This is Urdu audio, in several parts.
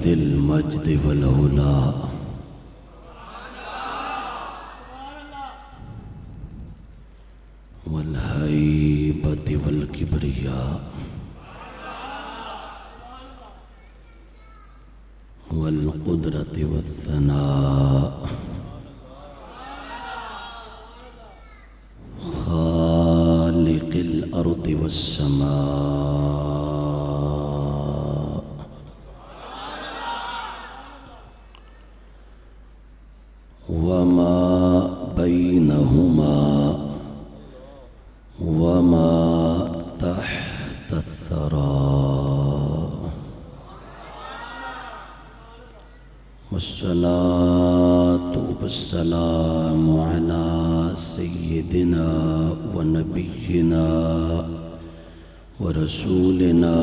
ذي المجد والعلا والهيبة والكبرياء والقدرة والثناء خالق الأرض والسماء وما بينهما وما تحت الثرى والصلاة والسلام على سيدنا ونبينا ورسولنا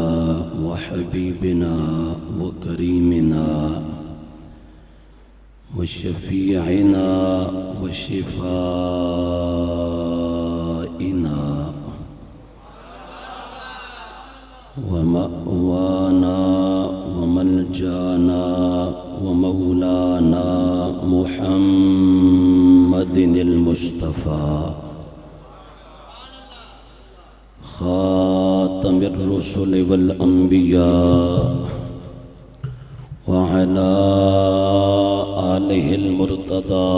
وحبيبنا وكريمنا وشفيعنا وشفائنا ومأوانا وملجانا ومولانا محمد المصطفى خاتم الرسل والأنبياء وعلى آله المرتضى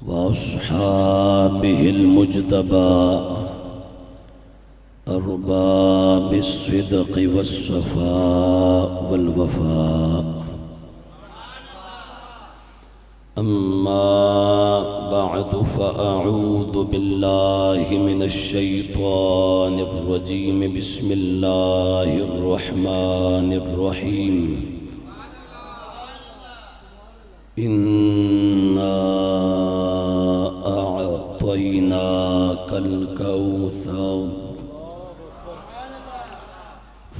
وأصحابه المجتبى أرباب الصدق والصفاء والوفاء أما بعد فأعوذ بالله من الشيطان الرجيم بسم الله الرحمن الرحيم إنا أعطيناك الكوثر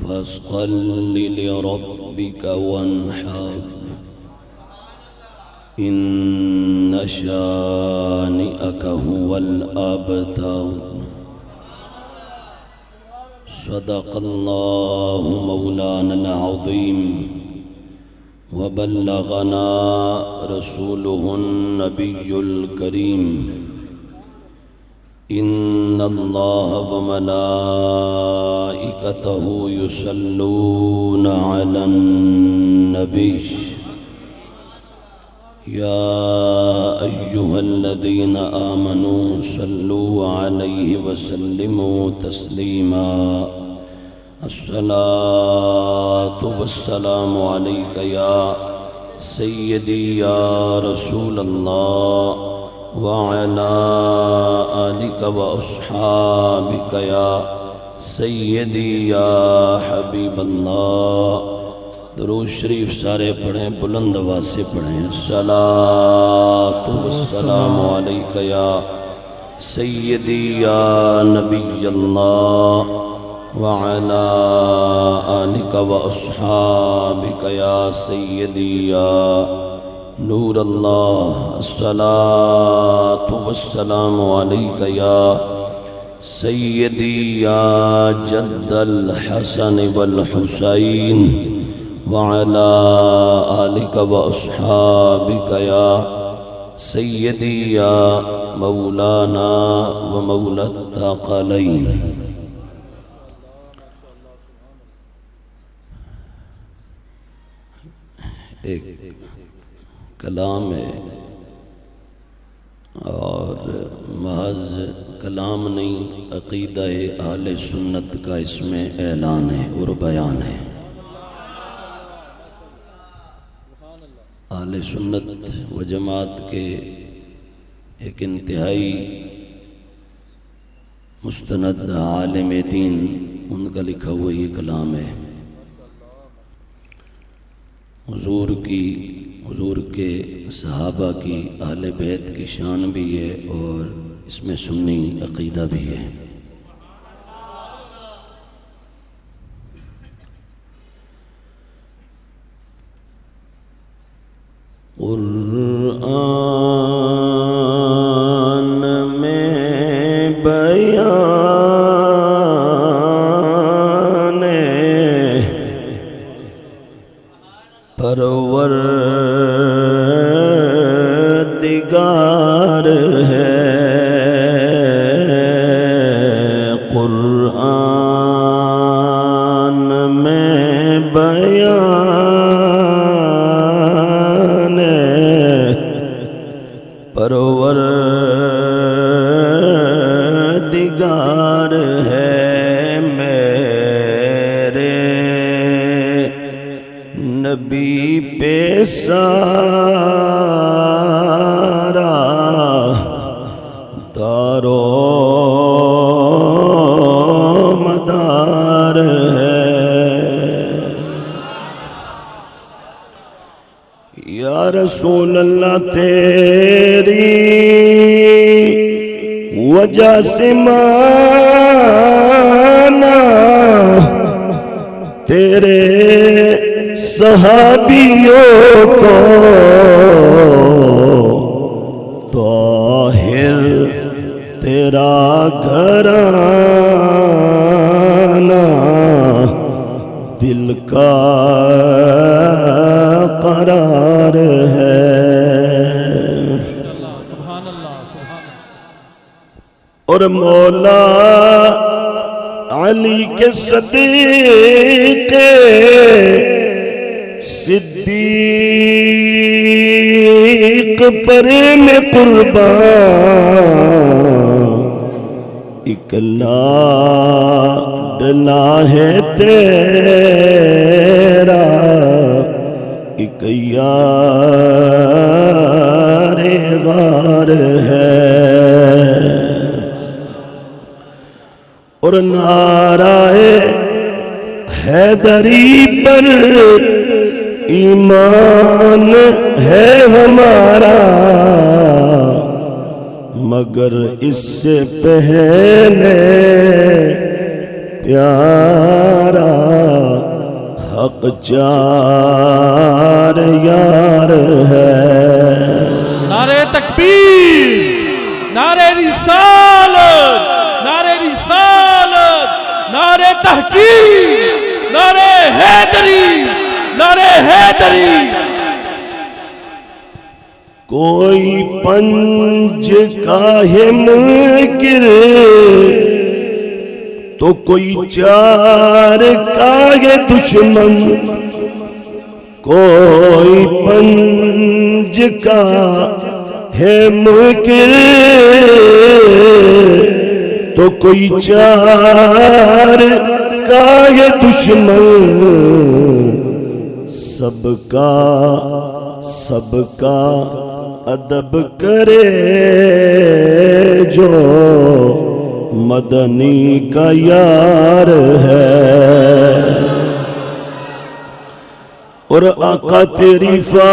فاصل لربك وانحر إن شانئك هو الأبتر صدق الله مولانا العظيم وبلغنا رسوله النبي الكريم إن الله وملائكته يصلون على النبي يا أيها الذين آمنوا صلوا عليه وسلموا تسليما الصلاة والسلام عليك يا سيدي يا رسول الله وعلى آلك وأصحابك يا سيدي يا حبيب الله درود شریف سارے پڑھیں بلند آواز سے پڑھیں الصلاۃ والسلام علیک یا سیدی یا نبی اللہ وعلی آلک واصحابک یا سیدی یا نور اللہ الصلاۃ والسلام علیک یا سیدی یا جد الحسن والحسین وعلى آلك وأصحابك يا سيدي يا مولانا ومولى الثقلين ایک کلام ہے اور محض کلام نہیں، عقیدہ اہل سنت کا اس میں اعلان ہے اور بیان ہے۔ اہل سنت و جماعت کے ایک انتہائی مستند عالم دین ان کا لکھا ہوا یہ کلام ہے۔ حضور کے صحابہ کی، اہل بیت کی شان بھی ہے اور اس میں سنی عقیدہ بھی ہے۔ قرآن میں بیان پروردگار ہے قرآن میں بیان پروردگار ہے میرے نبی پہ سارا دارو مدار ہے یا رسول اللہ تیری وجہ سے مانا تیرے صحابیوں کو طاہر تیرا گھرانہ دل کا قرار ہے اور مولا علی کے صدیقے صدیق پر میں قربان اکلا ڈلا ہے تیرا ایک یار غار ہے اور نعرہ حیدری پر ایمان ہے ہمارا مگر اس سے پہلے پیارا حق چار یار ہے نعرہ تکبیر نعرہ رسالت نعرہ رسالت نعرہ تحقیق نعرہ حیدری نعرہ حیدری کوئی پنج کا ہے منکر تو کوئی چار کا ہے دشمن کوئی پنج کا ہے منکر تو کوئی چار کا ہے دشمن سب کا ادب کرے جو مدنی کا یار ہے اور آقا تیری فاطمہ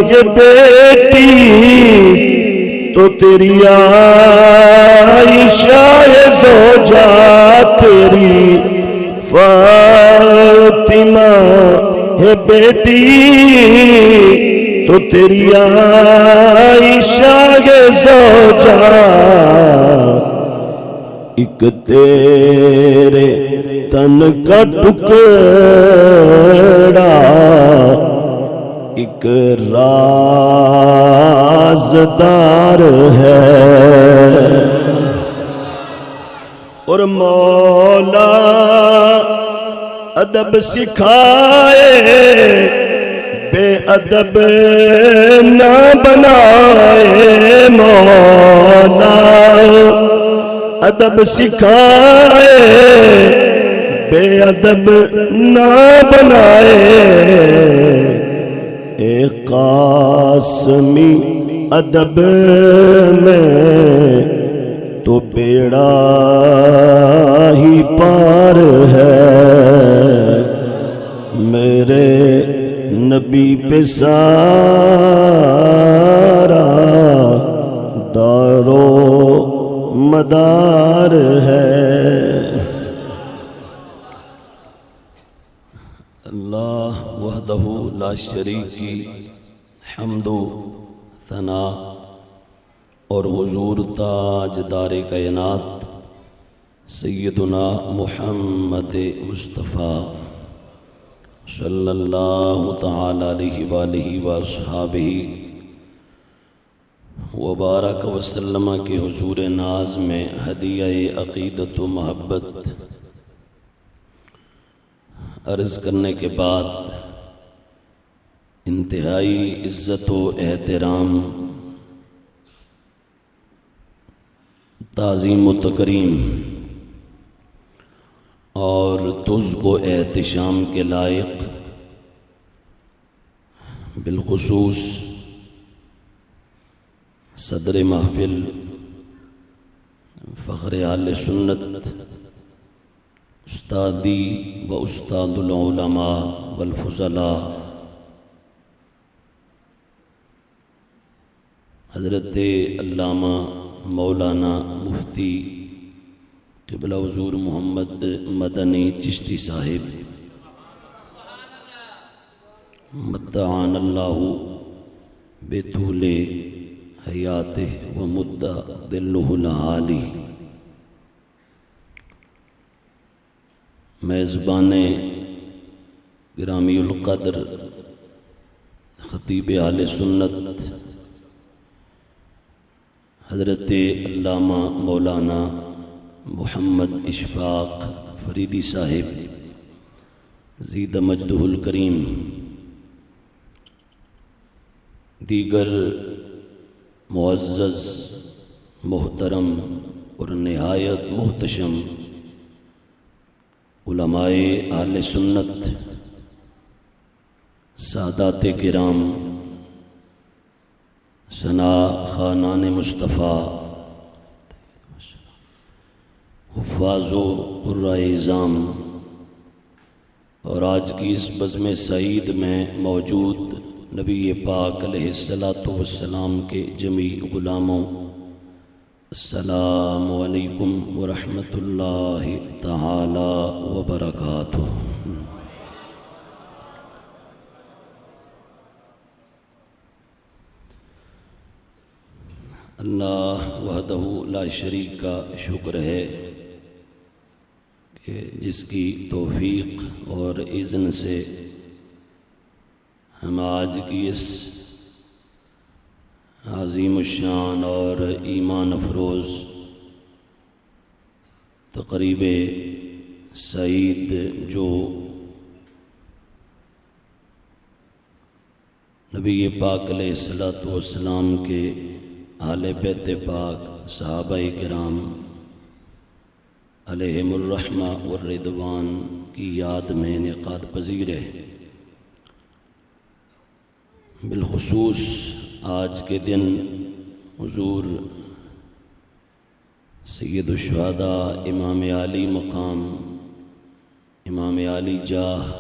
یہ بیٹی تو تیری عائشہ زوجہ تیری فاطمہ ہے بیٹی تو تیری عائشہ زوجہ ایک تیرے تن کا ٹکڑا ایک رازدار ہے اور مولا ادب سکھائے بے ادب نہ بنائے مولا ادب سکھائے بے ادب نہ بنائے اے قاسمی ادب میں تو بیڑا ہی پار ہے میرے نبی پہ سارا دارو مدار ہے اللہ وحدہ لا شریک کی حمد و ثنا اور حضور تاجدار کائنات سیدنا محمد مصطفیٰ صلی اللہ تعالی علیہ وآلہ واصحابہ وبارک وسلم کے حضور ناز میں ہدیہ عقیدت و محبت عرض کرنے کے بعد انتہائی عزت و احترام، تعظیم و تکریم اور تزک و احتشام کے لائق بالخصوص صدر محفل فخر اہل سنت استادی و استاد العلماء والفضلاء حضرت علامہ مولانا مفتی قبلہ حضور محمد مدنی چشتی صاحب متعان اللہ بطول حیاتہ و مدہ دلہ العالی، میزبان گرامی القدر خطیب اہل سنت حضرت علامہ مولانا محمد اشفاق فریدی صاحب زید مجدہ الکریم، دیگر معزز محترم اور نہایت محتشم علماء اہل سنت، سادات کرام، ثنا خانان مصطفیٰ، حفاظ و قرائے اعظام، اور آج کی اس بزم سعید میں موجود نبی پاک علیہ السلام کے جمیع غلاموں، السلام علیکم ورحمۃ اللہ تعالی وبرکاتہ۔ اللہ وحدہ لا شریک کا شکر ہے کہ جس کی توفیق اور اذن سے ہم آج کی اس عظیم الشان اور ایمان افروز تقریب سعید جو نبی پاک علیہ السلام کے اہل بیت پاک صحابہ کرام علیہم الرحمہ والرضوان کی یاد میں انعقاد پذیر ہے۔ بالخصوص آج کے دن حضور سید الشہداء امام عالی مقام، امام عالی جاہ،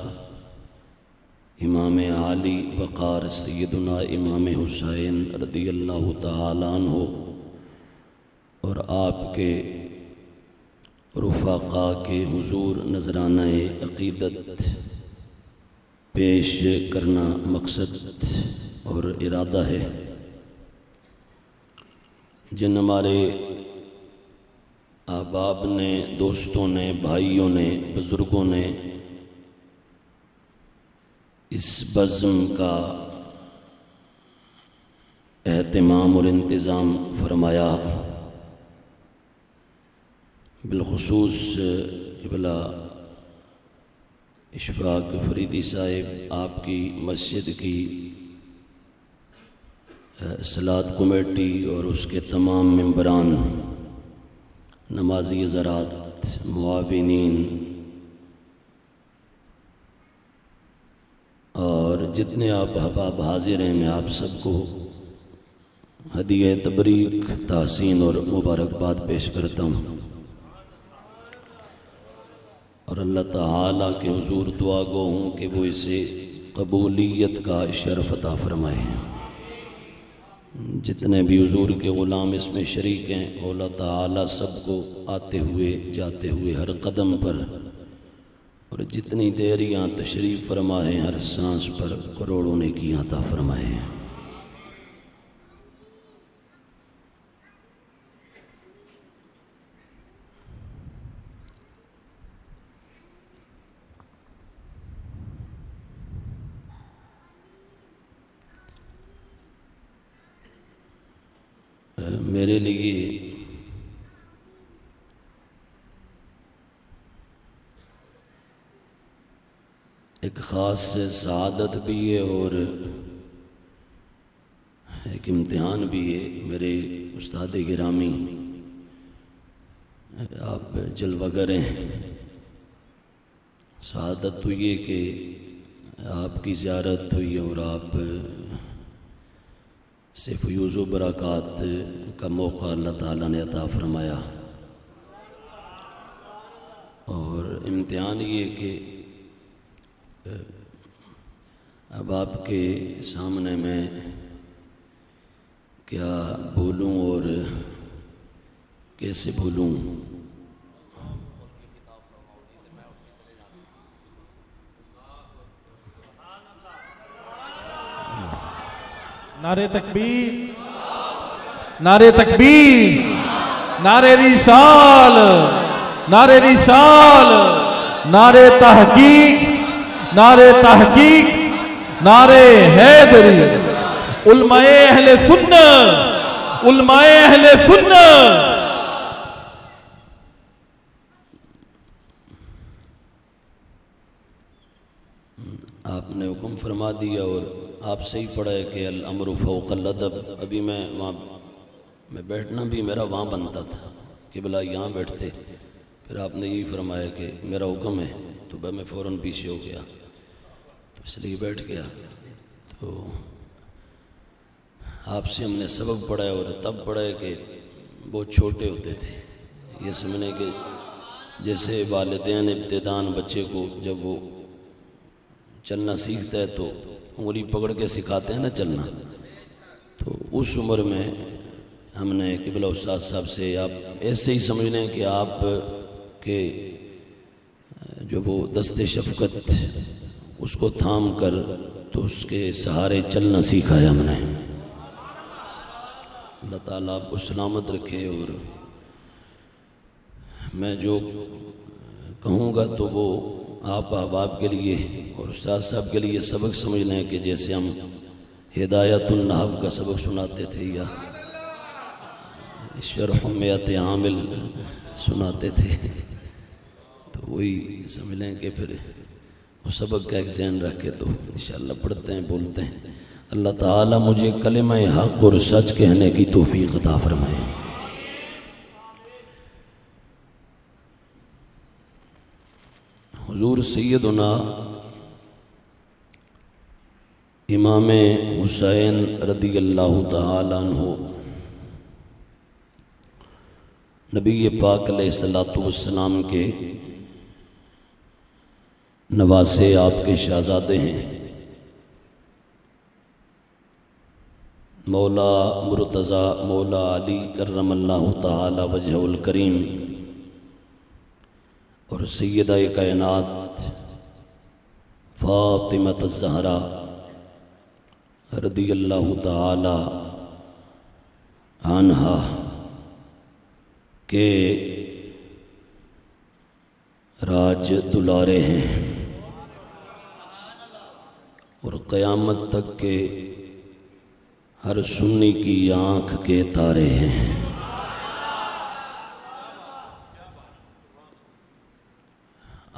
امام عالی وقار سیدنا امام حسین رضی اللہ تعالیٰ عنہ اور آپ کے رفقا کے حضور نذرانہ عقیدت پیش کرنا مقصد اور ارادہ ہے۔ جن ہمارے احباب نے، دوستوں نے، بھائیوں نے، بزرگوں نے اس بزم کا اہتمام اور انتظام فرمایا، بالخصوص قبلہ اشفاق فریدی صاحب، آپ کی مسجد کی صلاۃ کمیٹی اور اس کے تمام ممبران، نمازی حضرات، معاونین اور جتنے آپ احباب حاضر ہیں، میں آپ سب کو ہدیہ تبریک، تحسین اور مبارکباد پیش کرتا ہوں، اور اللہ تعالیٰ کے حضور دعا گو ہوں کہ وہ اسے قبولیت کا شرف عطا فرمائے۔ جتنے بھی حضور کے غلام اس میں شریک ہیں، اللہ تعالیٰ سب کو آتے ہوئے جاتے ہوئے ہر قدم پر، اور جتنی دیر یہاں تشریف فرمائے ہر سانس پر کروڑوں نیکیاں عطا فرمائے۔ میرے لیے ایک خاص سعادت بھی ہے اور ایک امتحان بھی ہے۔ میرے استاد گرامی آپ جلوگر ہیں، سعادت تو یہ کہ آپ کی زیارت ہوئی اور آپ سے فیوز و برکات کا موقع اللہ تعالیٰ نے عطا فرمایا، اور امتحان یہ کہ اب آپ کے سامنے میں کیا بولوں اور کیسے بولوں۔ نعرہ تکبیر، نعرہ تکبیر، نعرہ رسالت، نعرہ رسالت، نعرہ تحقیق، نعرہ تحقیق، نعرہ حیدری، علماء اہل سنت، علماء اہل سنت۔ آپ نے حکم فرما دیا اور آپ سے ہی پڑھا ہے کہ الامر فوق الادب۔ ابھی میں بیٹھنا بھی میرا وہاں بنتا تھا کہ بلا یہاں بیٹھتے، پھر آپ نے یہی فرمایا کہ میرا حکم ہے، تو میں فوراً پیچھے ہو گیا، تو اس لیے بیٹھ گیا۔ تو آپ سے ہم نے سبق پڑھا ہے اور تب پڑھا ہے کہ بہت چھوٹے ہوتے تھے، یہ سمجھنے کہ جیسے والدین ابتداً بچے کو جب وہ چلنا سیکھتا ہے تو انگلی پکڑ کے سکھاتے ہیں نا چلنا، تو اس عمر میں ہم نے قبلہ استاد صاحب سے آپ ایسے ہی سمجھنے کہ آپ کے جو وہ دست شفقت اس کو تھام کر تو اس کے سہارے چلنا سیکھا ہے ہم نے۔ اللہ تعالیٰ آپ کو سلامت رکھے، اور میں جو کہوں گا تو وہ آپ احباب کے لیے اور استاد صاحب کے لیے سبق سمجھنا ہے کہ جیسے ہم ہدایت النحو کا سبق سناتے تھے یا شرح میت عامل سناتے تھے، تو وہی سمجھ لیں کہ پھر وہ سبق کا ایک ذہن رکھ کے تو انشاءاللہ پڑھتے ہیں بولتے ہیں۔ اللہ تعالیٰ مجھے کلمہ حق اور سچ کہنے کی توفیق عطا فرمائے۔ حضور سیدنا امام حسین رضی اللہ تعالیٰ عنہ نبی پاک علیہ الصلوۃ والسلام کے نواسے، آپ کے شہزادے ہیں۔ مولا مرتضی مولا علی کرم اللہ تعالی وجہ الکریم اور سیدہ کائنات فاطمہ الزہرا رضی اللہ تعالی عنہا کے راج دلارے ہیں، اور قیامت تک کے ہر سنی کی آنکھ کے تارے ہیں۔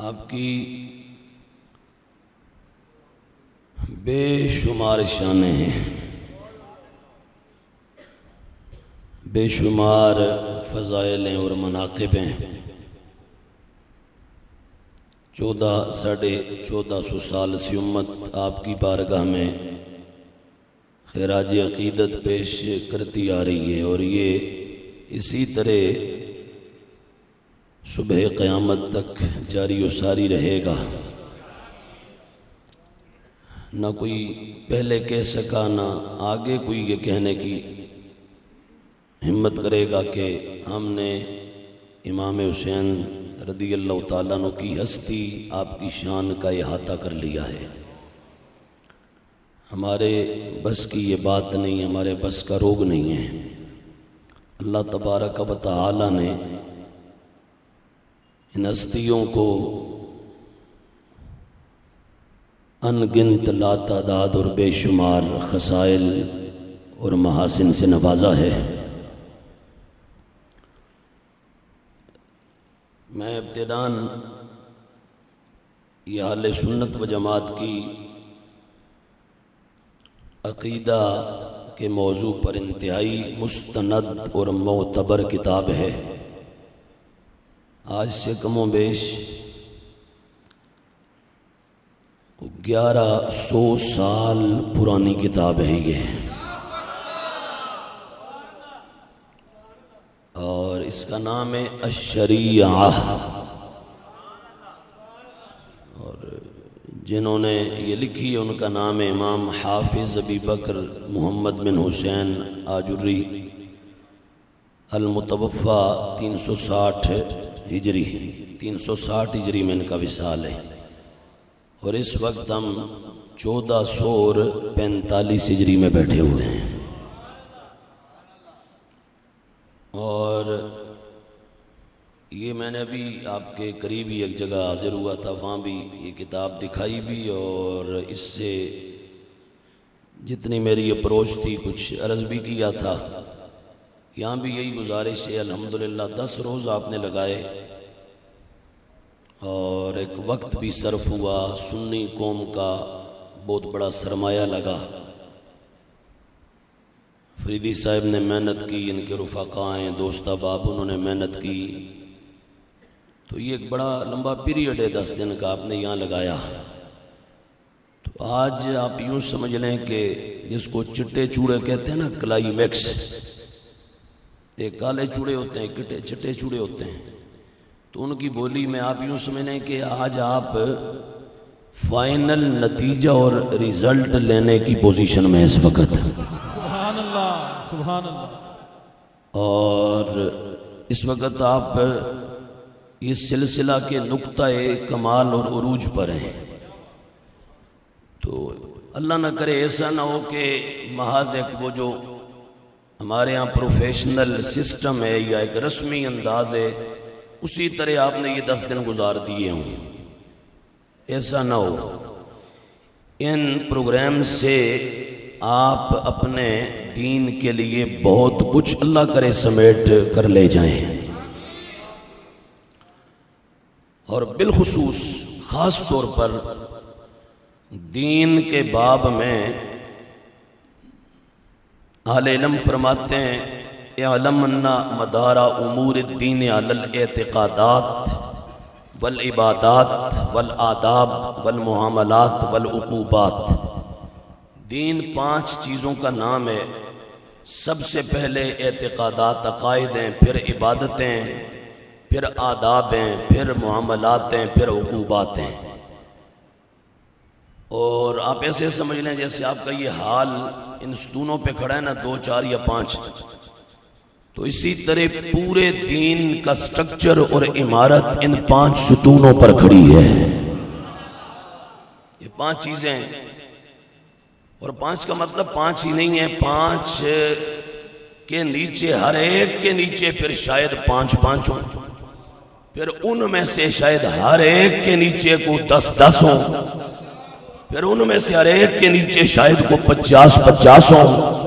آپ کی بے شمار شانیں ہیں، بے شمار فضائل ہیں اور مناقب ہیں۔ 1400 سال سے امت آپ کی بارگاہ میں خراج عقیدت پیش کرتی آ رہی ہے، اور یہ اسی طرح صبح قیامت تک جاری و ساری رہے گا۔ نہ کوئی پہلے کہہ سکا، نہ آگے کوئی یہ کہنے کی ہمت کرے گا کہ ہم نے امام حسین رضی اللہ تعالیٰ عنہ کی ہستی، آپ کی شان کا احاطہ کر لیا ہے۔ ہمارے بس کی یہ بات نہیں، ہمارے بس کا روگ نہیں ہے۔ اللہ تبارک و تعالی نے ان ہستیوں کو ان گنت لا تعداد اور بے شمار خصائل اور محاسن سے نوازا ہے۔ میں ابتداً یہ اہل سنت و جماعت کی عقیدہ کے موضوع پر انتہائی مستند اور معتبر کتاب ہے. آج سے کم و بیش 1100 سال پرانی کتاب ہے یہ، اور اس کا نام ہے الشریعہ. اور جنہوں نے یہ لکھی ہے ان کا نام ہے امام حافظ ابی بکر محمد بن حسین آجری، المتوفی 360 ہجری 360 ہجری میں ان کا وصال ہے، اور اس وقت ہم 1445 ہجری میں بیٹھے ہوئے ہیں. اور یہ میں نے ابھی آپ کے قریب ہی ایک جگہ حاضر ہوا تھا، وہاں بھی یہ کتاب دکھائی بھی، اور اس سے جتنی میری اپروچ تھی کچھ عرض بھی کیا تھا. یہاں بھی یہی گزارش ہے. الحمدللہ 10 روز آپ نے لگائے اور ایک وقت بھی صرف ہوا، سنی قوم کا بہت بڑا سرمایہ لگا. فریدی صاحب نے محنت کی، ان کے رفقاء ہیں، دوست احباب انہوں نے محنت کی. تو یہ ایک بڑا لمبا پیریڈ ہے، 10 دن کا آپ نے یہاں لگایا. تو آج آپ یوں سمجھ لیں کہ جس کو چٹے چوڑے کہتے ہیں نا، کلائمیکس، ایک کالے چوڑے ہوتے ہیں، چٹے چوڑے ہوتے ہیں، تو ان کی بولی میں آپ یوں سمجھ لیں کہ آج آپ فائنل نتیجہ اور ریزلٹ لینے کی پوزیشن میں اس وقت. سبحان اللہ، سبحان اللہ. اور اس وقت آپ اس سلسلہ کے نقطہ کمال اور عروج پر ہیں. تو اللہ نہ کرے ایسا نہ ہو کہ محض ایک وہ جو ہمارے ہاں پروفیشنل سسٹم ہے یا ایک رسمی انداز ہے اسی طرح آپ نے یہ 10 دن گزار دیے ہوں. ایسا نہ ہو. ان پروگرام سے آپ اپنے دین کے لیے بہت کچھ اللہ کرے سمیٹ کر لے جائیں. اور بالخصوص خاص طور پر دین کے باب میں اہل علم فرماتے ہیں اعلم ان مدار امور الدین علی الاعتقادات والعبادات والآداب والمعاملات والعقوبات. دین 5 چیزوں کا نام ہے. سب سے پہلے اعتقادات، عقائد ہیں، پھر عبادتیں، پھر آداب ہیں، پھر معاملات ہیں، پھر عقوبات ہیں. اور آپ ایسے سمجھ لیں جیسے آپ کا یہ حال ان ستونوں پہ کھڑا ہے نا، 2 4 یا 5، تو اسی طرح پورے دین کا سٹرکچر اور عمارت ان 5 ستونوں پر کھڑی ہے. یہ 5 چیزیں ہیں، اور 5 کا مطلب 5 ہی نہیں ہے، 5 کے نیچے، ہر ایک کے نیچے پھر شاید 5 ہوں، پھر ان میں سے شاید ہر ایک کے نیچے کو 10 ہوں، پھر ان میں سے ہر ایک کے نیچے شاید کو 50 ہوں.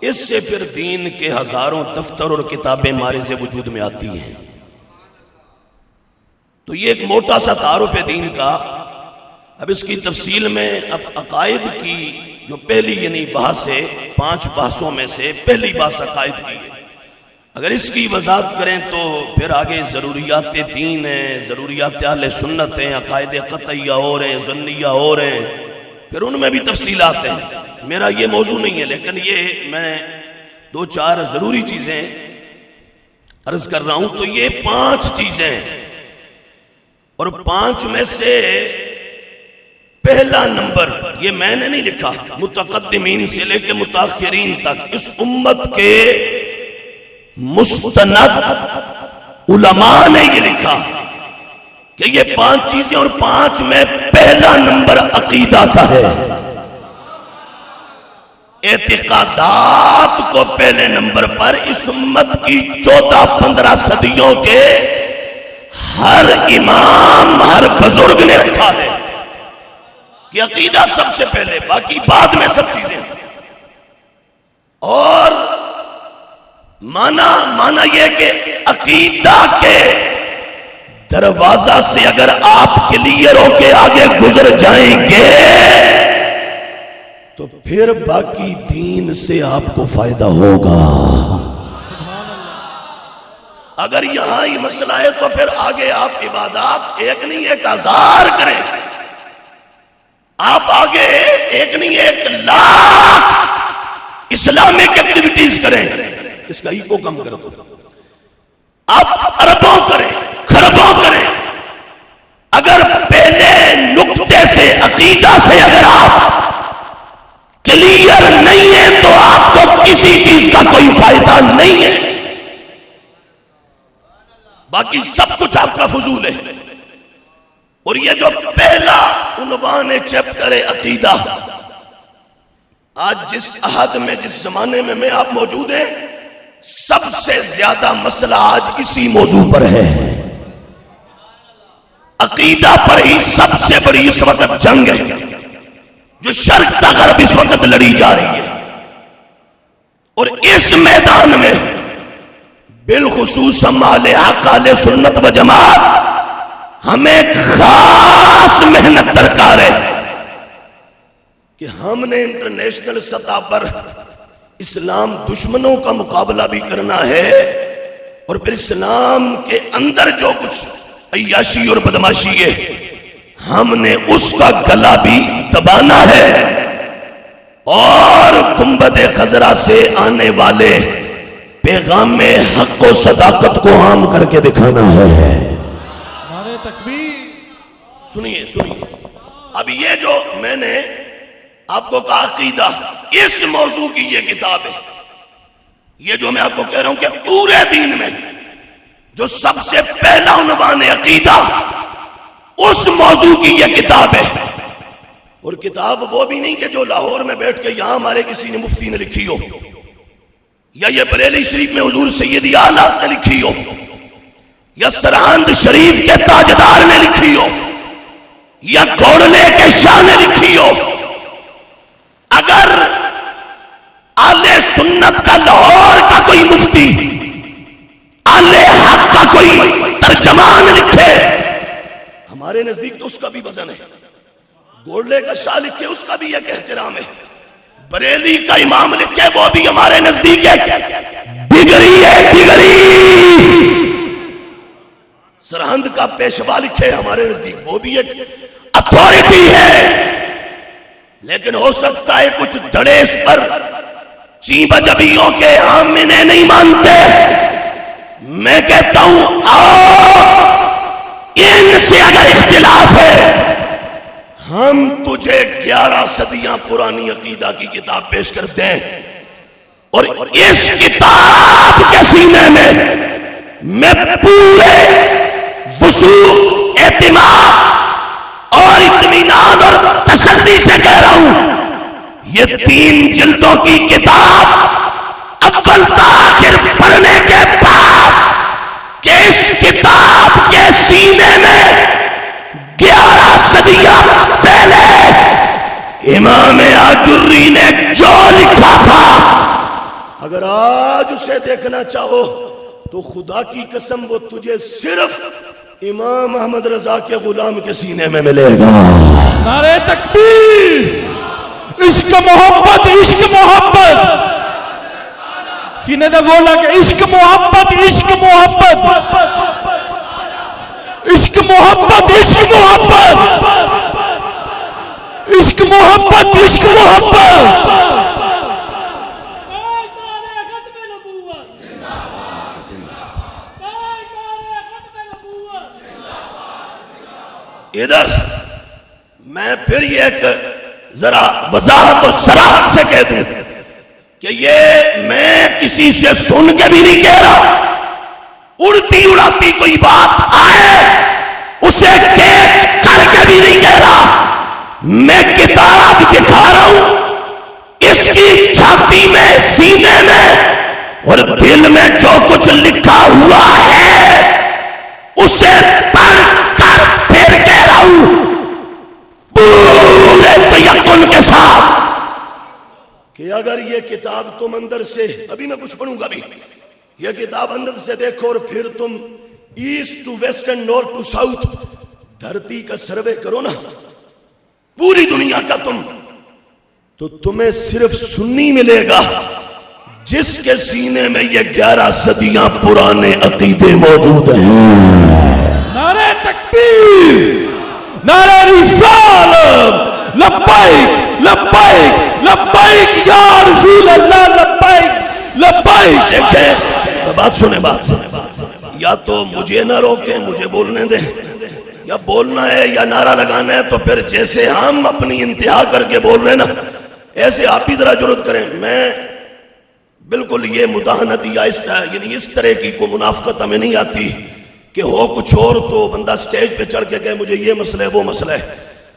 اس سے پھر دین کے ہزاروں دفتر اور کتابیں ہمارے سے وجود میں آتی ہیں. تو یہ ایک موٹا سا تعارف ہے دین کا. اب اس کی تفصیل میں اب عقائد کی جو پہلی یعنی بحث ہے، 5 بحثوں میں سے پہلی بحث عقائد کی ہے. اگر اس کی وضاحت کریں تو پھر آگے ضروریات دین ہیں، ضروریات اہل سنت ہیں، عقائد قطعیہ اور ہیں، ظنیہ اور ہیں، پھر ان میں بھی تفصیلات ہیں. میرا یہ موضوع نہیں ہے، لیکن یہ میں 2 4 ضروری چیزیں عرض کر رہا ہوں. تو یہ 5 چیزیں، اور 5 میں سے پہلا نمبر، یہ میں نے نہیں لکھا، متقدمین سے لے کے متاخرین تک اس امت کے مستند علماء نے یہ لکھا کہ یہ 5 چیزیں، اور 5 میں پہلا نمبر عقیدہ کا ہے. اعتقادات کو پہلے نمبر پر اس امت کی 14-15 صدیوں کے ہر امام، ہر بزرگ نے رکھا ہے کہ عقیدہ سب سے پہلے، باقی بعد میں سب چیزیں. اور معنی یہ کہ عقیدہ کے دروازہ سے اگر آپ کلیئر ہو کے آگے گزر جائیں گے تو پھر باقی دین سے آپ کو فائدہ ہوگا. اگر یہاں ہی مسئلہ ہے تو پھر آگے آپ عبادات ایک نہیں 1000 کریں, آپ آگے ایک نہیں 1,00,000 اسلامک ایکٹیویٹیز کریں, اس کا ایکو کم کر دو, آپ اربوں کریں خربوں کریں. اگر پہلے نقطے سے عقیدہ سے اگر آپ کلیئر نہیں ہے تو آپ کو کسی چیز کا کوئی فائدہ نہیں ہے, باقی سب کچھ آپ کا فضول ہے. اور یہ جو پہلا عنوان چیپٹر عقیدہ, آج جس عہد میں جس زمانے میں آپ موجود ہیں, سب سے زیادہ مسئلہ آج اسی موضوع پر ہے. عقیدہ پر ہی سب سے بڑی اس وقت جنگ ہے جو شرق تا غرب اس وقت لڑی جا رہی ہے. اور اس میدان میں بالخصوص اہل حق اہل سنت و جماعت ہمیں خاص محنت درکار ہے کہ ہم نے انٹرنیشنل سطح پر اسلام دشمنوں کا مقابلہ بھی کرنا ہے, اور پھر اسلام کے اندر جو کچھ عیاشی اور بدماشی ہے ہم نے اس کا گلا بھی دبانا ہے, اور گنبد خضرا سے آنے والے پیغام حق و صداقت کو عام کر کے دکھانا ہے. نعرہ تکبیر. سنیے اب یہ جو میں نے آپ کو کہا عقیدہ, اس موضوع کی یہ کتاب ہے. یہ جو میں آپ کو کہہ رہا ہوں کہ پورے دین میں جو سب سے پہلا عنوان ہے عقیدہ, اس موضوع کی یہ کتاب ہے. اور کتاب وہ بھی نہیں کہ جو لاہور میں بیٹھ کے یہاں ہمارے کسی نے مفتی نے لکھی ہو, یا یہ بریلی شریف میں حضور سیدی اعلیٰ نے لکھی ہو, یا سرہند شریف کے تاجدار نے لکھی ہو, یا گھوڑلے کے شاہ نے لکھی ہو. اگر اہل سنت کا لاہور کا کوئی مفتی اہل حق کا کوئی ترجمان لکھے, ہمارے نزدیک تو اس کا بھی وزن ہے. گھوڑلے کا شاہ لکھے, اس کا بھی ایک احترام ہے. بریلی کا امام لکھے, وہ بھی ہمارے نزدیک ڈگری ہے. سرہند کا پیشوا لکھے, ہمارے نزدیک وہ بھی ایک اتھارٹی ہے. لیکن ہو سکتا ہے کچھ دھڑے اس پر چیبہ جبیوں کے ہم انہیں نہیں مانتے. میں کہتا ہوں آؤ, ان سے اگر اختلاف ہے ہم تجھے 11 صدیاں پرانی عقیدہ کی کتاب پیش کرتے ہیں, اور اس کتاب کے سینے میں پورے وثوق, اعتماد اور اطمینان اور تسلی سے کہہ رہا ہوں, یہ 3 جلدوں کی کتاب اول تا آخر پڑھنے کے بعد کہ اس کتاب کے سینے میں 11 صدیاں پہلے امام آجری نے جو لکھا تھا, اگر آج اسے دیکھنا چاہو تو خدا کی قسم وہ تجھے صرف امام احمد رضا کے غلام کے سینے میں ملے گا. نعرہ تکبیر. عشق محبت, عشق محبت, سینے دا گولا کہ عشق محبت, عشق محبت, عشق محبت, عشق محبت, عشق محبت, عشق محبت. ادھر میں پھر یہ ایک ذرا وضاحت اور صراحت سے کہہ دوں کہ یہ میں کسی سے سن کے بھی نہیں کہہ رہا, اڑتی اڑاتی کوئی بات آئے اسے کیچ کر کے بھی نہیں کہہ رہا. میں کتاب دکھا رہا ہوں, اس کی چھاتی میں, سینے میں اور دل میں جو کچھ لکھا ہوا ہے اسے پڑھ کر پھر کہہ رہا ہوں پورے تیقن کے ساتھ کہ اگر یہ کتاب تم اندر سے, ابھی میں کچھ پڑھوں گا بھی, یہ کتاب اندر سے دیکھو اور پھر تم east to west and north to south, دھرتی کا سروے کرو نا پوری دنیا کا تم، تو تمہیں صرف سنی ملے گا جس کے سینے میں یہ 11 صدیاں پرانے عقیدے موجود ہیں۔ نعرہ تکبیر، نعرہ رسالت، لبیک لبیک لبیک یا رسول اللہ، لبیک لبیک۔ دیکھیں بات سنیں، یا تو مجھے نہ روکیں، مجھے بولنے دیں، یا بولنا ہے یا نعرہ لگانا ہے تو پھر جیسے ہم اپنی انتہا کر کے بول رہے ہیں نا، ایسے آپ بھی ذرا جرأت کریں۔ میں بالکل یہ مداہنت یا یعنی اس طرح کی کوئی منافقت ہمیں نہیں آتی کہ ہو کچھ اور تو بندہ سٹیج پہ چڑھ کے کہے مجھے یہ مسئلہ ہے وہ مسئلہ ہے۔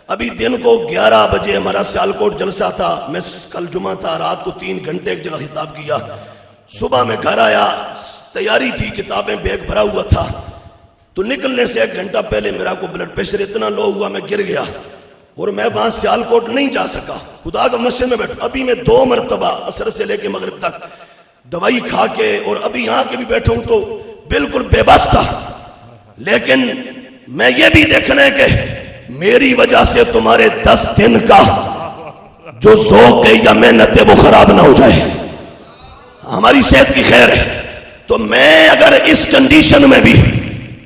ابھی دن کو 11 بجے ہمارا سیالکوٹ جلسہ تھا، میں کل جمعہ تھا، رات کو 3 گھنٹے ایک جگہ خطاب کیا، صبح میں گھر آیا، تیاری تھی، کتابیں بیگ بھرا ہوا تھا، تو نکلنے سے 1 گھنٹہ پہلے میرا کو بلڈ پریشر اتنا لو ہوا میں گر گیا اور میں وہاں سیالکوٹ نہیں جا سکا، خدا کا مسجد میں بیٹھا۔ ابھی میں 2 مرتبہ عصر سے لے کے مغرب تک دوائی کھا کے اور ابھی یہاں کے بھی بیٹھا ہوں تو بالکل بے بس تھا، لیکن میں یہ بھی دیکھنا ہے کہ میری وجہ سے تمہارے 10 دن کا جو ذوق ہے یا محنت ہے وہ خراب نہ ہو جائے، ہماری صحت کی خیر ہے۔ تو میں اگر اس کنڈیشن میں بھی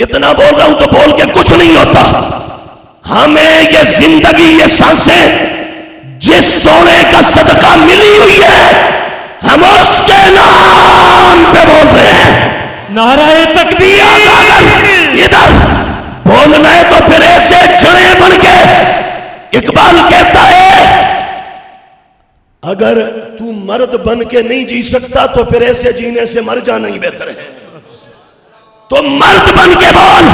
اتنا بول رہا ہوں تو بول کے کچھ نہیں ہوتا، ہمیں یہ زندگی، یہ سانسیں جس سونے کا صدقہ ملی ہوئی ہے ہم اس کے نام پہ بول رہے ہیں۔ نعرہ تکبیر، ادھر بولنا ہے تو پھر ایسے چڑے بن کے، اقبال کہتا ہے اگر تو مرد بن کے نہیں جی سکتا تو پھر ایسے جینے سے مر جانا ہی بہتر ہے۔ تو مرد بن کے بول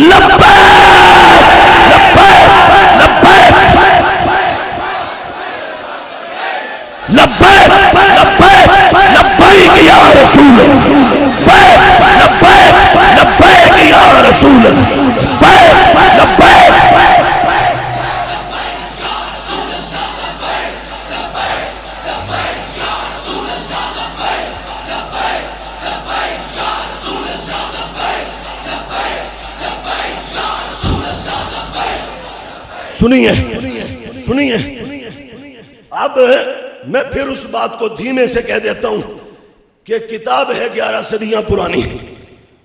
لبیک لبیک لبیک لبیک لبیک لبیک یا رسول لبیک لبیک لبیک یا رسول لبیک لبیک۔ سنیے اب میں پھر اس بات کو دھیمے سے کہہ دیتا ہوں کہ کتاب ہے 11 صدیاں پرانی،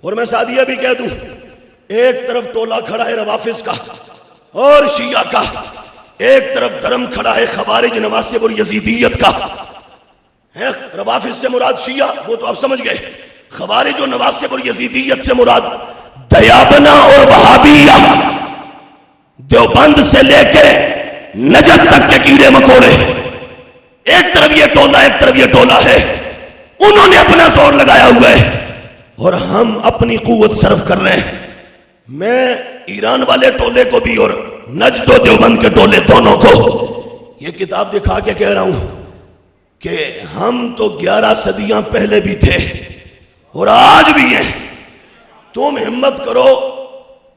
اور میں ساتھ یہ بھی کہہ دوں ایک طرف ٹولہ کھڑا ہے روافظ کا اور شیعہ کا، ایک طرف دھرم کھڑا ہے خوارج نواصب اور یزیدیت کا۔ روافظ سے مراد شیعہ وہ تو آپ سمجھ گئے، خوارج و نواصب اور یزیدیت سے مراد دیابنا اور وہابیہ، دیوبند سے لے کے نجد تک کے کیڑے مکوڑے، ایک طرف یہ ٹولہ ایک طرف یہ ٹولہ ہے، انہوں نے اپنا زور لگایا ہوا ہے اور ہم اپنی قوت صرف کر رہے ہیں۔ میں ایران والے ٹولے کو بھی اور نجد و دیوبند کے ٹولے دونوں کو یہ کتاب دکھا کے کہہ رہا ہوں کہ ہم تو 11 صدیاں پہلے بھی تھے اور آج بھی ہیں، تم ہمت کرو،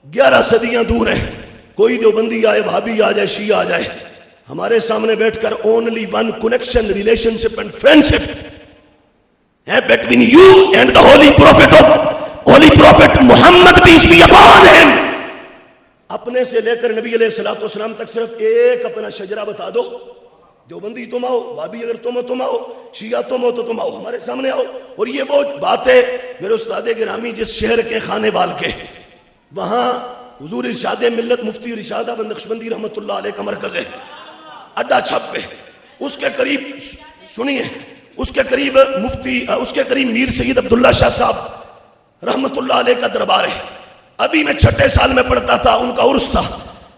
11 صدیاں دور ہیں، کوئی دیوبندی آئے، بھابی آ جائے، شیعہ آ جائے، ہمارے سامنے بیٹھ کر only one connection, relationship and friendship ہے between you and the holy prophet Muhammad peace be upon him۔ اپنے سے لے کر نبی علیہ السلام تک صرف ایک اپنا شجرہ بتا دو، دیوبندی تم آؤ، بھابی اگر تم آؤ، شیعہ تم ہو تو تم آؤ، ہمارے سامنے آؤ۔ اور یہ وہ بات ہے میرے استاد گرامی جس شہر کے خانے بال کے، وہاں حضور ارشاد ملت مفتی ارشاد احمد نقشبندی رحمت اللہ علیہ کا مرکز ہے، اڈا چھپ پہ، اس کے قریب سنیے، اس کے قریب میر سید عبداللہ شاہ صاحب رحمت اللہ علیہ کا دربار ہے۔ ابھی میں 6 سال میں پڑھتا تھا، ان کا عرس تھا،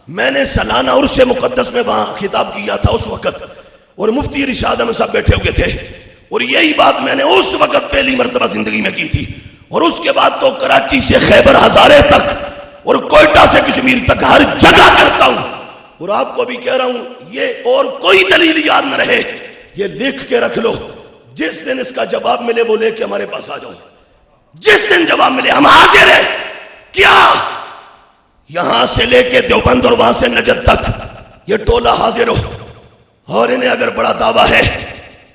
میں نے سالانہ عرس مقدس میں وہاں خطاب کیا تھا اس وقت، اور مفتی ارشاد احمد صاحب بیٹھے ہوئے تھے، اور یہی بات میں نے اس وقت پہلی مرتبہ زندگی میں کی تھی، اور اس کے بعد تو کراچی سے خیبر ہزارے تک اور کوئٹہ سے کشمیر تک ہر جگہ کرتا ہوں، اور آپ کو بھی کہہ رہا ہوں یہ اور کوئی دلیل یاد نہ رہے، یہ لکھ کے رکھ لو، جس دن اس کا جواب ملے وہ لے کے ہمارے پاس آ جاؤ، جس دن جواب ملے ہم حاضر ہیں۔ کیا یہاں سے لے کے دیوبند اور وہاں سے نجد تک یہ ٹولہ حاضر ہو، اور انہیں اگر بڑا دعویٰ ہے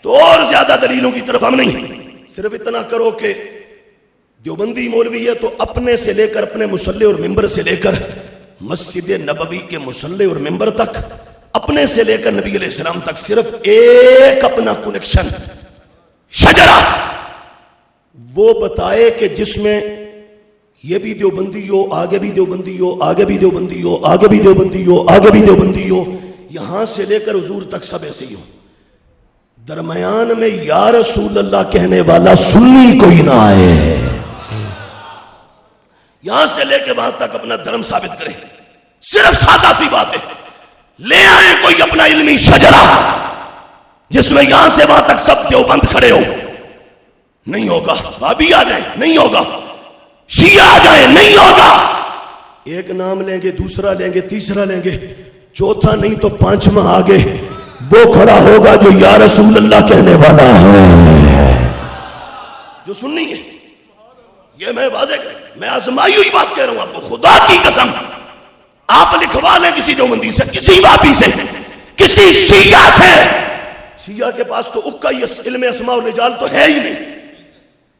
تو اور زیادہ دلیلوں کی طرف ہم نہیں، صرف اتنا کرو کہ دیوبندی مولوی ہے تو اپنے سے لے کر اپنے مصلی اور ممبر سے لے کر مسجد نبوی کے مصلی اور ممبر تک، اپنے سے لے کر نبی علیہ السلام تک صرف ایک اپنا کنیکشن شجرہ وہ بتائے کہ جس میں یہ بھی دیوبندی ہو، آگے بھی دیوبندی ہو، آگے بھی دیوبندی ہو، آگے بھی دیوبندی ہو، آگے بھی دیوبندی ہو، یہاں سے لے کر حضور تک سب ایسے ہی ہو، درمیان میں یا رسول اللہ کہنے والا سنی کوئی نہ آئے، یہاں سے لے کے وہاں تک اپنا دھرم ثابت کریں، صرف سادہ سی بات ہے، لے آئیں کوئی اپنا علمی شجرہ جس میں یہاں سے وہاں تک سب دیوبند کھڑے ہو، نہیں ہوگا، بھابی آ جائیں نہیں ہوگا، شیعہ آ جائیں نہیں ہوگا، ایک نام لیں گے، دوسرا لیں گے، تیسرا لیں گے، چوتھا نہیں تو پانچواں آگے وہ کھڑا ہوگا جو یا رسول اللہ کہنے والا ہے، جو سننی ہے، یہ میں واضح کریں، میں آزمائی ہوئی بات کہہ رہا ہوں آپ کو، خدا کی قسم آپ لکھوا لیں کسی دیوبندی سے، کسی وابی سے، کسی شیعہ سے، شیعہ کے پاس تو اکا علم اسماء و رجال تو ہے ہی نہیں،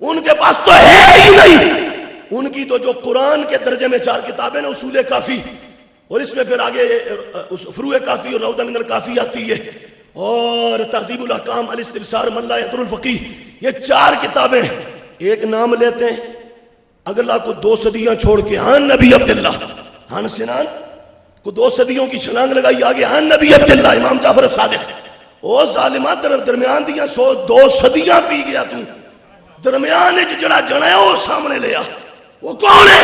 ان کے پاس تو ہے ہی نہیں، ان کی تو جو قرآن کے درجے میں 4 کتابیں نا، اصول کافی، اور اس میں پھر آگے فروع کافی اور روضہ من الکافی آتی ہے، اور تہذیب الاحکام، الاستبصار، من لا یحضر الفقیہ، یہ 4 کتابیں، ایک نام لیتے ہیں، اگلا کو 2 صدیاں چھوڑ کے ہاں نبی عبداللہ، ہاں سنان کو 2 صدیوں کی چھلانگ لگائی آگے ہاں نبی عبداللہ، امام جعفر الصادق، او ظالمات درمیان دیا 2 صدیاں پی گیا تو، درمیان جڑا جڑا وہ سامنے لیا، وہ کون ہے؟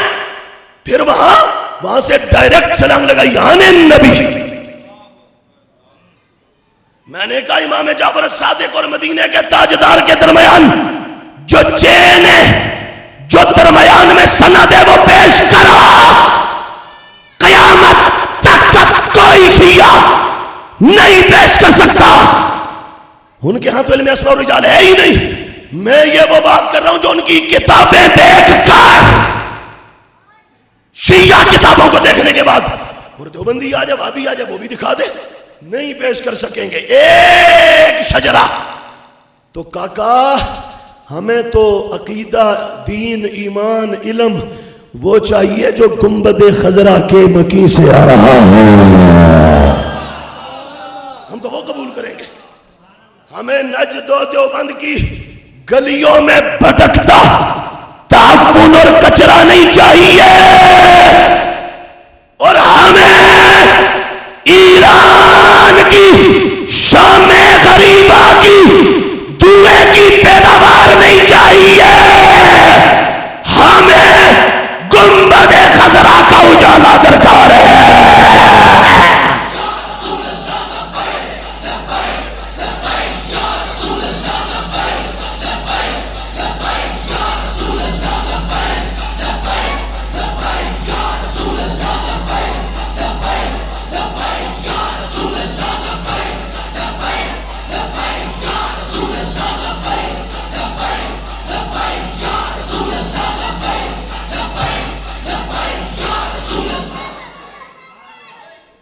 پھر وہاں سے ڈائریکٹ چھلانگ لگائی ہاں نبی، میں نے کہا امام جعفر الصادق اور مدینے کے تاجدار کے درمیان جو چین ہے، جو درمیان میں سند ہے، وہ پیش کرو، قیامت تک کوئی شیعہ نہیں پیش کر سکتا، ان کے ہاں تو علم اسماء و رجال ہے ہی نہیں، میں یہ وہ بات کر رہا ہوں جو ان کی کتابیں دیکھ کر، شیعہ کتابوں کو دیکھنے کے بعد، اور دیوبندی آ جائے، وہابی آ جائے، وہ بھی دکھا دے، نہیں پیش کر سکیں گے ایک شجرہ، تو کاکا ہمیں تو عقیدہ، دین، ایمان، علم وہ چاہیے جو گنبد خضرا کے مکی سے آ رہا ہے، ہم تو وہ قبول کریں گے، ہمیں نجد و دیوبند کی گلیوں میں بھٹکتا تعفن اور کچرا نہیں چاہیے، اور ہمیں ایران کی شام غریبہ کی دھوئے کی پیداوار نہیں چاہیے، ہمیں گنبد خضرا کا اجالا درکار ہے،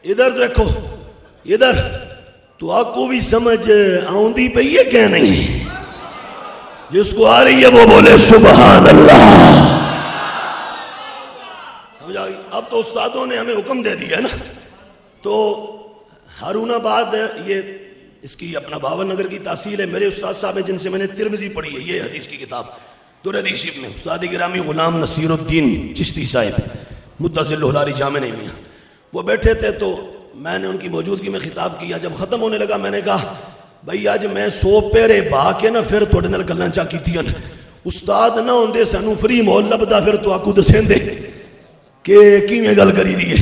ادھر دیکھو، ادھر تو آپ کو بھی سمجھ آؤندی پہ یہ کہ نہیں، جس کو آ رہی ہے وہ بولے سبحان اللہ، سمجھ آگئی؟ اب تو استادوں نے ہمیں حکم دے دیا ہے نا، تو ہارون آباد یہ اس کی اپنا باون نگر کی تحصیل ہے، میرے استاد صاحب ہیں جن سے میں نے ترمذی پڑھی ہے، یہ حدیث کی کتاب در حدیث شریف میں، استاد گرامی غلام نصیر الدین چشتی صاحب، متصل ہلاری جامع نہیں میاں، وہ بیٹھے تھے تو میں نے ان کی موجودگی میں خطاب کیا، جب ختم ہونے لگا میں نے کہا بھائی آج میں 100 پیرے با کے نا پھر توڑے نال گلاں چا کیتیاں، استاد نہ ہوندے سانو فری مول لبدا پھر تو آکو دسیندے کہ کیویں گل کری دی ہے،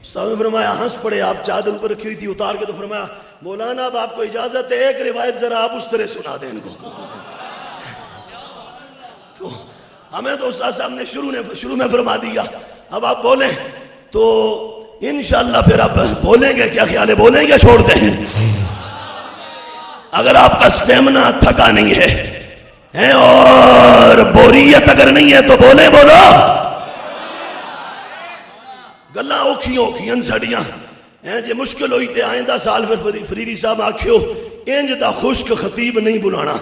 استاد نے فرمایا ہنس پڑے، آپ چادر اوپر رکھی ہوئی تھی اتار کے، تو فرمایا مولانا اب آپ کو اجازت ہے ایک روایت ذرا آپ اس طرح سنا دیں ان کو، تو ہمیں تو استاد صاحب نے شروع میں فرما دیا اب آپ بولیں تو انشاءاللہ پھر آپ بولیں گے، کیا خیال ہے بولیں گے چھوڑ دیں؟ اگر آپ کا سٹیمنا تھکا نہیں ہے اور بوریت اگر نہیں ہے تو بولیں، بولو، گلاں اوکھیاں ساڑیاں جے مشکل ہوئی تے آئندہ سال پھر فریدی صاحب آکھیو انج دا خشک خطیب نہیں بلانا،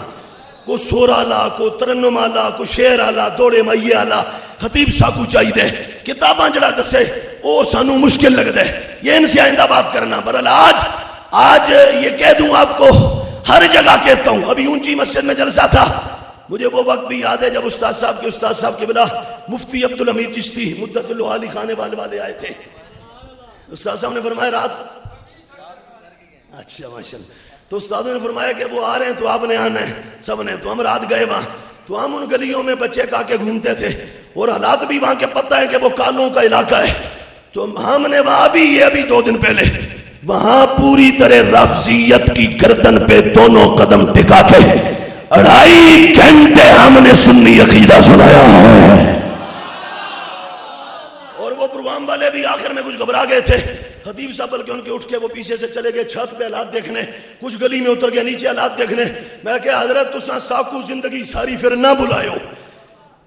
کو سور آلا, کو ترنم آلا, کو شعر آلا, دوڑے مائیے آلا, خطیب صاحب کو چاہیے کتاباں جڑا دسے او سانو مشکل لگ دے, یہ ان سے آئندہ بات کرنا. برحال آج یہ کہہ دوں آپ کو, ہر جگہ کہتا ہوں. ابھی اونچی مسجد میں جلسہ تھا, مجھے وہ وقت بھی یاد ہے جب استاد صاحب کے بلا مفتی عبدالحمید چشتی متصل عالی خانے والے آئے تھے. استاد صاحب نے فرمایا رات, اچھا ماشاءاللہ, تو استادوں نے فرمایا کہ وہ آ رہے ہیں تو آپ نے آنا ہے سب نے. تو ہم رات گئے وہاں, تو ہم ان گلیوں میں بچے کا کے گھومتے تھے اور حالات بھی وہاں کے پتہ ہے کہ وہ کالوں کا علاقہ ہے. تو ہم نے وہاں بھی, یہ ابھی 2 دن پہلے, وہاں پوری طرح رافضیت کی گردن پہ دونوں قدم ٹکا کے 2.5 گھنٹے ہم نے سنی عقیدہ سنایا ہے. اور وہ پروگرام والے بھی آخر میں کچھ گھبرا گئے تھے. خطیب صاحب بلکہ ان کے اٹھ کے وہ پیچھے سے چلے گئے چھت پہ حالات دیکھنے, کچھ گلی میں اتر گئے نیچے حالات دیکھنے. میں کہ حضرت تساں ساکو زندگی ساری پھر نہ بلائے ہو.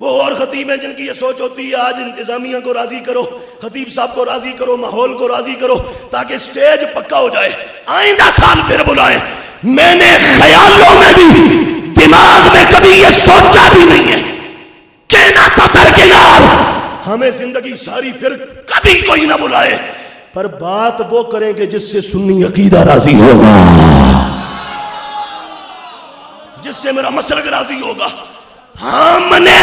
وہ اور خطیب ہیں جن کی یہ سوچ ہوتی ہے آج انتظامیہ کو راضی کرو, خطیب صاحب کو راضی کرو, ماحول کو راضی کرو تاکہ سٹیج پکا ہو جائے, آئندہ سال پھر بلائیں. میں نے خیالوں میں بھی, دماغ میں کبھی یہ سوچا بھی نہیں ہے کہ نہ پتر کنار ہمیں زندگی ساری پھر کبھی کوئی نہ بلائے, پر بات وہ کریں گے جس سے سنی عقیدہ راضی ہوگا, جس سے میرا مسلک راضی ہوگا. ہم نے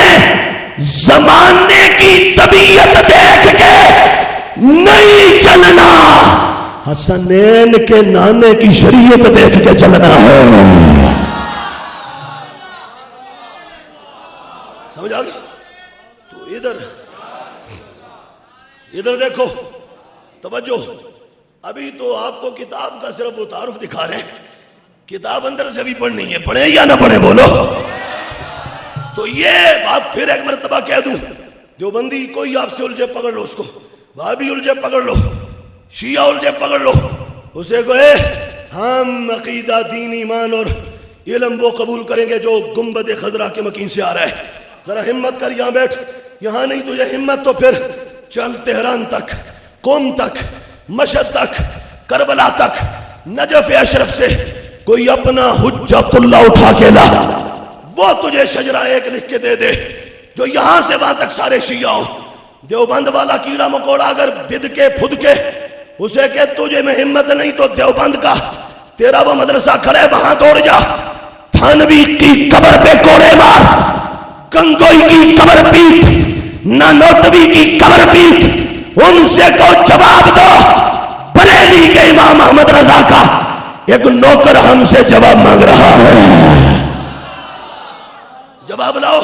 زمانے کی طبیعت دیکھ کے نہیں چلنا, حسنین کے نانے کی شریعت دیکھ کے چلنا ہے. سمجھ آ گئی؟ تو ادھر دیکھو, توجہ. ابھی تو آپ کو کتاب کا صرف وہ تعارف دکھا رہے ہیں, کتاب اندر سے بھی پڑھنی ہے, پڑھیں یا نہ پڑھیں بولو. تو یہ بات پھر ایک مرتبہ کہہ دوں, دیوبندی کوئی آپ سے الجھے پکڑ لو اس کو, وہابی الجھے پکڑ لو, شیعہ الجھے پکڑ لو, اسے کہے ہم عقیدہ, دین, ایمان اور علم وہ قبول کریں گے جو گنبد خضرا کے مکین سے آ رہا ہے. ذرا ہمت کر, یہاں بیٹھ, یہاں نہیں تجھے ہمت تو پھر چل تہران تک, قم تک, مشہد تک, کربلا تک, نجف اشرف سے کوئی اپنا حجت اللہ اٹھا کے لا, وہ تجھے شجرہ ایک لکھ کے دے دے جو یہاں سے وہاں تک سارے شیعہ ہوں. دیوبند والا کیڑا مکوڑا اگر بد کے پھد کے اسے کہ تجھے میں ہمت نہیں تو دیوبند کا تیرا وہ مدرسہ کھڑے وہاں دوڑ جا, تھانوی کی قبر پہ کوڑے مار, گنگوئی کی قبر پیٹ, نانوتوی کی قبر پیٹ, ان سے کو جواب دو. بریلی کے امام احمد رضا کا ایک نوکر ہم سے جواب مانگ رہا ہے, جواب لاؤ.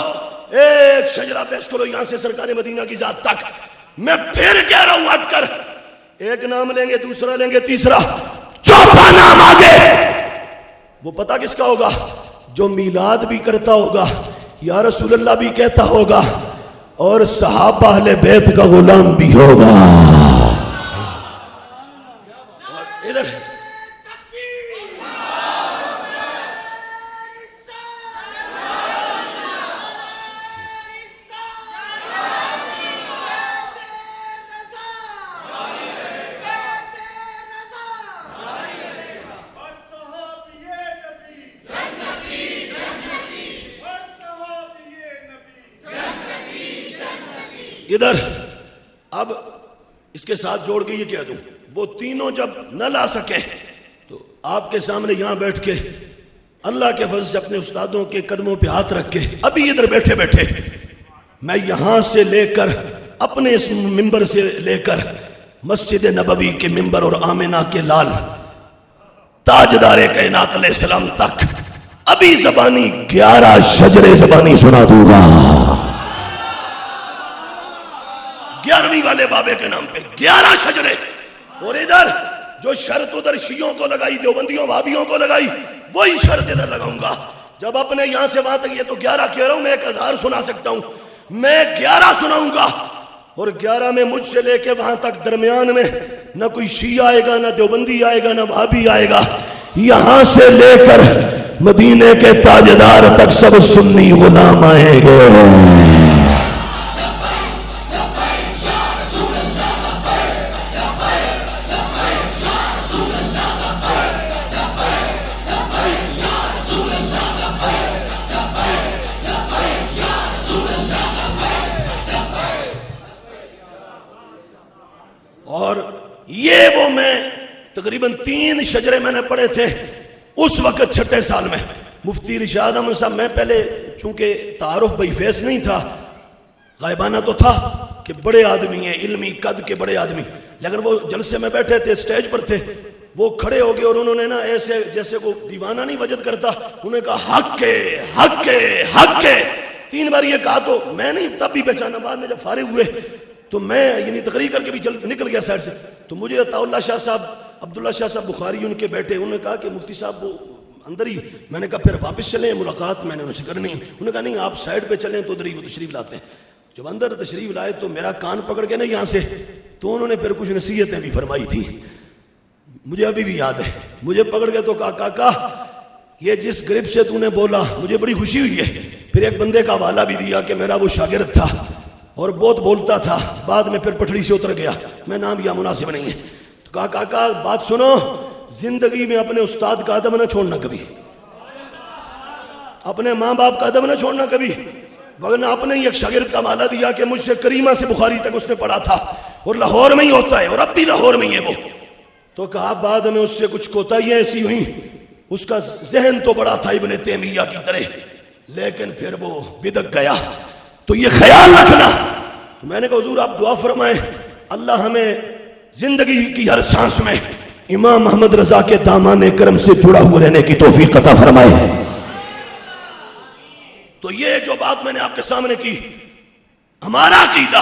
ایک شجرہ پیش کرو یہاں سے سرکار مدینہ کی ذات تک. میں پھر کہہ رہا ہوں ہٹ کر, ایک نام لیں گے, دوسرا لیں گے, تیسرا, چوتھا نام آگے, وہ پتہ کس کا ہوگا؟ جو میلاد بھی کرتا ہوگا, یا رسول اللہ بھی کہتا ہوگا, اور صحابہ اہل بیت کا غلام بھی ہوگا. ادھر ادھر اب اس کے ساتھ جوڑ کے یہ کہہ دوں, وہ تینوں جب نہ لا سکیں تو آپ کے سامنے یہاں بیٹھ کے اللہ کے فضل سے اپنے استادوں کے قدموں پہ ہاتھ رکھ کے ابھی ادھر بیٹھے بیٹھے میں یہاں سے لے کر اپنے اس ممبر سے لے کر مسجد نبوی کے ممبر اور آمنہ کے لال تاجدار کائنات علیہ السلام تک ابھی زبانی 11 شجرے زبانی سنا دوں گا. 11ویں والے بابے کے نام پہ 11 شجرے. اور ادھر جو شرط ادھر شیعوں کو لگائی, دیوبندیوں وہابیوں کو لگائی, وہی شرط ادھر لگاؤں گا. جب اپنے یہاں سے وہاں تک, یہ تو 11 کہہ رہا ہوں, میں 1000 سنا سکتا ہوں, میں 11 سناؤں گا. اور 11 میں مجھ سے لے کے وہاں تک درمیان میں نہ کوئی شیعہ آئے گا, نہ دیوبندی آئے گا, نہ وہابی آئے گا. یہاں سے لے کر مدینے کے تاجدار تک سب سنی غلام آئیں گے. اور یہ وہ میں تقریباً 3 شجرے میں نے پڑھے تھے اس وقت 6 سال میں. مفتی رشاد احمد صاحب، میں پہلے چونکہ تعارف بھائی فیس نہیں تھا، غائبانہ تو تھا کہ بڑے آدمی ہیں، علمی قد کے بڑے آدمی، لیکن وہ جلسے میں بیٹھے تھے، سٹیج پر تھے، وہ کھڑے ہو گئے اور انہوں نے نا ایسے جیسے وہ دیوانہ نہیں وجد کرتا، انہوں نے کہا حق ہے حق ہے حق ہے. 3 بار یہ کہا تو میں نہیں تب بھی پہچانا. بعد میں جب فارغ ہوئے تو میں یعنی تقریر کر کے بھی نکل گیا سائڈ سے، تو مجھے عطا اللہ شاہ صاحب، عبداللہ شاہ صاحب بخاری ان کے بیٹے، انہوں نے کہا کہ مفتی صاحب وہ اندر ہی. میں نے کہا پھر واپس چلیں، ملاقات میں نے ان سے کرنی. انہوں نے کہا نہیں آپ سائڈ پہ چلیں، تو ادھر ہی وہ تشریف لاتے ہیں. جب اندر تشریف لائے تو میرا کان پکڑ کے نا یہاں سے، تو انہوں نے پھر کچھ نصیحتیں بھی فرمائی تھی، مجھے ابھی بھی یاد ہے. مجھے پکڑ کے تو کہا کاکا یہ جس گرپ سے تو نے بولا مجھے بڑی خوشی ہوئی ہے. پھر ایک بندے کا حوالہ بھی دیا کہ میرا وہ شاگرد تھا اور بہت بولتا تھا، بعد میں پھر پٹڑی سے اتر گیا، میں نام یا مناسب نہیں ہے. تو کہا کاکا بات سنو، زندگی میں اپنے استاد کا ادب نہ چھوڑنا کبھی، اپنے ماں باپ کا ادب نہ چھوڑنا کبھی، ورنہ اپنے ہی ایک شاگرد کا حوالہ دیا کہ مجھ سے کریمہ سے بخاری تک اس نے پڑھا تھا اور لاہور میں ہی ہوتا ہے اور اب بھی لاہور میں ہی ہے وہ. تو کہا بعد میں اس سے کچھ کوتاہیاں ایسی ہوئیں، اس کا ذہن تو بڑا تھا ابن تیمیہ کی طرح، لیکن پھر وہ بدک گیا. تو یہ خیال رکھنا. تو میں نے کہا حضور آپ دعا فرمائیں اللہ ہمیں زندگی کی ہر سانس میں امام محمد رضا کے دامان کرم سے جڑا ہوئے رہنے کی توفیق عطا فرمائے. تو یہ جو بات میں نے آپ کے سامنے کی، ہمارا عقیدہ،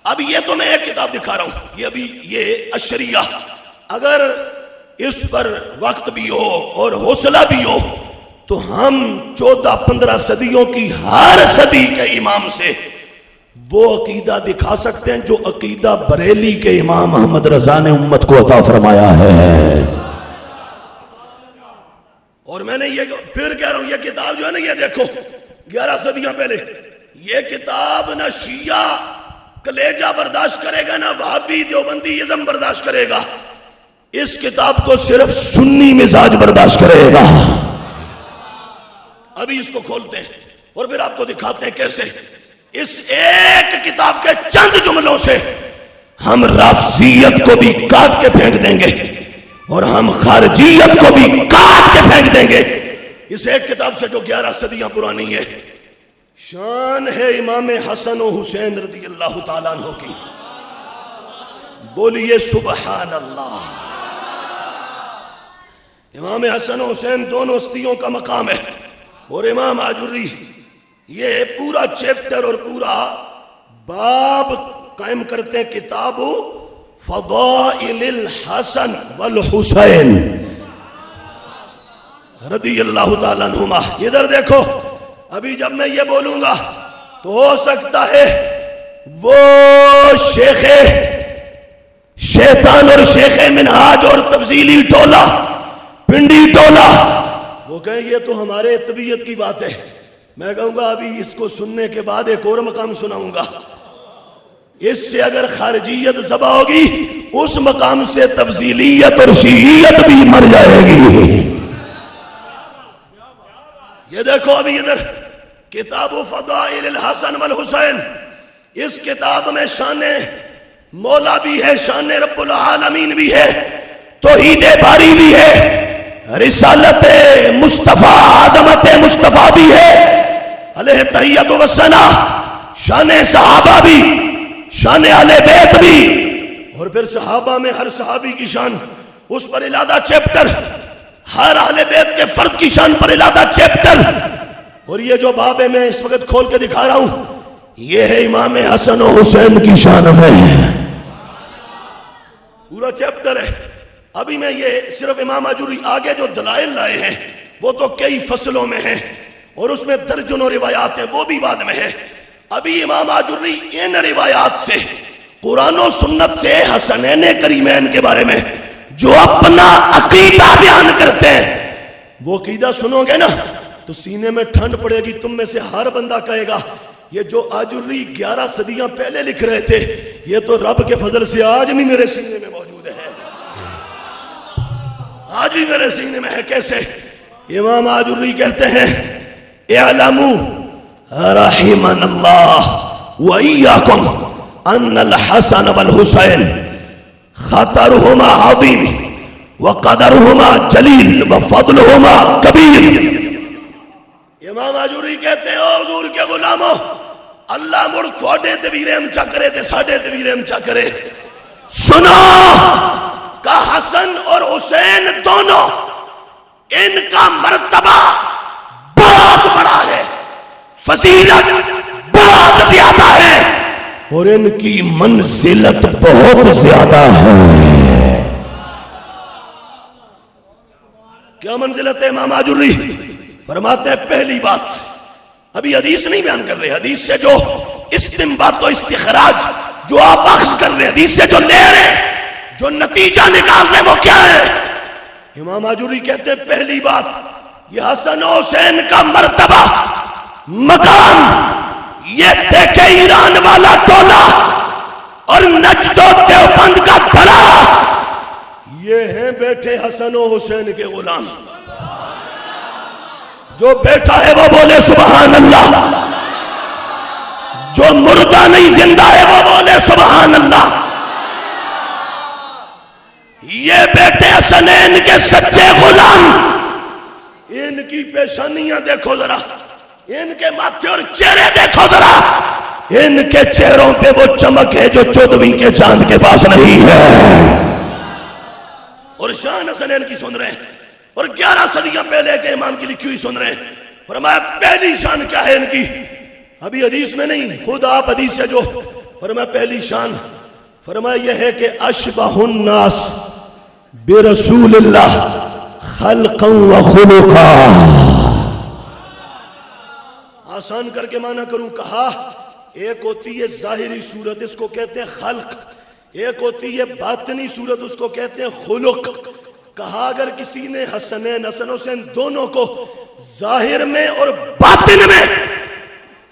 اب یہ تو میں ایک کتاب دکھا رہا ہوں، یہ ابھی یہ الشریعہ، اگر اس پر وقت بھی ہو اور حوصلہ بھی ہو تو ہم 14-15 صدیوں کی ہر صدی کے امام سے وہ عقیدہ دکھا سکتے ہیں جو عقیدہ بریلی کے امام محمد رضا نے امت کو عطا فرمایا ہے. اور میں نے یہ پھر کہہ رہا ہوں، یہ کتاب جو ہے نا، یہ دیکھو 11 صدیاں پہلے، یہ کتاب نہ شیعہ کلیجہ برداشت کرے گا، نہ وہابی دیوبندی ازم برداشت کرے گا. اس کتاب کو صرف سنی مزاج برداشت کرے گا. ابھی اس کو کھولتے ہیں اور پھر آپ کو دکھاتے ہیں کیسے اس ایک کتاب کے چند جملوں سے ہم رافضیت کو بھی کاٹ کے پھینک دیں گے اور ہم خارجیت کو بھی کاٹ کے پھینک دیں گے. اس ایک کتاب سے جو 11 صدیاں پرانی ہے. شان ہے امام حسن و حسین رضی اللہ تعالیٰ عنہ کی. بولیے سبحان اللہ. امام حسن و حسین دونوں ہستیوں کا مقام ہے. اور امام آجری یہ پورا چیپٹر اور پورا باب قائم کرتے ہیں کتاب فضائل الحسن والحسین رضی اللہ تعالیٰ عنہما. ادھر دیکھو، ابھی جب میں یہ بولوں گا تو ہو سکتا ہے وہ شیخ شیطان اور شیخ منہاج اور تفضیلی ٹولہ پنڈی ٹولہ وہ کہیں یہ تو ہمارے طبیعت کی بات ہے. میں کہوں گا ابھی اس کو سننے کے بعد ایک اور مقام سناؤں گا. اس سے اگر خارجیت ذبح ہوگی اس مقام سے تفضیلیت اور شیعیت بھی مر جائے گی. یہ دیکھو ابھی ادھر کتاب فضائل الحسن والحسین. اس کتاب میں شان مولا بھی ہے، شان رب العالمین بھی ہے، توحید باری بھی ہے، رسالت مصطفیٰ عظمت مصطفیٰ بھی ہے، علیہ تحیت و ثنا، شان صحابہ بھی، شان اہل بیت بھی، اور پھر صحابہ میں ہر صحابی کی شان، اس پر علادہ چیپٹر، ہر اہل بیت کے فرد کی شان پر علادہ چیپٹر. اور یہ جو باب ہے میں اس وقت کھول کے دکھا رہا ہوں یہ ہے امام حسن و حسین کی شان میں پورا چیپٹر ہے. ابھی میں یہ صرف امام آجوری آگے جو دلائل لائے ہیں وہ تو کئی فصلوں میں ہیں اور اس میں درجنوں روایات ہیں، وہ بھی بعد میں ہے. ابھی امام آجوری ان روایات سے، قرآن و سنت سے، حسنین کریمین کے بارے میں جو اپنا عقیدہ بیان کرتے ہیں، وہ عقیدہ سنو گے نا تو سینے میں ٹھنڈ پڑے گی. تم میں سے ہر بندہ کہے گا یہ جو آجوری 11 صدیاں پہلے لکھ رہے تھے یہ تو رب کے فضل سے آج بھی میرے سینے میں موجود ہے، آج بھی میرے سینے میں ہے. کیسے؟ امام آجوری کہتے ہیں اعلموا رحمنا اللہ وإياكم ان الحسن والحسین خطرهما عظیم وقدرهما جلیل وفضلهما کبیر. امام آجوری کہتے ہیں حضور کے غلاموں اللہ مڑ تھوڑے تے بھی رحم چا کرے تے ساڈے تے بھی رحم چا کرے. سنو کہ حسن اور حسین دونوں ان کا مرتبہ بہت بڑا ہے, فضیلت بہت زیادہ ہے اور ان کی منزلت بہت زیادہ ہے. کیا منزلت ہے امام آجوری؟ فرماتے ہیں پہلی بات, ابھی حدیث نہیں بیان کر رہے, حدیث سے جو استنباط و استخراج جو آپ اخذ کر رہے ہیں, حدیث سے جو لے رہے ہیں, جو نتیجہ نکال رہے ہیں وہ کیا ہے؟ امام آجوری کہتے ہیں پہلی بات یہ حسن و حسین کا مرتبہ مقام, یہ دیکھے ایران والا ٹولہ اور نجد و دیوبند کا دھڑا, یہ ہیں بیٹھے حسن و حسین کے غلام. جو بیٹھا ہے وہ بولے سبحان اللہ, جو مردہ نہیں زندہ ہے وہ بولے سبحان اللہ. یہ بیٹے حسنین کے سچے غلام, ان کی پیشانیاں دیکھو ذرا, ان کے ماتھے اور چہرے دیکھو ذرا, ان کے چہروں پہ وہ چمک ہے جو 14ویں کے چاند کے پاس نہیں ہے. اور شان حسنین کی سن رہے ہیں اور 11 صدیاں پہلے کے امام کی لکھی ہوئی سن رہے ہیں. فرمایا پہلی شان کیا ہے ان کی؟ ابھی حدیث میں نہیں, خود آپ حدیث سے جو فرمایا پہلی شان فرمایا یہ ہے کہ اشبہ الناس برسول اللہ خلقا و خلقا. آسان کر کے معنی کروں, کہا ایک ہوتی ہے ظاہری صورت اس کو کہتے ہیں خلق, ایک ہوتی ہے باطنی صورت اس کو کہتے ہیں خلق. کہا اگر کسی نے حسنین حسن حسین دونوں کو ظاہر میں اور باطن میں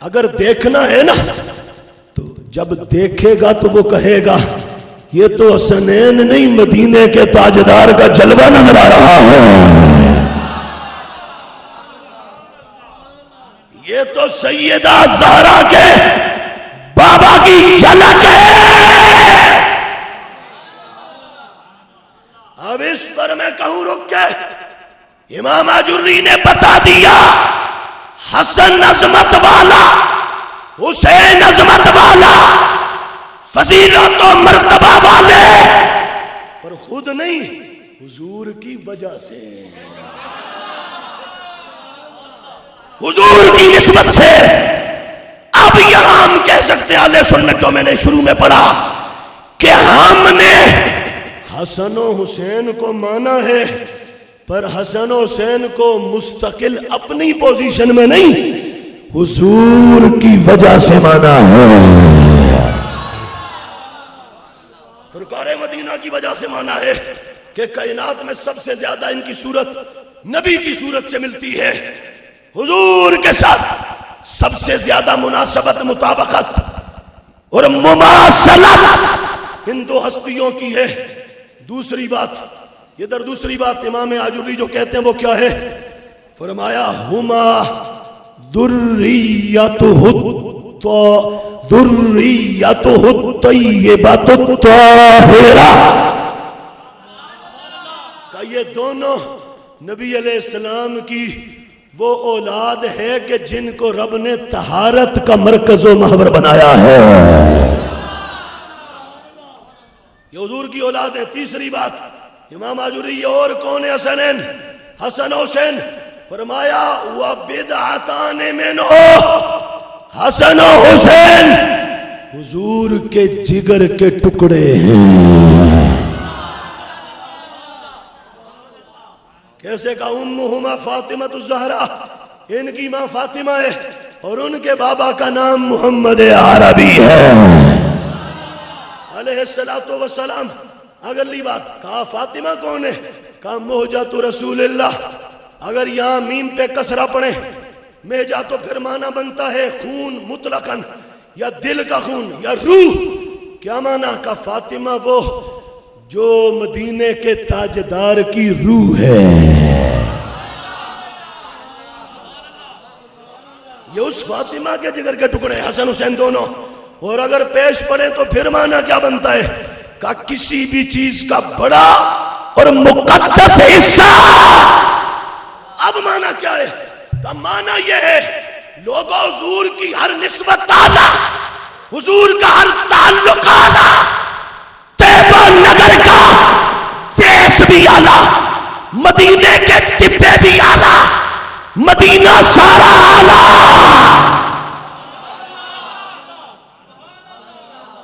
اگر دیکھنا ہے نا تو جب دیکھے گا تو وہ کہے گا یہ تو حسنین نہیں مدینے کے تاجدار کا جلوہ نظر آ رہا ہے, یہ تو سیدہ زہرا کے بابا کی جھلک ہے. اب اس پر میں کہوں رک کے, امام آجوری نے بتا دیا حسن عظمت والا, حسین عظمت والا, فضیلت و مرتبہ والے, پر خود نہیں حضور کی وجہ سے, حضور کی نسبت سے. اب یہاں ہم کہہ سکتے ہیں اہل سنت جو میں نے شروع میں پڑھا کہ ہم نے حسن و حسین کو مانا ہے پر حسن و حسین کو مستقل اپنی پوزیشن میں نہیں حضور کی وجہ سے مانا ہے, سرکار مدینہ کی وجہ سے مانا ہے کہ کائنات میں سب سے زیادہ ان کی صورت نبی کی صورت سے ملتی ہے, حضور کے ساتھ سب سے زیادہ مناسبت مطابقت اور مماثلت ان دو ہستیوں کی ہے. دوسری بات ادھر دوسری بات امام آجوری جو کہتے ہیں وہ کیا ہے؟ فرمایا ہما ذریتہ الطیبۃ الطاہرہ, کہ یہ دونوں نبی علیہ السلام کی وہ اولاد ہے کہ جن کو رب نے طہارت کا مرکز و محور بنایا ہے, یہ حضور کی اولاد ہے. تیسری بات امام آجوری یہ اور کون ہے حسنین حسن حسین؟ فرمایا وَبِدْعَتَانِ مِنْهُ, حسن و حسین حضور کے جگر کے ٹکڑے ہیں. کیسے کہ امہما فاطمہ الزہرا, ان کی ماں فاطمہ ہے اور ان کے بابا کا نام محمد عربی ہے علیہ السلام. اگلی بات کہا فاطمہ کون ہے؟ کہا مہجت رسول اللہ. اگر یہاں میم پہ کسرہ پڑھیں مہجا تو پھر معنی بنتا ہے خون مطلقاً, یا دل کا خون یا روح. کیا معنی؟ کا فاطمہ وہ جو مدینے کے تاجدار کی روح ہے, یہ اس فاطمہ کے جگر کے ٹکڑے حسن حسین دونوں. اور اگر پیش پڑے تو پھر معنی کیا بنتا ہے کا کسی بھی چیز کا بڑا اور مقدس حصہ. اب معنی کیا ہے؟ کا معنی یہ ہے لوگوں حضور کی ہر نسبت اعلیٰ، حضور کا ہر تعلق اعلیٰ، طیبہ نگر کا دیس بھی اعلیٰ، مدینے کے ٹپے بھی اعلیٰ، مدینہ سارا اعلیٰ.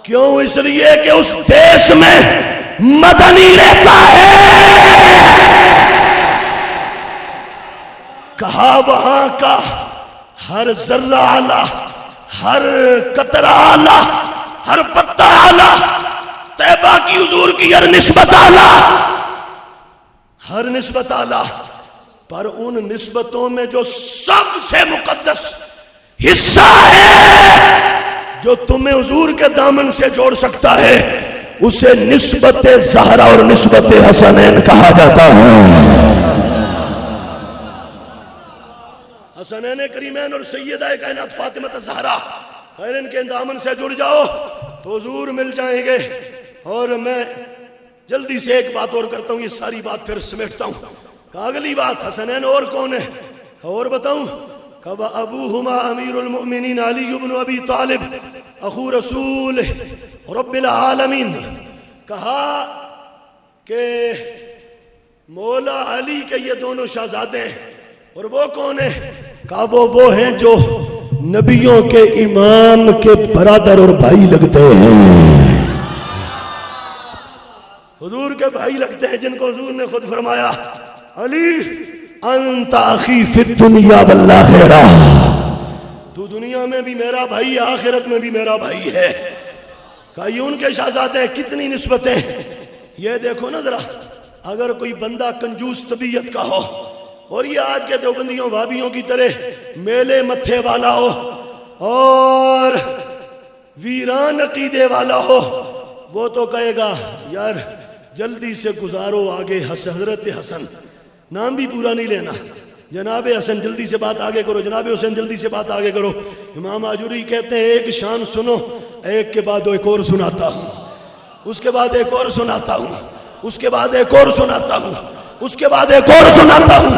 کیوں؟ اس لیے کہ اس دیس میں مدنی رہتا ہے. کہا وہاں کا ہر ذرہ اعلیٰ، ہر قطرہ اعلیٰ، ہر پتا اعلیٰ، طیبہ کی حضور کی ہر نسبت اعلیٰ، ہر نسبت اعلیٰ. پر ان نسبتوں میں جو سب سے مقدس حصہ ہے جو تمہیں حضور کے دامن سے جوڑ سکتا ہے، اسے نسبت زہرا اور نسبت حسنین کہا جاتا ہے. حسنین کریمین اور سیدہ کائنات فاطمہ الزہرا، خیر ان کے دامن سے جڑ جاؤ تو حضور مل جائیں گے. اور میں جلدی سے ایک بات اور کرتا ہوں، یہ ساری بات پھر سمیٹتا ہوں. اگلی بات، حسنین اور کون ہے اور بتاؤں؟ کہا ابوہما امیر المؤمنین علی بن ابی طالب اخو رسول رب العالمین. کہا کہ مولا علی کے یہ دونوں شہزادے ہیں. اور وہ کون ہیں؟ کہا وہ ہیں جو نبیوں کے امام کے برادر اور بھائی لگتے ہیں، حضور کے بھائی لگتے ہیں، جن کو حضور نے خود فرمایا علی انت اخی فی الدنیا والآخرہ، تو دنیا میں بھی میرا بھائی ہے، آخرت میں بھی میرا بھائی ہے. کہا یہ ان کے شہزادے ہیں. کتنی نسبتیں! یہ دیکھو نا ذرا، اگر کوئی بندہ کنجوس طبیعت کا ہو اور یہ آج کے دیوبندیوں وہابیوں کی طرح میلے متھے والا ہو اور ویران عقیدے والا ہو، وہ تو کہے گا یار جلدی سے گزارو آگے. حضرت حسن نام بھی پورا نہیں لینا، جناب حسن جلدی سے بات آگے کرو، جناب حسین جلدی سے بات آگے کرو. امام آجوری کہتے ہیں ایک شان سنو، ایک کے بعد ایک اور سناتا ہوں، اس کے بعد ایک اور سناتا ہوں، اس کے بعد ایک اور سناتا ہوں، اس کے بعد ایک اور سناتا ہوں.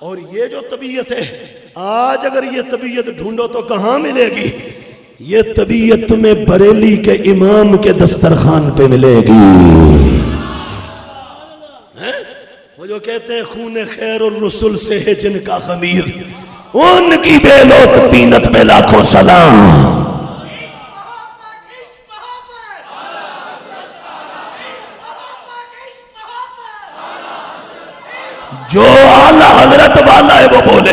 اور یہ جو طبیعت ہے آج، اگر یہ طبیعت ڈھونڈو تو کہاں ملے گی؟ یہ طبیعت تمہیں بریلی کے امام کے دسترخوان پہ ملے گی. وہ جو کہتے ہیں خون خیر الرسل سے ہے جن کا خمیر، ان کی بے لوک تینت میں لاکھوں سلام. جو اعلیٰ حضرت والا ہے وہ بولے،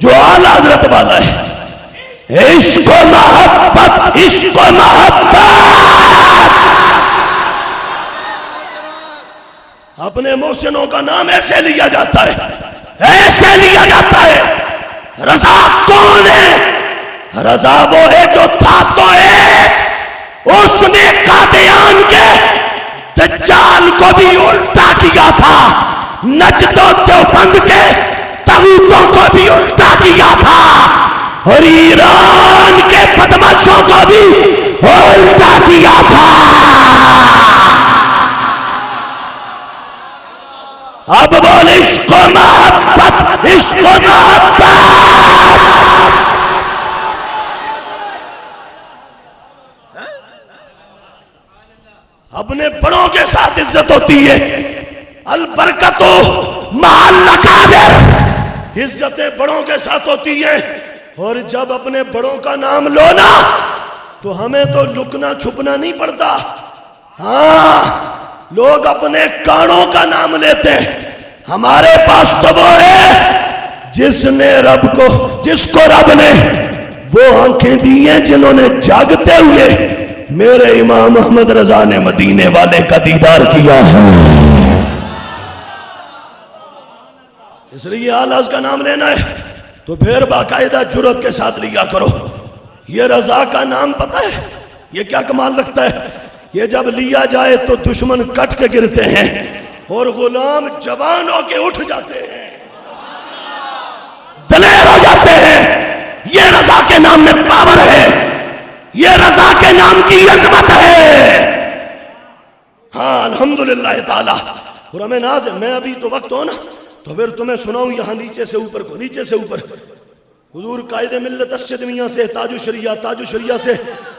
جو اعلیٰ حضرت والا ہے. عشق و محبت، عشق و محبت. اپنے محسنوں کا نام ایسے لیا جاتا ہے، ایسے لیا جاتا ہے. رضا کون ہے؟ رضا وہ ہے جو تھا تو ایک، اس نے قادیان کے دجال کو بھی الٹا کیا تھا، نجد و دیوبند کے طاغوتوں کو بھی الٹا کیا تھا، اور ایران کے بدماشوں کو بھی الٹا کیا تھا. اب بول عشق و محبت، عشق و محبت. اپنے بڑوں کے ساتھ عزت ہوتی ہے. البرکت مع الاکابر، عزتیں بڑوں کے ساتھ ہوتی ہیں. اور جب اپنے بڑوں کا نام لو نا تو ہمیں تو لکنا چھپنا نہیں پڑتا. ہاں لوگ اپنے کانوں کا نام لیتے ہیں، ہمارے پاس تو وہ ہے جس کو رب نے وہ آنکھیں دی ہیں جنہوں نے جاگتے ہوئے میرے امام احمد رضا نے مدینے والے کا دیدار کیا ہے. اس لیے اعلیٰ کا نام لینا ہے تو پھر باقاعدہ جرت کے ساتھ لیا کرو. یہ رضا کا نام پتہ ہے یہ کیا کمال رکھتا ہے؟ یہ جب لیا جائے تو دشمن کٹ کے گرتے ہیں اور غلام جوان ہو کے اٹھ جاتے ہیں، دلیر ہو جاتے ہیں. یہ رضا کے نام میں پاور ہے، یہ رضا کے نام کی عظمت ہے. الحمدللہ تعالی. اور ہمیں ناز ہے, میں ابھی تو وقت ہو نا تو پھر تمہیں سناؤں یہاں نیچے سے اوپر کو, نیچے سے اوپر. حضور قائد ملت اسجد میاں سے تاج الشریعہ سے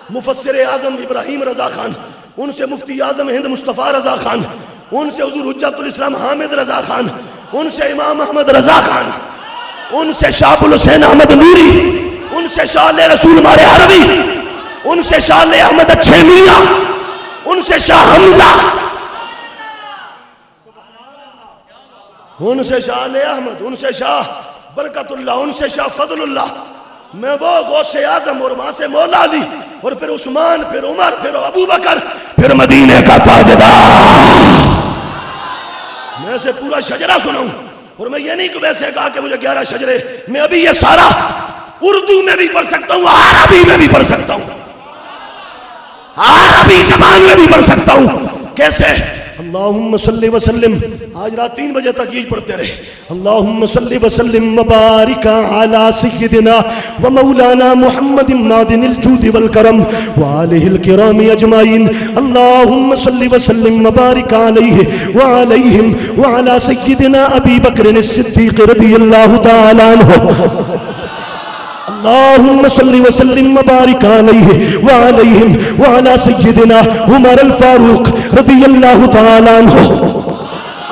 مفسر اعظم ابراہیم رضا خان, ان سے مفتی اعظم ہند مصطفیٰ رضا خان, ان سے حضور حجت الاسلام حامد رضا خان, ان سے امام احمد رضا خان, ان سے شاہ الحسین احمد نوری, ان سے شاہ علیہ رسول مارے عربی, ان سے شاہ علیہ احمد اچھے میاں, ان سے شاہ حمزہ, ان سے شاہ علیہ احمد, ان سے شاہ برکت اللہ, ان سے شاہ فضل اللہ. میں وہ غوث اعظم اور وہاں سے مولا علی اور پھر عثمان, پھر عمر, پھر ابو بکر, پھر مدینے کا تاجدار. میں سے پورا شجرہ سناؤں. اور میں یہ نہیں کہ ویسے کہا کہ مجھے 11 شجرے, میں ابھی یہ سارا اردو میں بھی پڑھ سکتا ہوں, عربی میں بھی پڑھ سکتا ہوں, عربی زبان میں بھی پڑھ سکتا ہوں. کیسے؟ اللہم صلی وسلم, آج رات 3 بجے تک یہ پڑھتے رہے. اللہم صلی وسلم مبارک علی سیدنا و مولانا محمد معدن الجود والکرم وآلہ الکرام اجمعین. اللہم صلی وسلم مبارک علیہ وعلیہم وعلی سیدنا ابی بکر الصدیق رضی اللہ تعالی عنہ. اللہم صلی وسلم مبارک علیہ وعلیہم وعلی سیدنا عمر الفاروق رضی اللہ تعالی عنہ.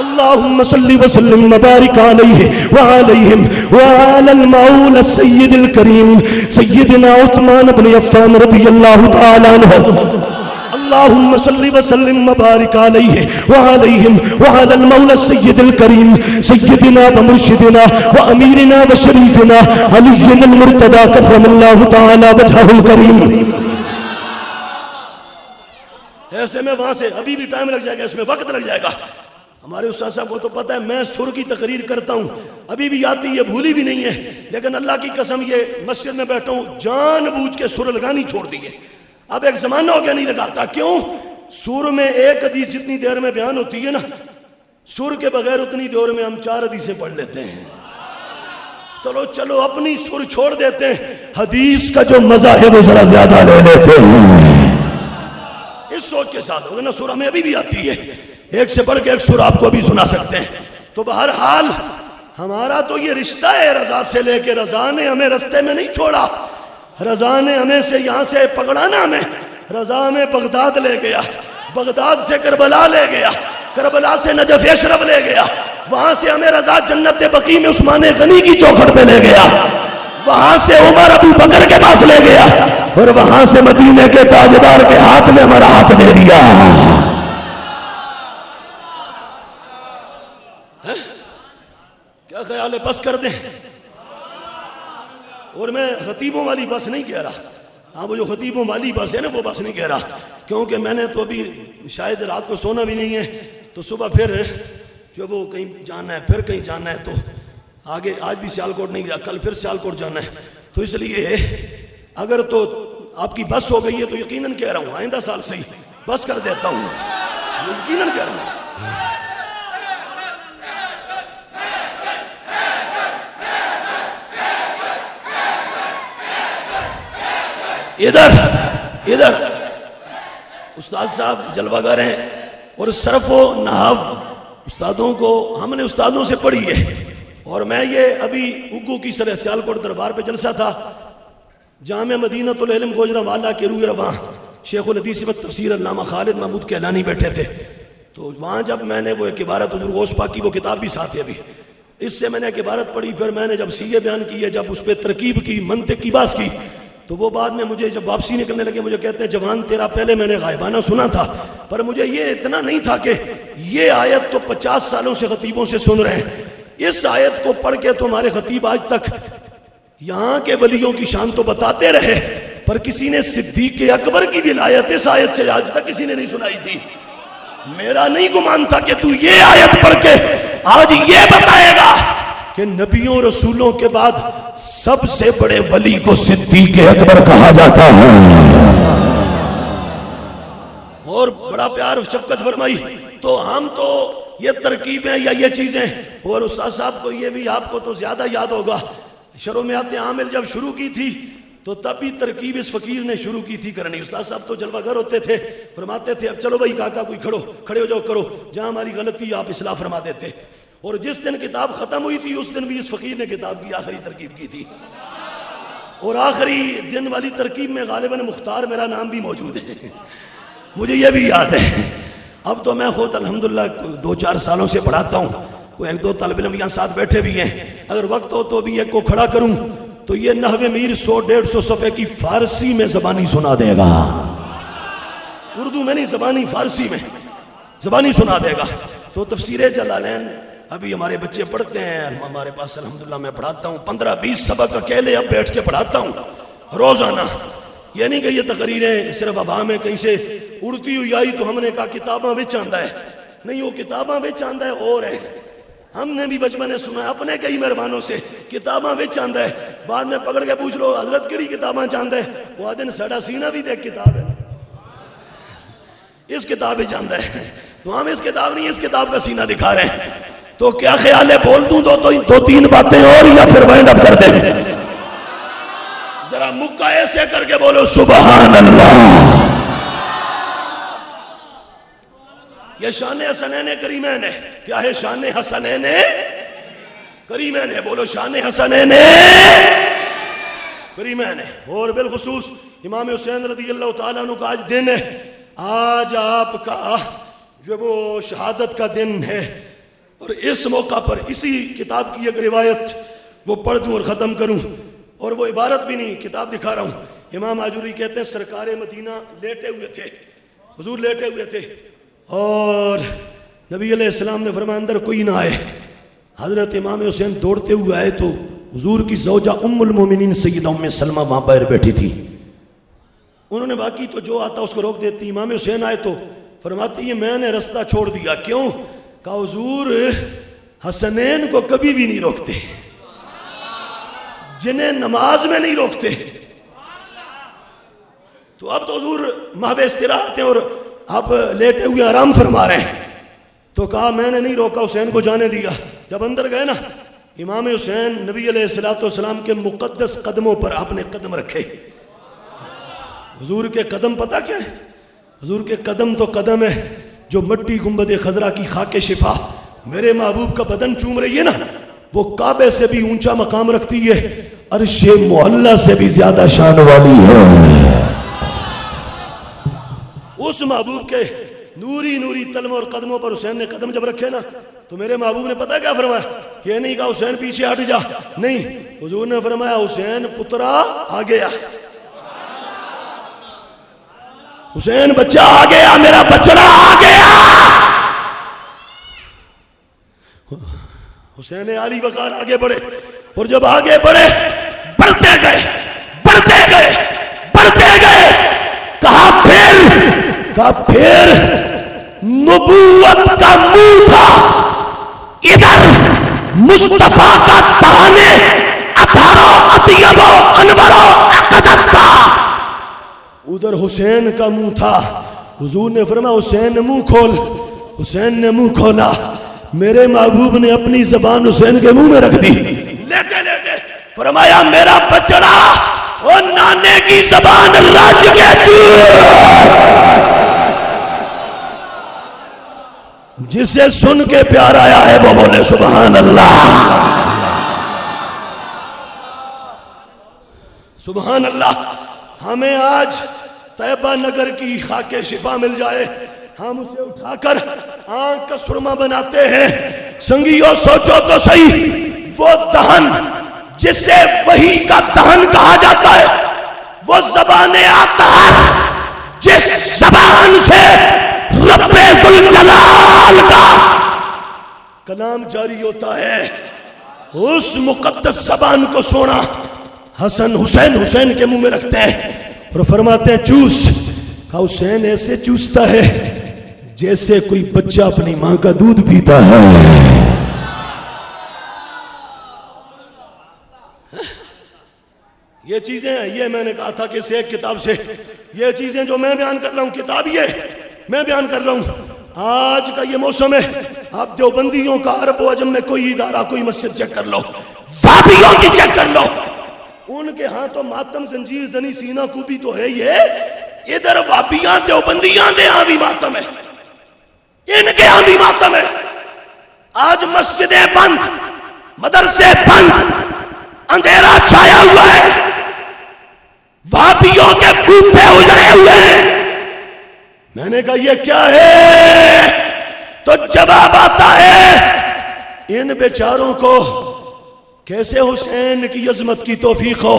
اللہم صلی وسلم مبارک علیہ وعلیہم وعلی المعول السید الکریم سیدنا عثمان بن عفان رضی اللہ تعالی عنہ. اللہم صلی وسلم مبارک علیہ وعلیہم وعلی المولا السید الکریم سیدنا و مرشدنا و امیرنا و شریفنا علی المرتضی کرم اللہ تعالی وجہہ الکریم. ایسے میں وہاں سے ابھی بھی ٹائم لگ جائے گا, اس میں وقت لگ جائے گا. ہمارے استاد صاحب کو تو پتہ ہے میں سر کی تقریر کرتا ہوں, ابھی بھی آتی ہے, بھولی بھی نہیں ہے, لیکن اللہ کی قسم یہ مسجد میں بیٹھا ہوں جان بوجھ کے سر لگانی چھوڑ دی ہے. اب ایک زمانہ ہو گیا نہیں لگاتا. کیوں؟ سور میں ایک حدیث جتنی دیر میں بیان ہوتی ہے نا, سور کے بغیر اتنی دیر میں ہم 4 حدیثیں پڑھ لیتے ہیں. چلو اپنی سر چھوڑ دیتے ہیں, حدیث کا جو مزہ ہے وہ ذرا زیادہ لے لیتے ہیں. اس سوچ کے ساتھ ہوگا نا, سور ہمیں ابھی بھی آتی ہے, ایک سے بڑھ کے ایک سور آپ کو بھی سنا سکتے ہیں. تو بہرحال ہمارا تو یہ رشتہ ہے رضا سے لے کے. رضا نے ہمیں رستے میں نہیں چھوڑا, رضا نے ہمیں سے یہاں سے پکڑانا, ہمیں رضا ہمیں بغداد لے گیا, بغداد سے کربلا لے گیا, کربلا سے نجف اشرف لے گیا, وہاں سے ہمیں رضا جنت بقیع میں عثمان غنی کی چوکھٹ پہ لے گیا, وہاں سے عمر ابو بکر کے پاس لے گیا, اور وہاں سے مدینے کے تاجدار کے ہاتھ میں ہمارا ہاتھ دے دیا. کیا خیال ہے, بس کر دیں؟ اور میں خطیبوں والی بس نہیں کہہ رہا, ہاں وہ جو خطیبوں والی بس ہے نا وہ بس نہیں کہہ رہا, کیونکہ میں نے تو ابھی شاید رات کو سونا بھی نہیں ہے, تو صبح پھر جو وہ کہیں جانا ہے, پھر کہیں جانا ہے, تو آگے آج بھی سیالکوٹ نہیں گیا, کل پھر سیالکوٹ جانا ہے. تو اس لیے اگر تو آپ کی بس ہو گئی ہے تو یقیناً کہہ رہا ہوں آئندہ سال سے ہی بس کر دیتا ہوں, یقیناً کہہ رہا ہوں. ادھر استاد صاحب جلوہ گر ہیں, اور صرف و نحو استادوں کو ہم نے استادوں سے پڑھی ہے. اور میں یہ ابھی اگو کی سر سیالکوٹ دربار پہ جلسہ تھا, جامع مدینۃ العلم گوجرانوالہ کے روح رواں شیخ الحدیث و تفسیر علامہ خالد محمود کیلانی بیٹھے تھے. تو وہاں جب میں نے وہ ایک عبارت حضور غوث پاک کی وہ کتاب بھی ساتھ ہے ابھی, اس سے میں نے ایک عبارت پڑھی, پھر میں نے جب سیغے بیان کی ہے, جب اس پہ ترکیب کی, منطق کی بات کی, تو وہ بعد میں مجھے جب واپسی نکلنے لگے مجھے کہتے ہیں جوان تیرا پہلے میں نے غائبانہ سنا تھا, پر مجھے یہ اتنا نہیں تھا کہ یہ آیت تو 50 سالوں سے خطیبوں سے سن رہے ہیں, اس آیت کو پڑھ کے تو ہمارے خطیب آج تک یہاں کے ولیوں کی شان تو بتاتے رہے, پر کسی نے صدیق اکبر کی ولایت اس آیت سے آج تک کسی نے نہیں سنائی تھی. میرا نہیں گمان تھا کہ تو یہ آیت پڑھ کے آج یہ بتائے گا کہ نبیوں رسولوں کے بعد سب سے بڑے ولی کو صدیق اکبر کہا جاتا ہے. اور بڑا پیار شفقت فرمائی. تو ہم تو یہ ترکیبیں یا یہ چیزیں, اور استاد صاحب کو یہ بھی آپ کو تو زیادہ یاد ہوگا, شروع میں آتے عامل جب شروع کی تھی تو تب بھی ترکیب اس فقیر نے شروع کی تھی کرنی. استاد صاحب تو جلوہ گر ہوتے تھے, فرماتے تھے اب چلو بھائی کاکا کوئی کھڑے ہو جاؤ, کرو, جہاں ہماری غلطی آپ اصلاح فرما دیتے. اور جس دن کتاب ختم ہوئی تھی اس دن بھی اس فقیر نے کتاب کی آخری ترکیب کی تھی, اور آخری دن والی ترکیب میں غالباً مختار میرا نام بھی موجود ہے, مجھے یہ بھی یاد ہے. اب تو میں خود الحمدللہ 2-4 سالوں سے پڑھاتا ہوں, کوئی 1-2 طالب علم یہاں ساتھ بیٹھے بھی ہیں, اگر وقت ہو تو بھی ایک کو کھڑا کروں تو یہ نحو میر 100-150 صفحے کی فارسی میں زبانی سنا دے گا, اردو میں نہیں, زبانی فارسی میں زبانی سنا دے گا. تو تفسیر جلالین ابھی ہمارے بچے پڑھتے ہیں, ہمارے پاس الحمدللہ میں پڑھاتا ہوں 15-20 سبق اکیلے اب بیٹھ کے پڑھاتا ہوں روزانہ. یہ نہیں کہ یہ تقریریں صرف عوام میں کہیں سے اڑتی ہوئی آئی تو ہم نے کہا کتاباں وچ آندا ہے, نہیں, وہ کتاباں وچ آندا ہے اور ہے. ہم نے بھی بچپن میں سنا اپنے کئی مہربانوں سے کتاباں وچ آندا ہے, بعد میں پکڑ کے پوچھ لو حضرت کیڑی کتاباں چاہندا ہے, وہ آدھے ساڈا سینہ بھی دیکھ کتاب ہے, اس کتاب وچ آندا ہے. تو ہم اس کتاب نہیں, اس کتاب کا سینہ دکھا رہے ہیں. تو کیا خیال ہے, بول دوں 2-3 باتیں اور یا پھر وائنڈ اپ کر دیں؟ ذرا مکہ ایسے کر کے بولو سبحان اللہ. یہ شان حسنین کریمین ہے. کیا ہے شان حسنین کریمین ہے؟ بولو شان حسنین کریمین ہے. اور بالخصوص امام حسین رضی اللہ تعالیٰ عنہ کا آج دن ہے, آج آپ کا جو وہ شہادت کا دن ہے, اور اس موقع پر اسی کتاب کی ایک روایت وہ پڑھ دوں اور ختم کروں, اور وہ عبارت بھی نہیں, کتاب دکھا رہا ہوں. امام آجوری کہتے ہیں سرکار مدینہ لیٹے ہوئے تھے, حضور لیٹے ہوئے تھے, اور نبی علیہ السلام نے فرمایا اندر کوئی نہ آئے. حضرت امام حسین دوڑتے ہوئے آئے تو حضور کی زوجہ ام المومنین سیدہ ام سلمہ وہاں باہر بیٹھی تھی. انہوں نے باقی تو جو آتا اس کو روک دیتی. امام حسین آئے تو فرماتی ہے میں نے رستہ چھوڑ دیا. کیوں؟ کہا حضور حسنین کو کبھی بھی نہیں روکتے, جنہیں نماز میں نہیں روکتے. تو اب تو حضور محو استراحت ہیں اور اب لیٹے ہوئے آرام فرما رہے ہیں. تو کہا میں نے نہیں روکا, حسین کو جانے دیا. جب اندر گئے نا, امام حسین نبی علیہ السلام کے مقدس قدموں پر آپ نے قدم رکھے. حضور کے قدم پتہ کیا ہے؟ حضور کے قدم تو قدم ہے جو مٹی گنبد خضرا کی خاک شفا میرے محبوب کا بدن چوم رہی ہے نا, وہ کعبے سے بھی اونچا مقام رکھتی ہے, عرش معلی سے بھی زیادہ شان والی ہے. اس محبوب کے نوری نوری تلموں اور قدموں پر حسین نے قدم جب رکھے نا, تو میرے محبوب نے پتہ کیا فرمایا؟ یہ نہیں کہا حسین پیچھے ہٹ جا, نہیں, حضور نے فرمایا حسین پترا آ گیا, حسین بچہ آ گیا, میرا بچڑا آ گیا. حسین علی وقار آگے بڑھے, اور جب آگے بڑھے بڑھتے گئے بڑھتے گئے بڑھتے گئے, کہا پھر نبوت کا منہ تھا, ادھر مصطفیٰ کا تانے اطہرو اطیبو انورو اقدس تھا, ادھر حسین کا منہ تھا. حضور نے فرمایا حسین نے منہ کھول. حسین نے منہ کھولا, میرے محبوب نے اپنی زبان حسین کے منہ میں رکھ دی. لیٹے لیٹے فرمایا میرا بچڑا وہ نانے کی زبان رج کے جسے سن کے پیار آیا ہے وہ بولے سبحان اللہ. سبحان اللہ. ہمیں آج طیبہ نگر کی خاک شفا مل جائے, ہم اسے اٹھا کر آنکھ کا سرما بناتے ہیں. سنگیو سوچو تو صحیح, وہ دہن جسے وحی کا دہن کہا جاتا ہے, وہ زبان اطہر جس زبان سے رب ذوالجلال کا کلام جاری ہوتا ہے, اس مقدس زبان کو سونا حسن حسین کے منہ میں رکھتے ہیں اور فرماتے ہیں چوس. کہا حسین ایسے چوستا ہے جیسے کوئی بچہ اپنی ماں کا دودھ پیتا ہے. یہ چیزیں ہیں, یہ میں نے کہا تھا کہ اس ایک کتاب سے یہ چیزیں جو میں بیان کر رہا ہوں, کتاب یہ میں بیان کر رہا ہوں. آج کا یہ موسم ہے, آپ دیوبندیوں کا عرب و عجم میں کوئی ادارہ کوئی مسجد چیک کر لو, وہابیوں کی چیک کر لو, ان کے ہاں تو ماتم زنجیر زنی سینہ کوبی تو ہے یہ، ادھر وابیاں دیوبندیاں دے ہاں بھی ماتم ہے، ان کے ہاں بھی ماتم ہے۔ آج مسجدیں بند، مدرسے بند، اندھیرا چھایا ہوا ہے، وابیوں کے بوتھے اجڑے ہوئے ہیں۔ میں نے کہا یہ کیا ہے؟ تو جواب آتا ہے ان بیچاروں کو کیسے حسین کی عظمت کی توفیق ہو،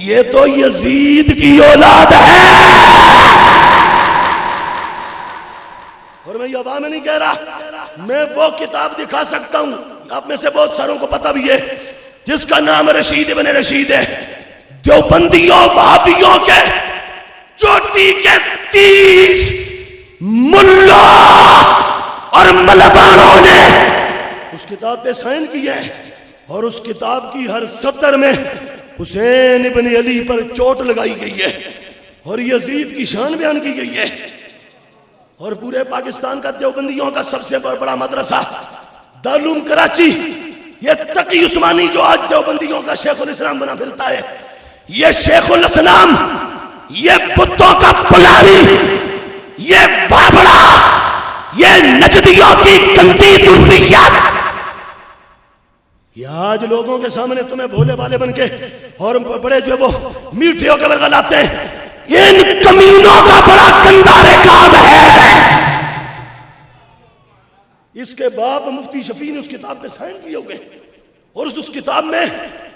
یہ تو یزید کی اولاد ہے۔ اور میں یہ عوام میں نہیں کہہ رہا، میں وہ کتاب دکھا سکتا ہوں، آپ میں سے بہت ساروں کو پتہ بھی ہے، جس کا نام رشید ابن رشید ہے۔ دیوبندیوں وہابیوں کے چوٹی کے 30 ملا اور ملوانوں نے اس کتاب پہ سائن کیے ہیں، اور اس کتاب کی ہر سطر میں حسین ابن علی پر چوٹ لگائی گئی ہے اور یزید کی شان بیان کی گئی ہے۔ اور پورے پاکستان کا دیوبندیوں کا سب سے بڑا مدرسہ دارالعلوم کراچی، یہ تقی عثمانی جو آج دیوبندیوں کا شیخ الاسلام بنا پھرتا ہے، یہ شیخ الاسلام، یہ بتوں کا پجاری، یہ بابڑا، یہ نجدیوں کی گندی ذریات، یہ آج لوگوں کے سامنے تمہیں بھولے بالے بن کے اور بڑے جو وہ میٹھے ہو کے ورگلاتے ہیں، ان کمینوں کا بڑا گندا ریکارڈ ہے۔ اس کے باپ مفتی شفیع نے اس کتاب پہ سائن کیے ہوئے، اور اس کتاب میں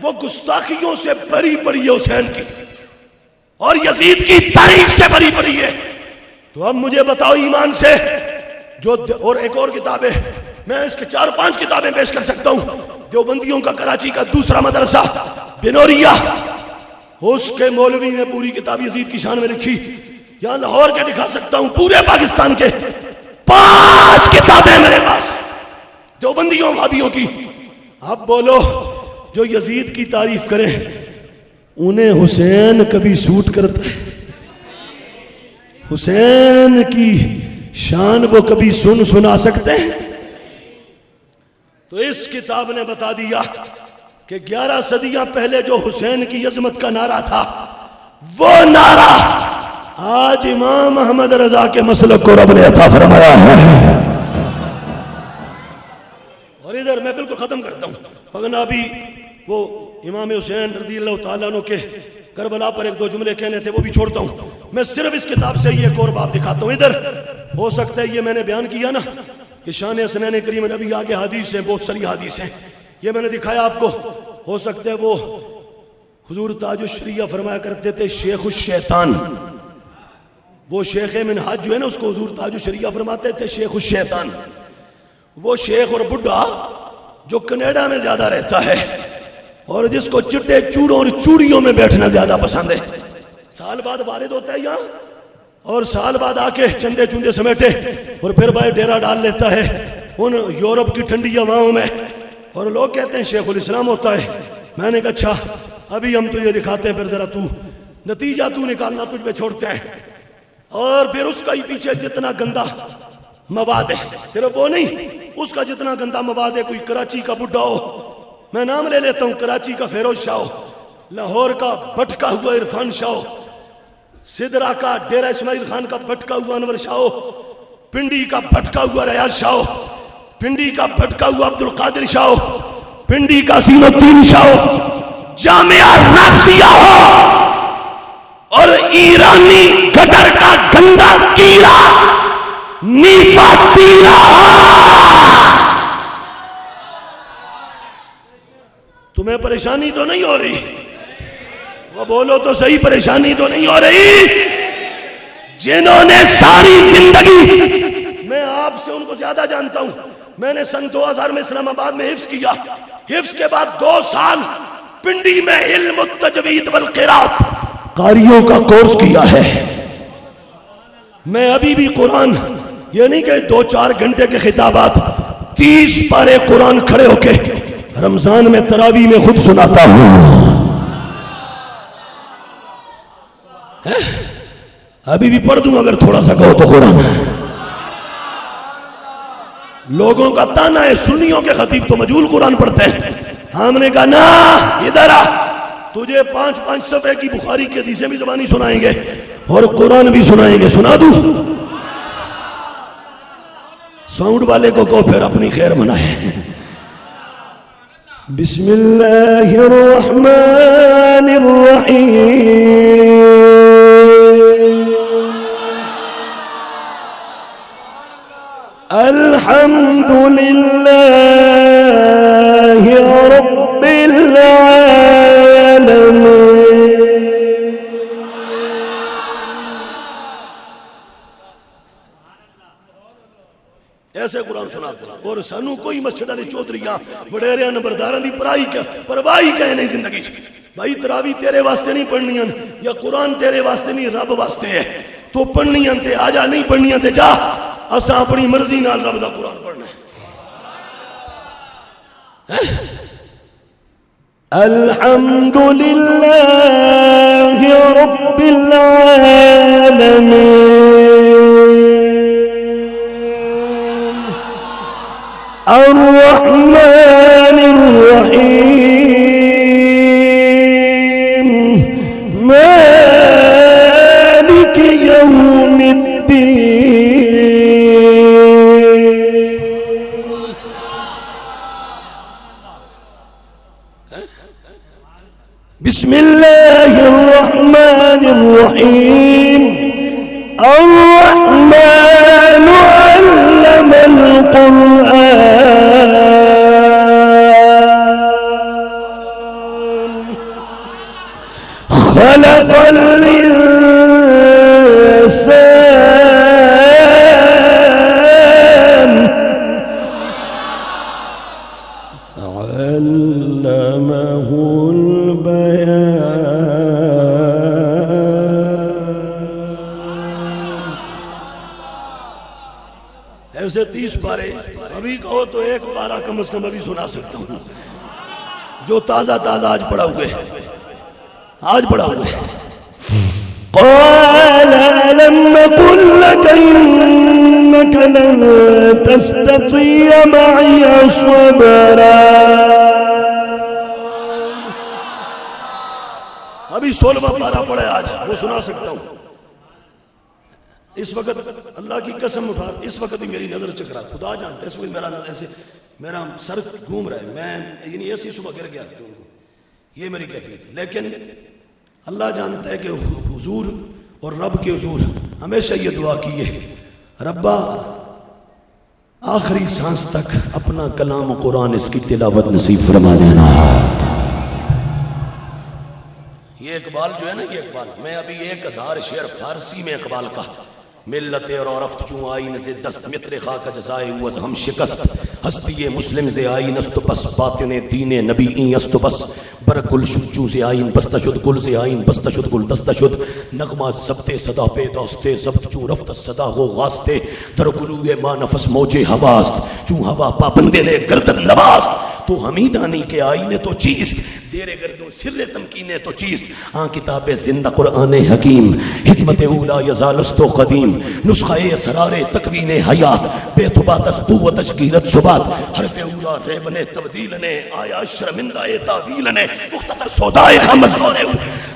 وہ گستاخیوں سے بری پڑی ہے حسین کی، اور یزید کی تعریف سے بری پڑی ہے۔ تو اب مجھے بتاؤ ایمان سے، جو اور ایک اور کتاب ہے، میں اس کے 4-5 کتابیں پیش کر سکتا ہوں۔ دیوبندیوں کا کراچی کا دوسرا مدرسہ بنوریا، اس کے مولوی نے پوری کتاب یزید کی شان میں لکھی۔ یہاں لاہور کے دکھا سکتا ہوں، پورے پاکستان کے 5 کتابیں میرے پاس دیوبندیوں وہابیوں کی۔ اب بولو، جو یزید کی تعریف کریں انہیں حسین کبھی سوٹ کرتا ہے؟ حسین کی شان وہ کبھی سنا سکتے ہیں؟ تو اس کتاب نے بتا دیا کہ 11 صدیاں پہلے جو حسین کی عظمت کا نعرہ تھا، وہ نعرہ آج امام احمد رضا کے مسلک کو رب نے عطا فرمایا ہے۔ اور ادھر میں بالکل ختم کرتا ہوں، مگر ابھی وہ امام حسین رضی اللہ تعالیٰ عنہ کے کربلا پر 1-2 جملے کہنے تھے، وہ بھی چھوڑتا ہوں۔ میں صرف اس کتاب سے یہ ایک اور باب دکھاتا ہوں۔ ادھر ہو سکتا ہے یہ میں نے بیان کیا نا کہ شان حسنین کریم نبی آگے حدیث ہیں، بہت ساری حدیث ہیں، یہ میں نے دکھایا آپ کو۔ ہو سکتا ہے وہ حضور تاج الشریعہ فرمایا کرتے تھے شیخ الشیطان، وہ شیخ منہاج جو ہے نا، اس کو حضور تاج الشریعہ فرماتے تھے شیخ الشیطان۔ وہ شیخ اور بڈھا جو کینیڈا میں زیادہ رہتا ہے اور جس کو چٹے چوڑوں اور چوڑیوں میں بیٹھنا زیادہ پسند ہے، سال بعد وارد ہوتا ہے یہاں، اور سال بعد آ کے چندے چندے سمیٹے اور پھر بھائی ڈیرا ڈال لیتا ہے ان یورپ کی ٹھنڈی ہواؤں میں، اور لوگ کہتے ہیں شیخ الاسلام ہوتا ہے۔ میں نے کہا اچھا ابھی ہم تو یہ دکھاتے ہیں، پھر ذرا تو نتیجہ تو نکالنا تجھ پہ چھوڑتے ہیں۔ اور پھر اس کا ہی پیچھے جتنا گندا مواد ہے، صرف وہ نہیں، اس کا جتنا گندا مواد ہے، کوئی کراچی کا بڈھا ہو، میں نام لے لیتا ہوں، کراچی کا فیروز شاہ ہو، لاہور کا بھٹکا ہوا عرفان شاہ ہو، سدرا کا ڈیرہ اسماعیل خان کا بھٹکا ہوا انور شاہ ہو، پنڈی کا بھٹکا ہوا ریاض شاہ ہو، پنڈی کا بھٹکا ہوا عبد القادر شاہ ہو، پنڈی کا عظیم الدین شاہ ہو، جامعہ رافضیہ ہو، اور ایرانی گٹر کا گندا کیڑا نیفا پیرا ہو۔ تمہیں پریشانی تو نہیں ہو رہی؟ وہ بولو تو صحیح، پریشانی تو نہیں ہو رہی؟ جنہوں نے ساری زندگی، میں آپ سے ان کو زیادہ جانتا ہوں، میں نے سن 2000 میں اسلام آباد میں حفظ کیا، حفظ کے بعد 2 سال پنڈی میں علم التجوید والقراءت قاریوں کا کورس کیا ہے۔ میں ابھی بھی قرآن، یہ نہیں کہ 2-4 گھنٹے کے خطابات، 30 پارے قرآن کھڑے ہو کے رمضان میں تراویح میں خود سناتا ہوں۔ ابھی بھی پڑھ دوں اگر تھوڑا سا کہو تو قرآن۔ لوگوں کا تانا ہے سنیوں کے خطیب تو مجہول قرآن پڑھتے ہیں، ہم نے کہا نا ادھر آ، تجھے 5 صفحے کی بخاری کی حدیثیں بھی زبانی سنائیں گے اور قرآن بھی سنائیں گے. سنا دوں؟ ساؤنڈ والے کو پھر اپنی خیر منائے. بسم اللہ الرحمن الرحیم. الحمد للہ رب العالمین. ایسے قرآن سنا اور سانو کوئی مسجد والے چودھریاں وڈیریاں نمبرداراں دی پرواہی کہے نہیں زندگی چ. بھائی تراوی تیرے واسطے نہیں پڑھنیاں یا قرآن تیرے واسطے نہیں رب واسطے ہے. تو پڑھنیاں تے آ جا, نہیں پڑھنیاں تے جا. اساں اپنی مرضی نال رب دا قرآن پڑھنا ہے. الحمد للہ رب العالمین الرحمن الرحیم مالک یوم الدین. بسم اللہ الرحمن الرحیم الرحمن علم القرآن خلق الانسان علمه ایسے 30 پارے ابھی کہو تو ایک پارہ کم از کم ابھی سنا سکتا ہوں جو تازہ آج پڑھا ہوئے قال لم قل لك إنك لن تستطيع معي صبرا. ابھی 16واں پارہ پڑھے آج وہ سنا سکتا ہوں. اس وقت اللہ کی قسم اٹھا, اس وقت ہی میری نظر چکرا, خدا جانتا ہے اس وقت میرا سر گھوم رہا ہے. میں یعنی ایسی صبح گر گیا, یہ میری کیفیت. لیکن اللہ جانتا ہے کہ حضور اور رب کے حضور ہمیشہ یہ دعا کی ہے, ربا آخری سانس تک اپنا کلام و قرآن اس کی تلاوت نصیب فرما دینا. یہ اقبال جو ہے نا, یہ اقبال میں ابھی 1000 شعر فارسی میں اقبال کا ملت اور رفت چون آئین سے دست متر خاک جزائے ہوز ہم شکست ہستی مسلم سے آئین است بس باطن دین نبی این است بس بر گل شجو سے آئین بستہ شد گل سے آئین بستہ شد گل دستہ شد نغمہ ضبط صدا پیداستے ضبط چون رفت صدا ہو غاستے در گلوئے ما نفس موجے ہواست چون ہوا پابندے نے گردن نواست تو حمیدانی کے آئینے تو چیست زیر گردوں سر تمکینے تو چیست آن کتاب زندہ قرآن حکیم حکمت اولا یزالست و قدیم نسخہ اسرار تکوین حیات بیتبات از قوت اشگیرت صبات حرف اولا ریبنے تبدیلنے آیا شرمندہ تعویلنے مختتر سودائے خامت زورے ہو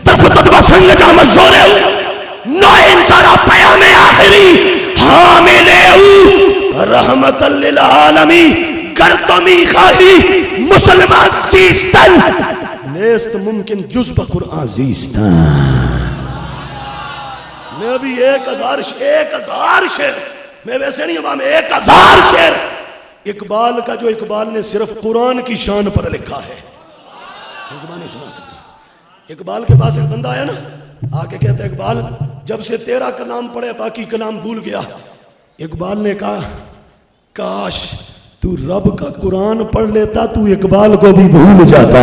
درفتت بسنگ جامت زورے ہو نو انسارا پیام آخری حاملے ہو رحمت للعالمی گردمی خواہی مسلمان زیستن نیست ممکن جز بقرآن زیستن. میں ابھی 1000 شعر میں ویسے نہیں ہوا, میں 1000 شعر اقبال کا جو اقبال نے صرف قرآن کی شان پر لکھا ہے زبان نہیں سنا سکتا. اقبال کے پاس ایک بندہ آیا نا, آکے کہتا ہے اقبال جب سے تیرا کلام پڑھے باقی کلام بھول گیا. اقبال نے کہا کاش تو رب کا قرآن پڑھ لیتا تو اقبال کو بھی بھول جاتا.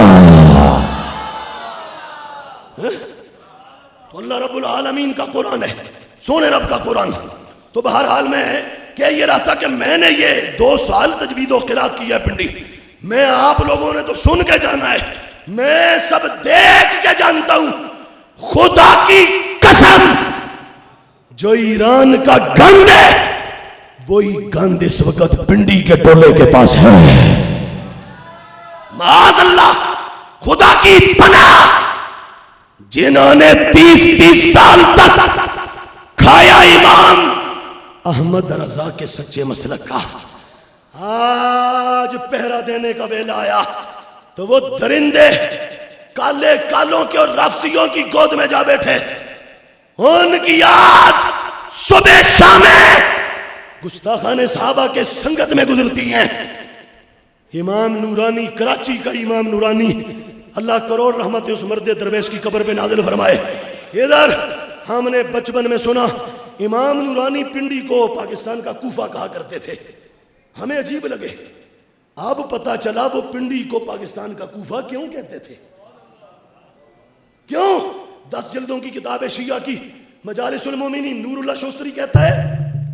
تو اللہ رب العالمین کا قرآن ہے, سونے رب کا قرآن. تو بہرحال میں کہہ یہ رہا تھا کہ میں نے یہ 2 سال تجوید و قرات کی ہے پنڈی, میں آپ لوگوں نے تو سن کے جانا ہے, میں سب دیکھ کے جانتا ہوں. خدا کی قسم جو ایران کا گند ہے وہی گند اس وقت پنڈی کے ٹولے کے پاس ہے. معاذ اللہ, خدا کی پناہ جنہوں نے 30 سال تک کھایا امام احمد رضا کے سچے مسلک کا، آج پہرا دینے کا ویلا آیا تو وہ درندے کالے کالوں کے اور رافضیوں کی گود میں جا بیٹھے. ان کی یاد صبح شام گستاخان صحابہ کے سنگت میں گزرتی ہیں. امام نورانی، کراچی کا امام نورانی، اللہ کروڑ رحمت اس مرد درویش کی قبر پہ نازل فرمائے. ادھر ہم نے بچپن میں سنا امام نورانی پنڈی کو پاکستان کا کوفہ کہا کرتے تھے. ہمیں عجیب لگے، اب پتا چلا وہ پنڈی کو پاکستان کا کوفہ کیوں کہتے تھے. کیوں؟ 10 جلدوں کی کتاب ہے شیعہ کی مجالس المومنین. نور اللہ شوستری کہتا ہے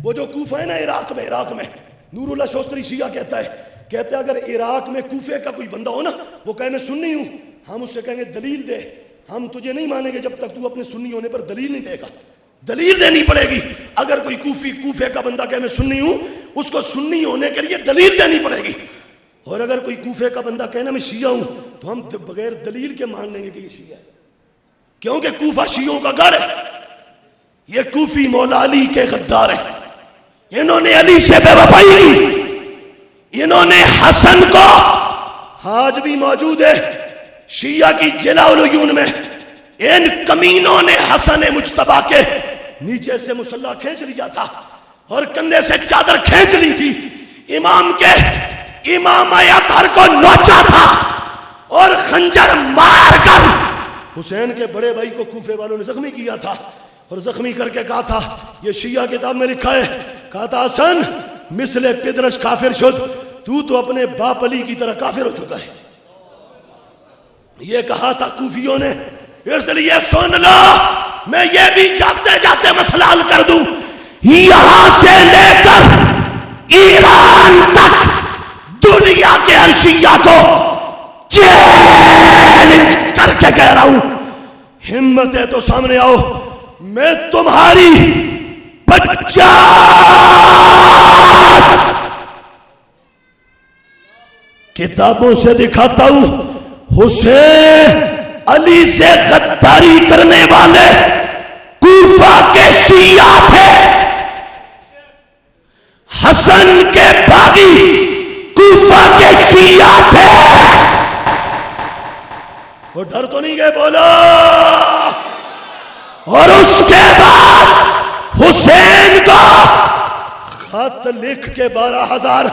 وہ جو کوفہ ہے نا عراق میں نور اللہ شوستری شیعہ کہتا ہے اگر عراق میں کوفے کا کوئی بندہ ہو نا، وہ کہے میں سنی ہوں، ہم اس سے کہیں گے دلیل دے. ہم تجھے نہیں مانیں گے جب تک تو اپنے سنی ہونے پر دلیل نہیں دے گا. دلیل دینی پڑے گی. اگر کوئی کوفے کا بندہ کہے میں سنی ہوں، اس کو سنی ہونے کے لیے دلیل دینی پڑے گی. اور اگر کوئی کوفے کا بندہ کہنا میں شیعہ ہوں تو ہم بغیر دلیل کے مان لیں گے کہ یہ شیعہ ہے، کیونکہ کوفہ شیعوں کا گڑھ ہے. یہ کوفی مولا علی کے غدار ہیں. انہوں نے علی سے بے وفائی کی. انہوں نے حسن کو، آج بھی موجود ہے شیعہ کی جلاء العیون میں، ان کمینوں نے حسن مجتبیٰ کے نیچے سے مصلی کھینچ لیا تھا اور کندھے سے چادر کھینچ لی تھی. امام کے امام اطہر کو نوچا تھا اور خنجر مار کر حسین کے بڑے بھائی کو کوفے والوں نے زخمی کیا تھا، اور زخمی کر کے کہا تھا، یہ شیعہ کتاب میں لکھا ہے، کہا تھا حسن مثل پدرش کافر شد، تو اپنے باپ علی کی طرح کافر ہو چکا ہے. یہ کہا تھا کوفیوں نے. اس لیے سن لو، میں یہ بھی جاتے جاتے مسئلہ حل کر دوں، یہاں سے لے کر ایران تک دنیا کے ہر شیعہ کو چیلنج کر کے کہہ رہا ہوں، ہمت ہے تو سامنے آؤ، میں تمہاری 50 کتابوں سے دکھاتا ہوں. حسین علی سے غداری کرنے والے کوفہ کے شیعہ تھے. حسن کے باغی کوفہ کے شیعہ تھے. وہ ڈر تو نہیں گئے؟ بولو. اور اس کے بعد حسین کو خط لکھ کے 12,000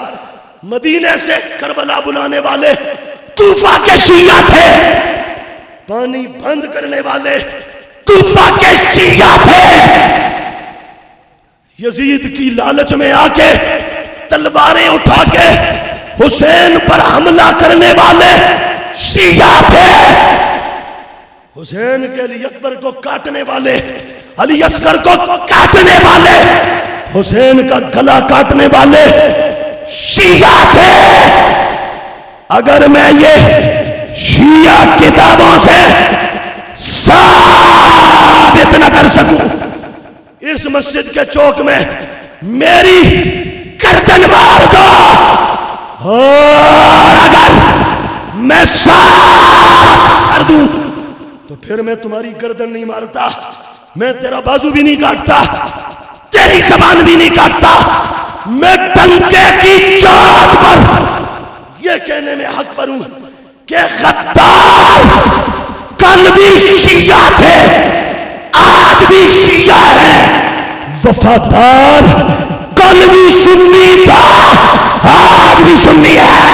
مدینے سے کربلا بلانے والے کوفہ کے شیعہ تھے. پانی بند کرنے والے کوفہ کے شیعہ تھے. یزید کی لالچ میں آ کے تلواریں اٹھا کے حسین پر حملہ کرنے والے شیعہ تھے. حسین کے علی اکبر کو کاٹنے والے، علی اصغر کو کاٹنے والے، حسین کا گلا کاٹنے والے شیعہ تھے. اگر میں یہ شیعہ کتابوں سے ثابت نہ کر سکوں، اس مسجد کے چوک میں میری گردن مار دو. اور اگر میں ثابت کر دوں تو پھر میں تمہاری گردن نہیں مارتا، میں تیرا بازو بھی نہیں کاٹتا، تیری زبان بھی نہیں کاٹتا. میں ڈنکے کی چوٹ پر یہ کہنے میں حق پر ہوں کہ غدار کل بھی شیعہ تھے، آج بھی شیعہ ہے. وفادار کل بھی سنی تھا، آج بھی سنی ہے.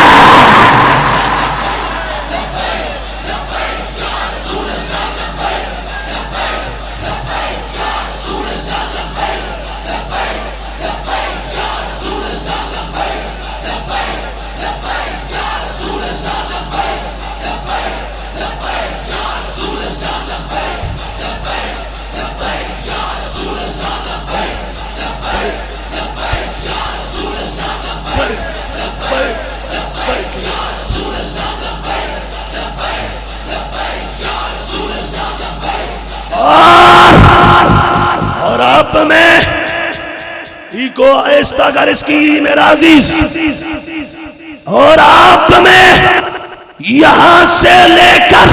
اور اب میں ایکو آہستہ کر اس کی میرا عزیز، اور آپ میں یہاں سے لے کر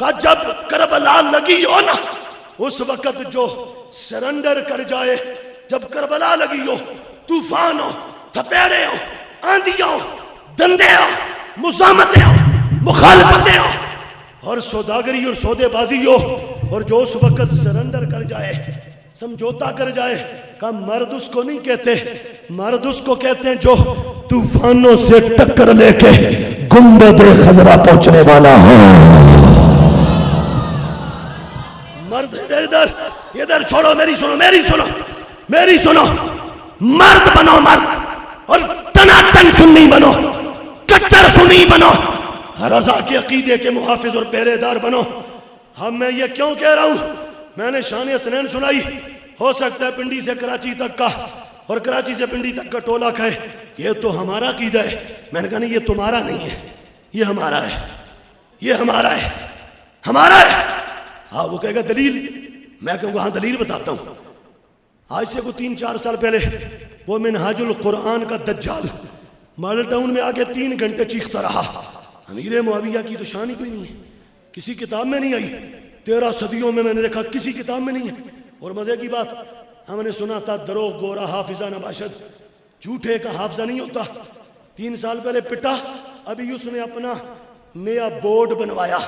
کہ جب کربلا لگی ہو نا اس وقت جو سرنڈر کر جائے، جب کربلا لگی ہو، طوفان ہو، تھپیڑے ہو، آندیاں ہو، دندے ہو، مزاحمتیں ہو، مخالفتیں ہو اور سوداگری اور سودے بازی ہو، اور جو اس وقت سرنڈر کر جائے، سمجھوتا کر جائے، کہ مرد اس کو نہیں کہتے، مرد اس کو کہتے ہیں جو طوفانوں سے ٹکر لے کے گنبد خضرا پہنچنے والا ہو۔ مرد ادھر چھوڑو، میری سنو، مرد بنو، مرد، اور تناٹن سنی بنو، کٹر سنی بنو، رضا کے عقیدے کے محافظ اور پہرے دار بنو۔ میں یہ کیوں کہہ رہا ہوں؟ میں نے شان حسنین سنائی، ہو سکتا ہے پنڈی سے کراچی تک کا اور کراچی سے پنڈی تک کا ٹولہ کہے یہ تو ہمارا عقیدہ ہے۔ میں نے کہا نہیں، یہ تمہارا نہیں ہے، یہ ہمارا ہے، یہ ہمارا ہے، ہمارا ہے۔ ہاں، وہ کہے گا دلیل، میں کہوں گا ہاں دلیل بتاتا ہوں۔ آج سے کوئی 3-4 سال پہلے وہ منہاج القرآن کا دجال ماڈل ٹاؤن میں آگے 3 گھنٹے چیختا رہا، امیر معاویہ کی تو شان ہی کوئی نہیں ہے، کسی کتاب میں نہیں آئی، 13 صدیوں میں نے دیکھا کسی کتاب میں نہیں ہے۔ اور مزے کی بات، ہم نے سنا تھا دروغ گورا حافظہ نباشد، جھوٹے کا حافظہ نہیں ہوتا۔ 3 سال پہلے پٹا، ابھی اس نے اپنا نیا بورڈ بنوایا،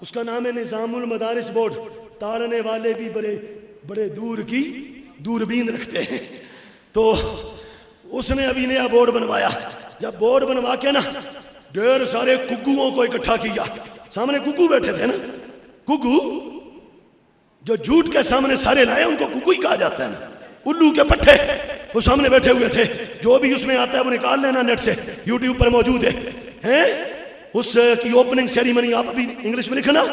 اس کا نام ہے نظام المدارس بورڈ۔ تاڑنے والے بھی بڑے دور کی دوربین رکھتے ہیں، تو اس نے ابھی نیا بورڈ بنوایا۔ جب بورڈ بنوا کے نا ڈھیر سارے گگوؤں کو اکٹھا کیا، سامنے گگو بیٹھے تھے نا، گگو جو جھوٹ کے سامنے سارے لائے ان کو گگو ہی کہا جاتا ہے نا، الو کے پٹھے وہ سامنے بیٹھے ہوئے تھے۔ جو بھی اس میں آتا ہے وہ نکال لینا نیٹ سے، یوٹیوب پر موجود ہے۔ اس کی اوپننگ سیریمنی آپ ابھی انگلش میں لکھنا،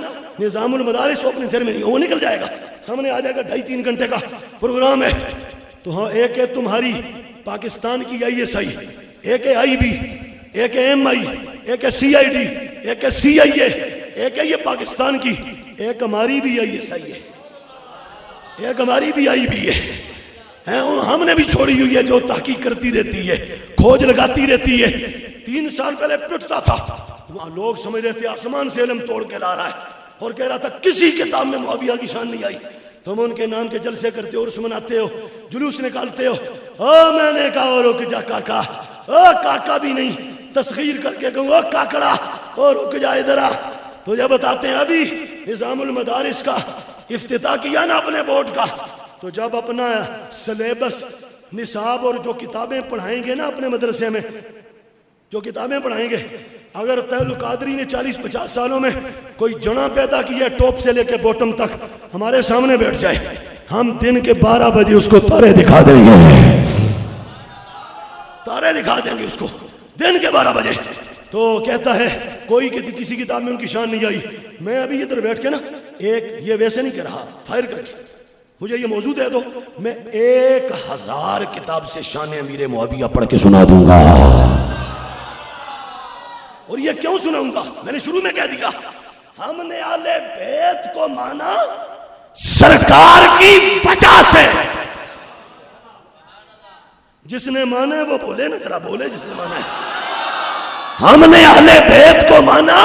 نظام المدارس اوپننگ سیریمنی، وہ نکل جائے گا سامنے، آ جائے گا۔ 2.5-3 گھنٹے کا پروگرام ہے۔ تو ہاں، ایک ہے تمہاری پاکستان کی ISI، ایک ہے IB، ایک ہے MI، ایک ہے CID، ایک ہے CIA، ایک ہے یہ پاکستان کی، ایک ہماری بھی ISI ہے، ایک ہماری بھی IB ہے۔ ہم نے بھی چھوڑی ہوئی ہے جو تحقیق کرتی رہتی ہے، کھوج لگاتی رہتی ہے۔ 3 سال پہلے پٹتا تھا، وہاں لوگ سمجھ رہے تھے آسمان سے علم توڑ کے لا رہا ہے، اور کہہ رہا تھا کسی کتاب میں معاویہ کی شان نہیں آئی۔ تم ان کے نام کے جلسے کرتے ہو، عرس مناتے ہو، جلوس نکالتے ہو۔ میں نے کہا رک جا کاکا، کاکا بھی نہیں، تسخیر کر کے کہوں کاکڑا، رک جا ادھر آ۔ تجھے بتاتے ہیں ابھی نظام المدارس کا افتتاح کیا نا اپنے بورڈ کا، تو جب اپنا سلیبس، نصاب اور جو کتابیں پڑھائیں گے نا اپنے مدرسے میں، جو کتابیں پڑھائیں گے، اگر طیل القادری نے 40-50 سالوں میں کوئی جڑاں پیدا کی ہے ٹاپ سے لے کے باٹم تک، ہمارے سامنے بیٹھ جائے، ہم دن کے 12 بجے اس کو تارے دکھا دیں گے، تارے دکھا دیں گے اس کو دن کے 12 بجے۔ تو کہتا ہے کوئی کسی کتاب میں ان کی شان نہیں آئی۔ میں ابھی ادھر بیٹھ کے نا ایک، یہ ویسے نہیں کہہ رہا، فائر کر کے مجھے یہ موضوع دے دو، میں 1000 کتاب سے شان امیر معاویہ پڑھ کے سنا دوں گا۔ اور یہ کیوں سناؤں گا؟ میں نے شروع میں کہہ دیا، ہم نے اہل بیت کو مانا سرکار کی وجہ سے۔ جس نے مانا ہے وہ بولے نا، ذرا بولے جس نے مانا ہے۔ ہم نے اہل بیت کو مانا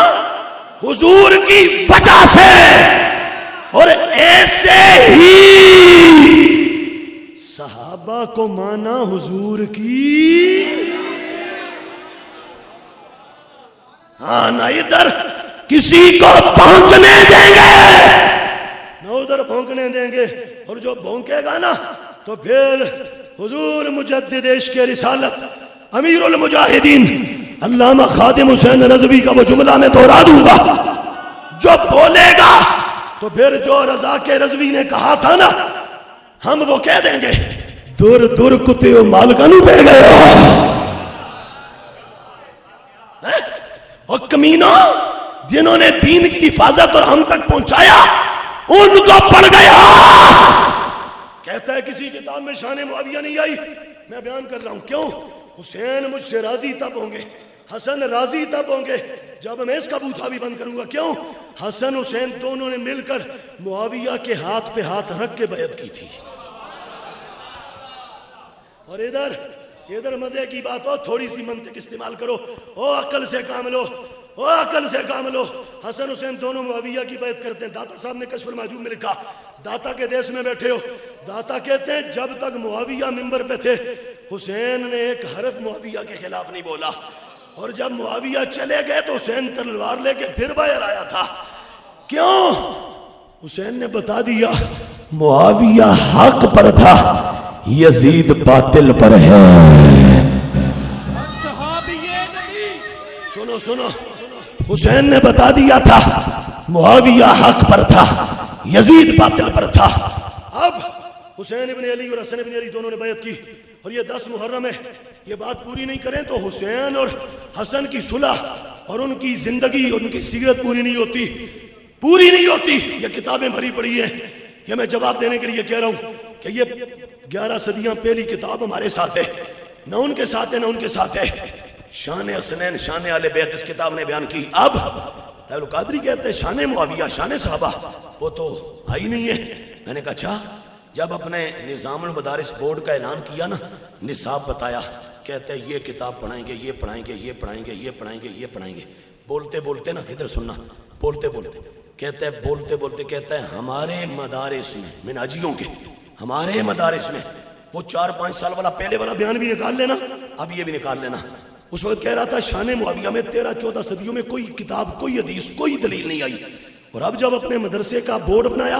حضور کی وجہ سے، اور ایسے ہی صحابہ کو مانا حضور کی۔ ہاں، نہ ادھر کسی کو بھونکنے دیں گے، نہ ادھر بھونکنے دیں گے، اور جو بھونکے گا نا تو پھر حضور مجدد عشق رسالت امیر المجاہدین علامہ خادم حسین رضوی کا وہ جملہ میں دہرا دوں گا، جو بولے گا تو پھر جو رضا کے رضوی نے کہا تھا نا، ہم وہ کہہ دیں گے، دور دور کتے مالکانو پہ گئے ہو۔ اور کمینوں جنہوں نے دین کی حفاظت اور ہم تک پہنچایا، ان کو پڑ گیا۔ کہتا ہے کسی کتاب میں شان معاویہ نہیں آئی، میں بیان کر رہا ہوں کیوں۔ حسین مجھ سے راضی تب ہوں گے، حسن راضی تب ہوں گے جب میں اس کا بوتھا بھی بند کروں گا۔ کیوں؟ حسن حسین دونوں نے مل کر معاویہ کے ہاتھ پہ ہاتھ رکھ کے بیعت کی تھی۔ اور ادھر مزے کی بات ہو، تھوڑی سی منطق استعمال کرو، او عقل سے کام لو، او عقل سے کام لو۔ حسن حسین دونوں معاویہ کی بیعت کرتے ہیں. داتا صاحب نے کشف المحجوب میں لکھا, داتا کے دیس میں بیٹھے ہو, داتا کہتے ہیں جب تک معاویہ منبر پہ تھے حسین نے ایک حرف معاویہ کے خلاف نہیں بولا, اور جب معاویہ چلے گئے تو حسین تلوار لے کے پھر باہر آیا تھا. کیوں؟ حسین نے بتا دیا معاویہ حق پر تھا, یزید باطل پر ہے. سنو سنو, حسین نے بتا دیا تھا معاویہ حق پر تھا, یزید باطل پر تھا. اب حسین ابن علی اور حسن ابن علی دونوں نے بیعت کی, اور یہ 10 محرم ہے. یہ بات پوری نہیں کریں تو حسین اور حسن کی صلح اور ان کی زندگی, ان کی سیرت پوری نہیں ہوتی, پوری نہیں ہوتی. یہ کتابیں بھری پڑی ہیں. یہ میں جواب دینے کے لیے کہہ رہا ہوں کہ یہ 11 صدیاں پہلی کتاب ہمارے ساتھ ہے, نہ ان کے ساتھ ہے نہ ان کے ساتھ ہے. شان حسنین, شان اہل بیت اس کتاب نے بیان کی. اب طاہر القادری کہتے ہیں شان معاویہ, شان صحابہ وہ تو آئی نہیں ہے. میں نے کہا اچھا, جب اپنے نظام المدارس بورڈ کا اعلان کیا نا, نصاب بتایا, کہتے ہیں یہ کتاب پڑھائیں گے, یہ پڑھائیں گے, یہ پڑھائیں گے, یہ پڑھائیں گے, یہ پڑھائیں گے. بولتے بولتے نا, ادھر سننا, بولتے بولتے کہتے ہیں, بولتے بولتے کہتے ہیں ہمارے مدارس میں, مناجیوں کے ہمارے مدارس میں, وہ 4-5 سال والا پہلے والا بیان بھی نکال لینا, اب یہ بھی نکال لینا. اس وقت کہہ رہا تھا شان معاویہ میں 13-14 صدیوں میں کوئی کتاب, کوئی حدیث, کوئی دلیل نہیں آئی. اور اب جب اپنے مدرسے کا بورڈ بنایا,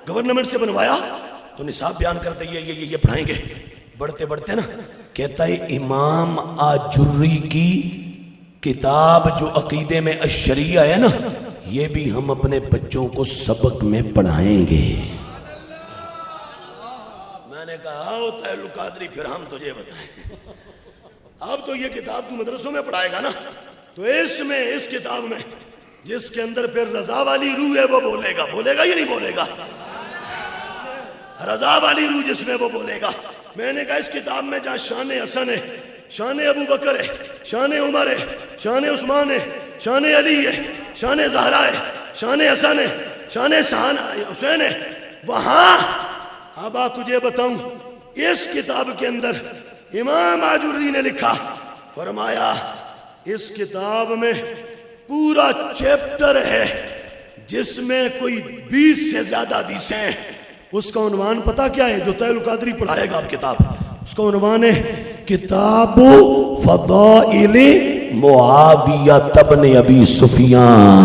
گورنمنٹ سے بنوایا, تو نصاب بیان کرتے یہ پڑھائیں گے. بڑھتے بڑھتے نا کہتا ہے امام آجری کی کتاب جو عقیدے میں الشریعہ ہے نا, یہ بھی ہم اپنے بچوں کو سبق میں پڑھائیں گے. میں نے کہا آؤ طاہر القادری پھر ہم تجھے بتائیں. اب تو یہ کتاب تو مدرسوں میں پڑھائے گا نا, تو اس کتاب میں جس کے اندر پھر رضا والی روح ہے وہ بولے گا, بولے گا یا نہیں بولے گا؟ رضا والی روح جس میں وہ بولے گا. میں نے کہا اس کتاب میں جہاں شان حسن ہے, شان ابو بکر ہے, شان عمر ہے, شان عثمان ہے, شان علی ہے, شان زہرا ہے, شان حسن ہے, شان حسین ہے, وہاں اب تجھے بتاؤں اس کتاب کے اندر امام آجری نے لکھا, فرمایا اس کتاب میں پورا چیپٹر ہے جس میں کوئی 20 سے زیادہ حدیثیں ہیں. اس کا عنوان پتہ کیا ہے جو طاہر القادری پڑھائے گا اب کتاب, اس کا عنوان ہے کتاب فضائل معاویہ ابن ابی سفیان.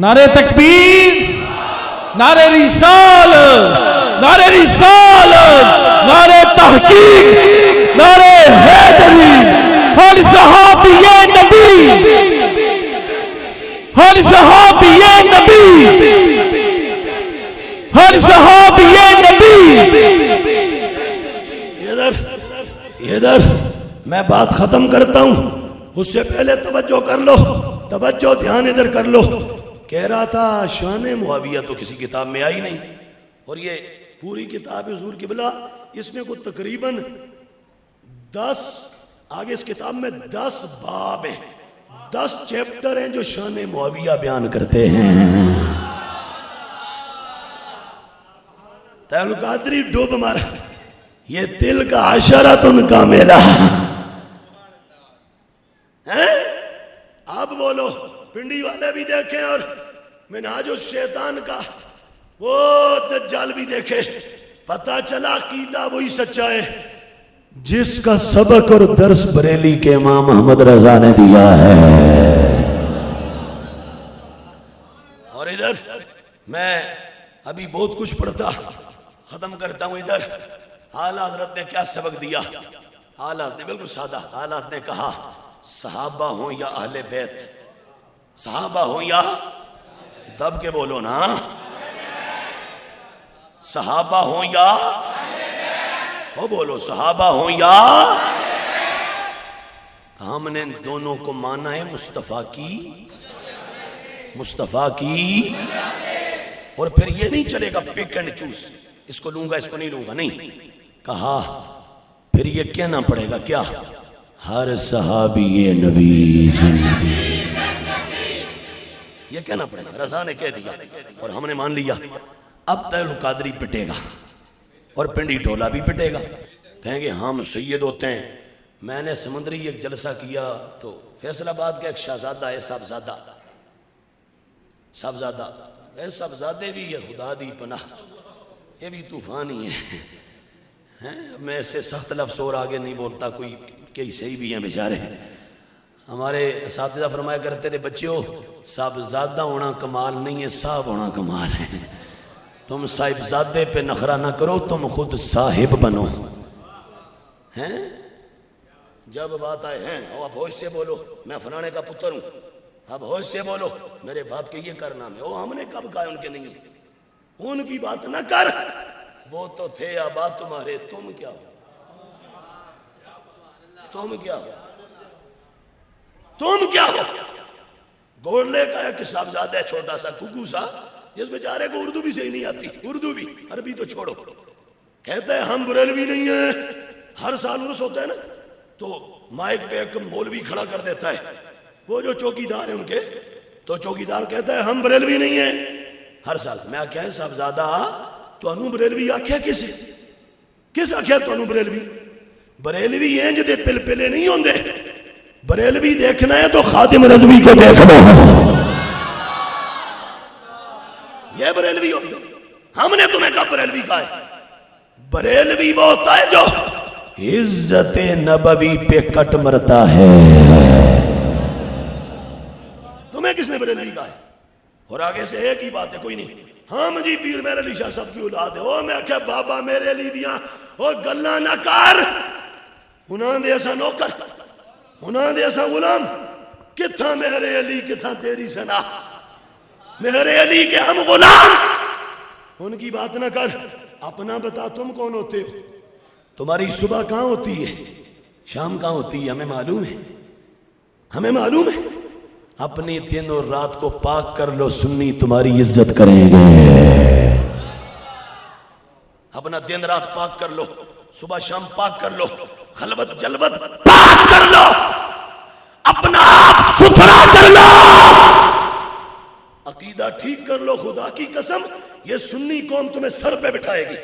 نعرہ تکبیر, نعرہ رسالت, نعرہ رسالت, نعرہ تحقیق, نعرہ حیدری. ہر صحابی نبی, ہر صحابی نبی, ہر صحابی نبی. ادھر میں بات ختم کرتا ہوں, اس سے پہلے توجہ کر لو, توجہ دھیان ادھر کر لو. کہہ رہا تھا شان معاویہ تو کسی کتاب میں آئی نہیں, اور یہ پوری کتاب حضور قبلہ, اس میں کوئی تقریباً 10, آگے اس کتاب میں 10 باب ہیں, 10 چیپٹر ہیں جو شان معاویہ بیان کرتے ہیں. طاہر القادری ڈوب مار, یہ دل کا عشرۃ کا میلہ ہے. اب بولو, پنڈی والے بھی دیکھیں اور منہاج الشیطان کا وہ دجال بھی دیکھے, پتہ چلا عقیدہ وہی سچا ہے جس کا سبق اور درس بریلی کے امام احمد رضا نے دیا ہے. اور ادھر میں ابھی بہت کچھ پڑھتا, ختم کرتا ہوں. ادھر اعلی حضرت نے کیا سبق دیا؟ اعلی حضرت نے بالکل سادہ, اعلی حضرت نے کہا صحابہ ہوں یا اہل بیت, صحابہ ہوں یا, دب کے بولو نا, صحابہ ہوں یا, وہ بولو صحابہ ہوں یا, ہم نے دونوں کو مانا ہے مصطفیٰ کی, اور پھر یہ نہیں چلے گا پک اینڈ چوز, اس کو لوں گا اس کو نہیں لوں گا, نہیں کہا. پھر یہ کہنا پڑے گا کیا؟ ہر صحابی نبی زندگی, یہ کہنا پڑے گا. رضا نے کہہ دیا اور ہم نے مان لیا. اب طاہر القادری پٹے گا اور پنڈی ٹولہ بھی پٹے گا, کہیں گے ہم سید ہوتے ہیں, میں نے سمندری ایک جلسہ کیا تو فیصل آباد کا ایک شہزادہ ہے صاحبزادہ، اے صاحبزادے بھی یہ خدا دی پناہ، یہ بھی طوفان ہی ہے۔ میں اس سے سخت لفظ اور آگے نہیں بولتا، کوئی کئی صحیح بھی ہیں بیچارے۔ ہمارے اساتذہ فرمایا کرتے تھے بچیوں صاحبزادہ ہونا کمال نہیں ہے، صاحب ہونا کمال ہے۔ تم صاحبزادے پہ نخرہ نہ کرو، تم خود صاحب بنو۔ ہیں جب بات آئے ہیں اب ہوش سے بولو میں فلانے کا پتر ہوں، اب ہوش سے بولو میرے باپ کے یہ کرنا ہے، ہم نے کب کہا ان کے نہیں ہے، ان کی بات نہ کر، وہ تو تھے آباد تمہارے، تم کیا ہو، تم کیا ہو، تم کیا ہو۔ گولڈے کا ایک صاحبزادہ ہے چھوٹا سا ککو سا، جس بیچارے کو اردو بھی صحیح نہیں آتی، اردو بھی عربی تو چھوڑو، کہتا ہے ہم بریلوی نہیں ہیں۔ ہر سال عرس ہوتا ہے نا تو مائک پہ ایک مولوی کھڑا کر دیتا ہے، وہ جو چوکیدار ہیں ان کے، تو چوکیدار کہتا ہے ہم بریلوی نہیں ہیں ہر سال۔ میں آکھیا ہے صاحبزادہ تو انو بریلوی آکھیا کس آکھیا تو انو بریلوی؟ بریلوی ہیں جدے پل پلے نہیں ہوندے، بریلوی دیکھنا ہے تو خادم رضوی کو دیکھنا ہے، یہ بریلوی ہوتے۔ ہم نے تمہیں کب بریلوی کہا ہے؟ بریلوی وہ ہوتا ہے جو عزت نبوی پہ کٹ مرتا ہے۔ تمہیں کس نے بریلوی کہا ہے؟ اور آگے سے ایک ہی بات ہے، کوئی نہیں، ہم جی پیر میرے علی شاہ صاحب کی اولاد ہے۔ او میں آکھیا بابا میرے علی دیاں او گلاں نہ کر، انہاں دے ایسا نوکر، انہاں دے ایسا غلام، کتھاں میرے علی کتھاں تیری سنا، میرے علی کے ہم غلام، ان کی بات نہ کر، اپنا بتا تم کون ہوتے ہو، تمہاری صبح کہاں ہوتی ہے، شام کہاں ہوتی ہے، ہمیں معلوم ہے، ہمیں معلوم ہے۔ اپنی دن اور رات کو پاک کر لو، سنی تمہاری عزت کریں گے۔ اپنا دن رات پاک کر لو، صبح شام پاک کر لو، خلوت جلوت پاک کر لو، اپنا آپ ستھرا کر لو، عقیدہ ٹھیک کر لو۔ خدا کی قسم یہ سنی قوم تمہیں سر پہ بٹھائے گی۔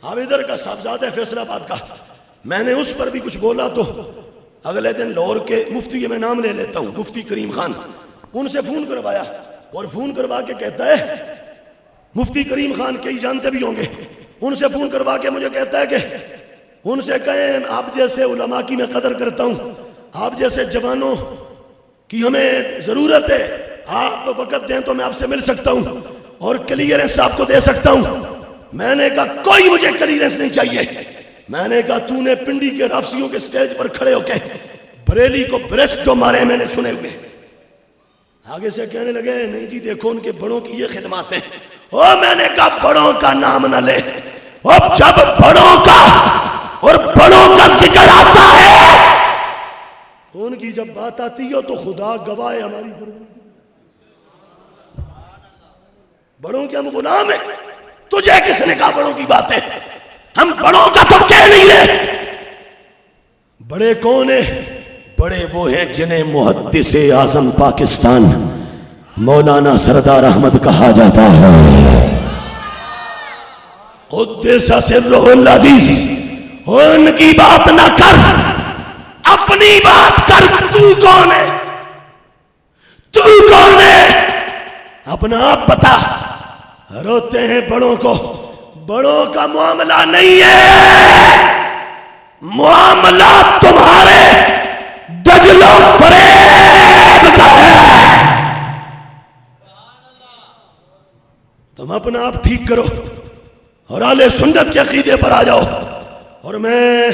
اب ادھر کا صاحبزادہ فیصل آباد کا، میں نے اس پر بھی کچھ بولا تو اگلے دن لاہور کے مفتی، یہ میں نام لے لیتا ہوں، مفتی کریم خان، ان سے فون کروایا اور فون کروا کے کہتا ہے، مفتی کریم خان کئی جانتے بھی ہوں گے، ان سے فون کروا کے مجھے کہتا ہے کہ ان سے کہیں آپ جیسے علماء کی میں قدر کرتا ہوں، آپ جیسے جوانوں کی ہمیں ضرورت ہے، آپ وقت دیں تو میں آپ سے مل سکتا ہوں اور کلیئرنس آپ کو دے سکتا ہوں۔ میں نے کہا کوئی مجھے کلیئرنس نہیں چاہیے۔ میں نے کہا تو نے پنڈی کے رافسیوں کے سٹیج پر کھڑے ہو کے بریلی کو بریسٹ جو مارے میں نے سنے ہوئے۔ آگے سے کہنے لگے نہیں جی دیکھو ان کے بڑوں کی یہ خدمات ہیں۔ میں نے کہا بڑوں کا نام نہ لے، جب بڑوں کا اور بڑوں کا ذکر آتا ہے، ان کی جب بات آتی ہے تو خدا گواہ ہے ہماری بڑوں کے ہم غلام ہیں۔ تجھے کس نے کہا بڑوں کی بات ہے؟ ہم بڑوں کا تو کہہ نہیں رہے۔ بڑے کون ہیں؟ بڑے وہ ہیں جنہیں محدث اعظم پاکستان مولانا سردار احمد کہا جاتا ہے، قدس سرہ العزیز۔ ان کی بات نہ کر، اپنی بات کر۔ تو کون ہے؟ تو کون ہے؟ اپنا آپ بتا۔ روتے ہیں بڑوں کو، بڑوں کا معاملہ نہیں ہے، معاملہ تمہارے دجل و فریب کا ہے۔ تم اپنا آپ ٹھیک کرو اور اہل سنت کے عقیدے پر آ جاؤ۔ اور میں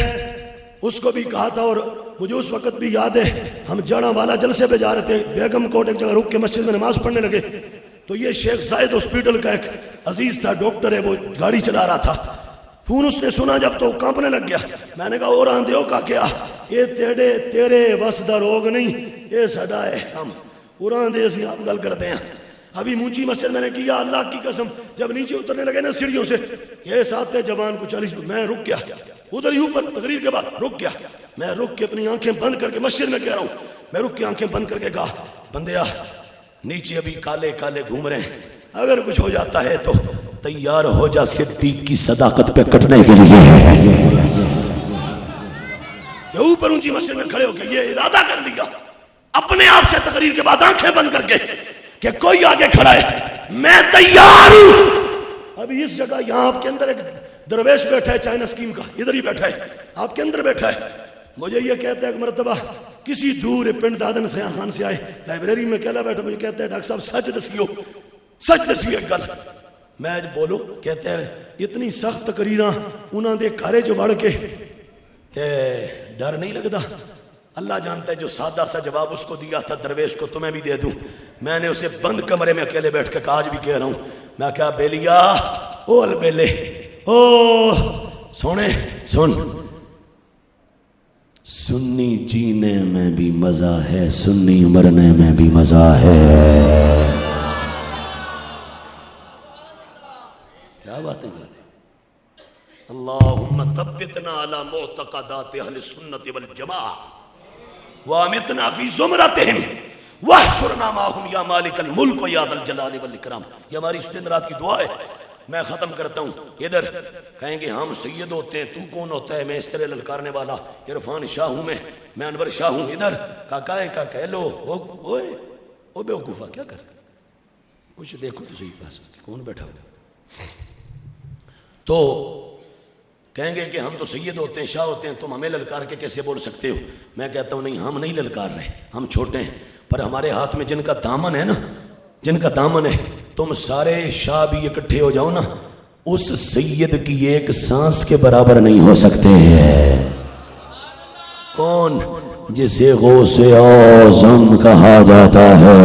اس کو بھی کہا تھا، اور مجھے اس وقت بھی یاد ہے، ہم جاڑا والا جلسے پہ جا رہے تھے، بیگم کوٹ ایک جگہ رک کے مسجد میں نماز پڑھنے لگے، تو یہ شیخ زائد ہاسپٹل کا ایک عزیز تھا، ڈاکٹر ہے، وہ گاڑی چلا رہا تھا، فون اس نے سنا جب تو کانپنے لگ گیا۔ میں نے کہا اور آندے ہو کا کیا، یہ تیرے وس دا روگ نہیں، یہ سدا ہے، ہم اور آندے سے آپ گل کرتے ہیں۔ ابھی مونچی مسجد میں نے کیا، اللہ کی قسم جب نیچے اترنے لگے نا سیڑھیوں سے، یہ ساتھ جوان کو 40، میں رک گیا ادھر ہی اوپر تقریر کے بعد، رک گیا، میں رک کے اپنی آنکھیں بند کر کے مسجد میں کہہ رہا ہوں، میں رک کے آنکھیں بند کر کے کہا بندیا نیچے ابھی کالے کالے گھوم رہے ہیں، اگر کچھ ہو جاتا ہے تو تیار ہو جا صدیق کی صداقت پہ کٹنے کے لیے۔ جو اوپر اونچی مسجد میں کھڑے ہو کے یہ ارادہ کر لیا اپنے آپ سے تقریر کے بعد آنکھیں بند کر کے کہ کوئی آگے کھڑا ہے میں تیار ہوں. ابھی اس جگہ یہاں آپ کے اندر ایک درویش بیٹھا ہے چائنا اسکیم کا, ادھر ہی بیٹھا ہے, آپ کے اندر بیٹھا ہے. مجھے یہ کہتا ہے ایک مرتبہ کسی دور پنڈ دادن سے خان سے آئے, لائبریری میں کہلا بیٹھا, مجھے کہتا ہے ڈاکٹر صاحب سچ دسیو, سچ دسیو ایک گل. میں بولو, کہتا ہے اتنی سخت تقریراں انہاں دے گھر جو وڑ کے تے ڈر نہیں لگتا. اللہ جانتا ہے جو سادہ سا جواب اس کو دیا تھا درویش کو تمہیں بھی دے دوں. میں نے اسے بند کمرے میں اکیلے بیٹھ کے آج بھی کہہ رہا ہوں, میں کہا بیلیا او البیلے او سونے سن, سنی جینے میں بھی مزہ ہے, سنی مرنے میں بھی مزہ ہے. کیا باتیں کرتے اللہم ثبتنا علی معتقدات اہل السنت والجماعہ وامتنا فی زمرتہم واحشرنا معہم یا مالک الملک و یا ذا الجلال والاکرام. یہ ہماری اس دن رات کی دعا ہے. میں ختم کرتا ہوں. ادھر کہیں گے ہم سید ہوتے ہیں, تو کون ہوتا ہے, میں اس طرح للکارنے والا عرفان شاہ ہوں, میں انور شاہ ہوں. ادھر کاکا ہے کا کہہ لو او بے وقوفا کیا کر, کچھ دیکھو تو صحیح پاس کون بیٹھا ہو. تو کہیں گے کہ ہم تو سید ہوتے ہیں, شاہ ہوتے ہیں, تم ہمیں للکار کے کیسے بول سکتے ہو. میں کہتا ہوں نہیں, ہم نہیں للکار رہے, ہم چھوٹے ہیں, پر ہمارے ہاتھ میں جن کا دامن ہے نا, جن کا دامن ہے, تم سارے شاہ بھی اکٹھے ہو جاؤ نا, اس سید کی ایک سانس کے برابر نہیں ہو سکتے ہیں. کون؟ جسے غوث اعظم کہا جاتا ہے,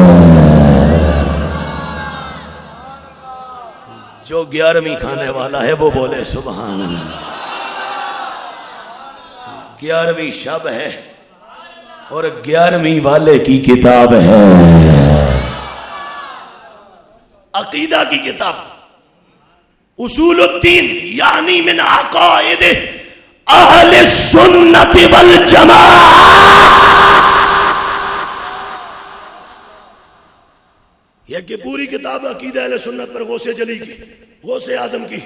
جو 11ویں کھانے والا ہے وہ بولے سبحان اللہ. 11ویں شب ہے اور 11ویں والے کی کتاب ہے, عقیدہ کی کتاب, اصول الدین یعنی من عقائد اہل السنت والجماعہ. یہ کہ پوری کتاب عقیدہ اہل سنت پر غوث جلی کی, غوث اعظم کی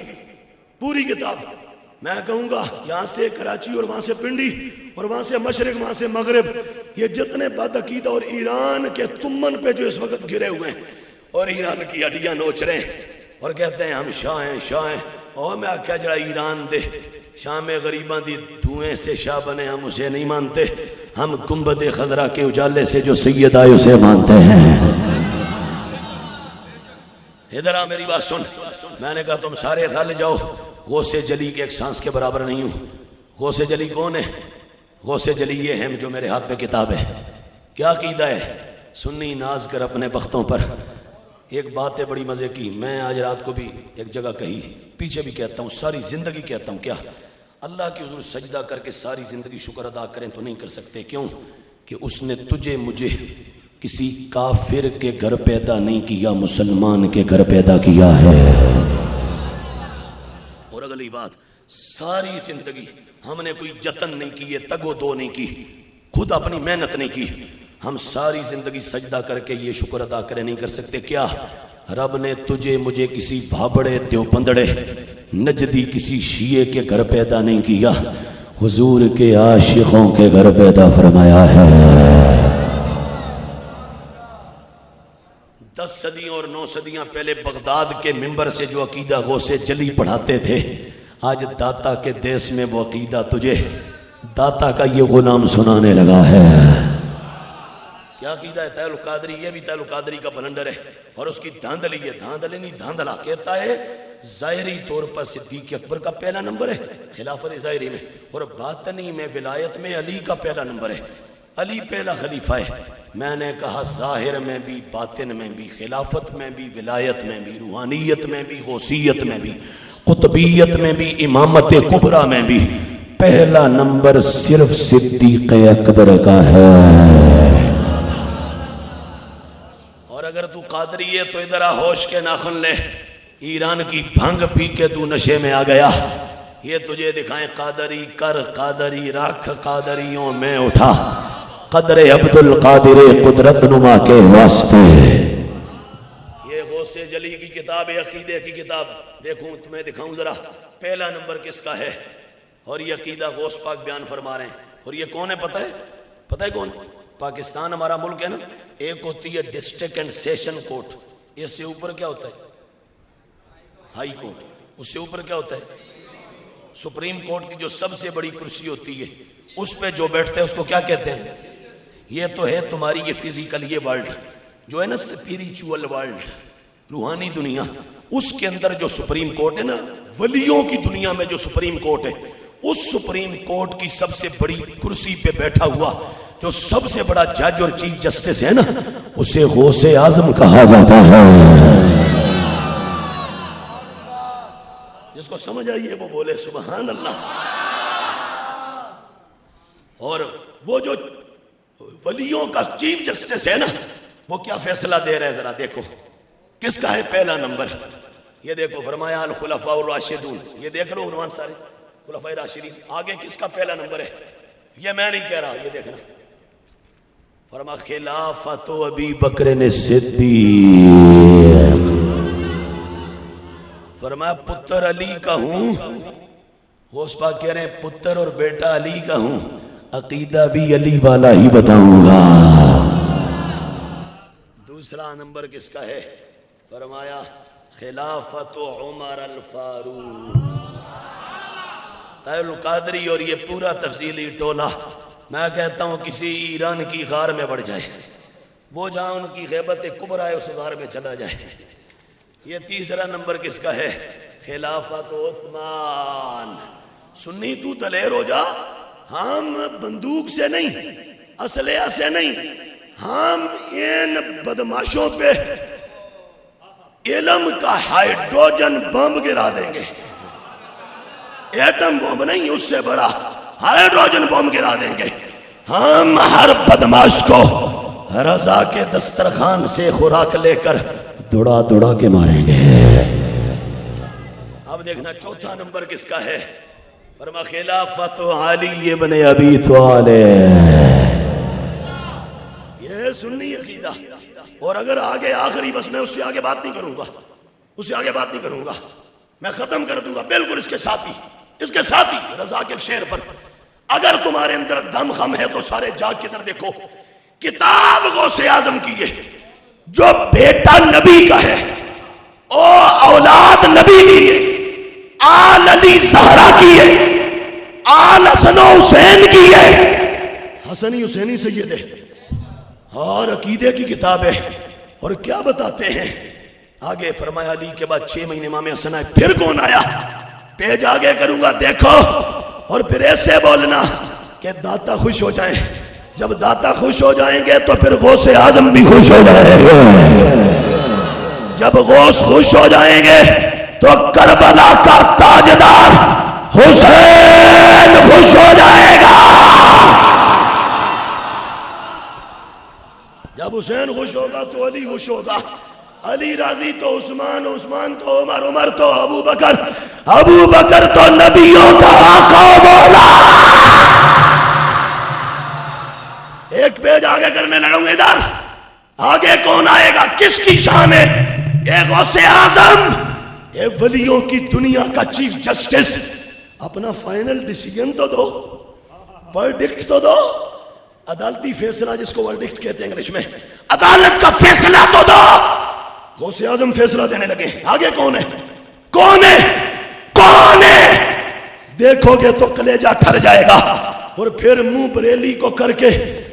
پوری کتاب. میں کہوں گا یہاں سے کراچی اور وہاں سے پنڈی اور وہاں سے مشرق وہاں سے مغرب, یہ جتنے بد عقیدہ اور ایران کے تمن پہ جو اس وقت گرے ہوئے ہیں اور ایران کی ہڈیاں نوچ رہے ہیں اور کہتے ہیں ہم شاہ ہیں شاہ ہیں. اور میں آکھا جڑا ایران دے شام غریباں دی دھوئیں سے شاہ بنے, ہم اسے نہیں مانتے. ہم گنبد خضرا کے اجالے سے جو سید آئے اسے مانتے ہیں. ادھر آ میری بات سن. میں نے کہا تم سارے رل جاؤ, غوث جلی کے ایک سانس کے برابر نہیں ہوں. غوث جلی کون ہے؟ غوث جلی یہ ہے جو میرے ہاتھ میں کتاب ہے. کیا عقیدہ ہے؟ سنی ناز کر اپنے بختوں پر. ایک بات ہے بڑی مزے کی, میں آج رات کو بھی ایک جگہ کہی, پیچھے بھی کہتا ہوں, ساری زندگی کہتا ہوں. کیا اللہ کی حضور سجدہ کر کے ساری زندگی شکر ادا کریں تو نہیں کر سکتے. کیوں کہ اس نے تجھے مجھے کسی کافر کے گھر پیدا نہیں کیا, مسلمان کے گھر پیدا کیا ہے. اور اگلی بات, ساری زندگی ہم نے کوئی جتن نہیں کی, تگ و دو نہیں کی, خود اپنی محنت نہیں کی. ہم ساری زندگی سجدہ کر کے یہ شکر ادا کرے نہیں کر سکتے. کیا رب نے تجھے مجھے کسی بھابڑے دیوبندڑے نجدی کسی شیعہ کے گھر پیدا نہیں کیا, حضور کے عاشقوں کے گھر پیدا فرمایا ہے. 10 صدیوں اور 9 صدیاں پہلے بغداد کے منبر سے جو عقیدہ غوث جلی پڑھاتے تھے, آج داتا کے دیس میں وہ عقیدہ تجھے داتا کا یہ غلام سنانے لگا ہے. کیا عقیدہ ہے؟ تیل القادری. یہ بھی تیل القادری کا بلنڈر ہے اور اس کی دھاندلی ہے, دھاندلی نہیں دھاندلا. کہتا ہے ظاہری طور پر صدیق اکبر کا پہلا نمبر ہے خلافت ظاہری میں, اور باطنی میں ولایت میں علی کا پہلا نمبر ہے. علی پہلا خلیفہ ہے. میں نے کہا ظاہر میں بھی, باطن میں بھی, خلافت میں بھی, ولایت میں بھی, روحانیت میں بھی, غوثیت میں بھی, قطبیت میں بھی, امامت کبریٰ میں بھی پہلا نمبر صرف صدیق اکبر کا ہے. اور اگر تو قادری ہے تو ادھر آ, ہوش کے ناخن لے. ایران کی بھنگ پی کے تو نشے میں آ گیا. یہ تجھے دکھائیں قادری کر, قادری رکھ, قادریوں میں اٹھا, قدر عبد القادر قدرت نما کے واسطے. یہ غوث جلی کی کتاب ہے, عقیدے کی کتاب. دیکھوں تمہیں دکھاؤں ذرا پہلا نمبر کس کا ہے. اور یہ عقیدہ غوث پاک بیان فرما رہے ہیں. اور یہ کون ہے پتہ ہے؟ پتہ ہے کون؟ پاکستان ہمارا ملک ہے نا، ایک ہوتی ہے ڈسٹرکٹ اینڈ سیشن کورٹ، اس سے اوپر کیا ہوتا ہے؟ High court. اس سے اوپر کیا ہوتا ہے؟ سپریم کورٹ کی جو سب سے بڑی کرسی ہوتی ہے، اس پہ جو بیٹھتے ہیں اس کو کیا کہتے ہیں؟ یہ تو ہے تمہاری یہ فزیکل یہ ورلڈ جو ہے نا، اسپریچول ورلڈ، روحانی دنیا. اس کے اندر جو سپریم کورٹ ہے نا، ولیوں کی دنیا میں جو سپریم کورٹ ہے، اس سپریم کورٹ کی سب سے بڑی کرسی پہ بیٹھا ہوا جو سب سے بڑا جج اور چیف جسٹس ہے نا، اسے غوث اعظم کہا جاتا ہے. جس کو سمجھ آئیے وہ بولے سبحان اللہ. اور وہ جو ولیوں کا چیف جسٹس ہے نا، وہ کیا فیصلہ دے رہے ہیں ذرا دیکھو. کس کا ہے پہلا نمبر؟ یہ دیکھو، فرمایا الخلفاء الراشدون. یہ دیکھ لو عنوان سارے خلفاء راشدین. آگے کس کا پہلا نمبر ہے؟ یہ میں نہیں کہہ رہا، یہ دیکھنا. فرما خلافت ابی بکر صدیق. فرمایا پتر علی کا ہوں. غوث پاک کہہ رہے ہیں پتر اور بیٹا علی کا ہوں، عقیدہ بھی علی والا ہی بتاؤں گا. دوسرا نمبر کس کا ہے؟ فرمایا خلافت عمر الفاروق. طاہر القادری اور یہ پورا تفصیلی ٹولہ میں کہتا ہوں کسی ایران کی غار میں بڑھ جائے، وہ جہاں ان کی غیبت کبریٰ ہے اس غار میں چلا جائے. یہ تیسرا نمبر کس کا ہے؟ خلافت عثمان. سنی تو دلیر ہو جا، ہم بندوق سے نہیں، اسلحہ سے نہیں، ہم ان بدماشوں پہ علم کا ہائیڈروجن بم گرا دیں گے. ایٹم بم نہیں، اس سے بڑا ہائیڈروجن بم گرا دیں گے. ہم ہر بدماش کو رضا کے دسترخوان سے خوراک لے کر دوڑا دوڑا کے ماریں گے. اب دیکھنا چوتھا نمبر کس کا ہے؟ فرما خلافت علی ابن ابی طالب. یہ سنی عقیدہ. اور اگر آگے آخری، بس میں اس سے آگے بات نہیں کروں گا، اس سے آگے بات نہیں کروں گا، میں ختم کر دوں گا بالکل اس کے ساتھ ہی رضا کے شعر پر. اگر تمہارے اندر دم خم ہے تو سارے جاگ کے در دیکھو. کتاب غوث اعظم کی ہے، جو بیٹا نبی کا ہے، او اولاد نبی کی ہے، آل علی زہرا کی ہے، آل حسن و حسین کی ہے، حسنی حسینی سید ہے، اور عقیدے کی کتاب ہے. اور کیا بتاتے ہیں آگے؟ فرمایا علی کے بعد 6 مہینے امام حسن آئے. پھر کون آیا؟ پیج آگے کروں گا دیکھو. اور پھر ایسے بولنا کہ داتا خوش ہو جائیں. جب داتا خوش ہو جائیں گے تو پھر غوث اعظم بھی خوش ہو جائیں گے. جب غوث خوش ہو جائیں گے تو کربلا کا تاجدار حسین خوش ہو جائے گا. جب حسین خوش ہوگا تو علی خوش ہوگا. علی راضی تو عثمان، عثمان تو عمر، عمر تو ابو بکر، ابو بکر تو نبیوں کا آقا مولا. ایک پیج آگے کرنے لگا ہوں. ادھر آگے کون آئے گا؟ کس کی شان ہے؟ یہ غوث اعظم، یہ ولیوں کی دنیا کا چیف جسٹس. اپنا فائنل ڈیسیجن تو دو، ورڈکٹ تو دو. عدالتی فیصلہ جس کو ورڈکٹ کہتے ہیں انگلش میں، عدالت کا فیصلہ تو دو. غوث اعظم فیصلہ دینے لگے. آگے کون ہے؟ کون ہے؟ کون ہے؟ دیکھو گے تو کلیجہ ٹھر جائے گا. اور پھر منہ بریلی کو کر کے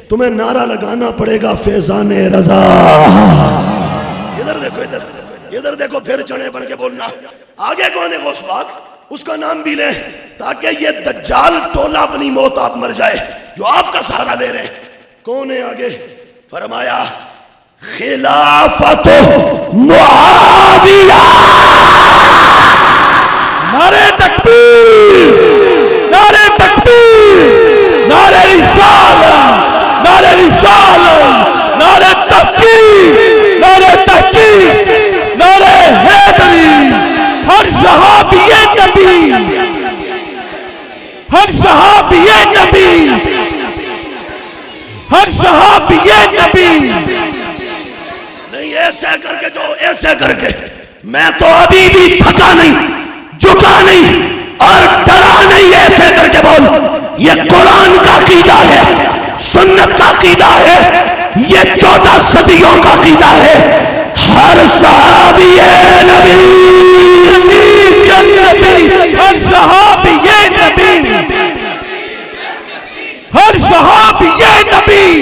تمہیں نعرہ لگانا پڑے گا فیضان رضا. ادھر دیکھو، ادھر دیکھو، پھر چڑھے بن کے بولنا. آگے کون ہے؟ غوث پاک. اس کا نام بھی لیں تاکہ یہ دجال ٹولہ اپنی موت آپ مر جائے جو آپ کا سہارا لے رہے ہیں. کون ہے آگے؟ فرمایا خلافت معاویہ. نعرہ تکبیر، نعرہ تکبیر، نعرہ رسالت، نعرہ رسالت، نعرہ تحقیق، نعرہ تحقیق، نعرہ حیدری. ہر صحابی نبی، ہر صحابی نبی، ہر صحابی نبی. نہیں ایسے کر کے جو ایسے کر کے، میں تو ابھی بھی تھکا نہیں، جھکا نہیں اور ڈرا نہیں. ایسے کر کے بول یہ قرآن کا عقیدہ ہے، سنت کا عقیدہ ہے، یہ 14 صدیوں کا عقیدہ ہے۔ ہر صحابی نبی، ہر صحابی نبی، ہر صحابی نبی،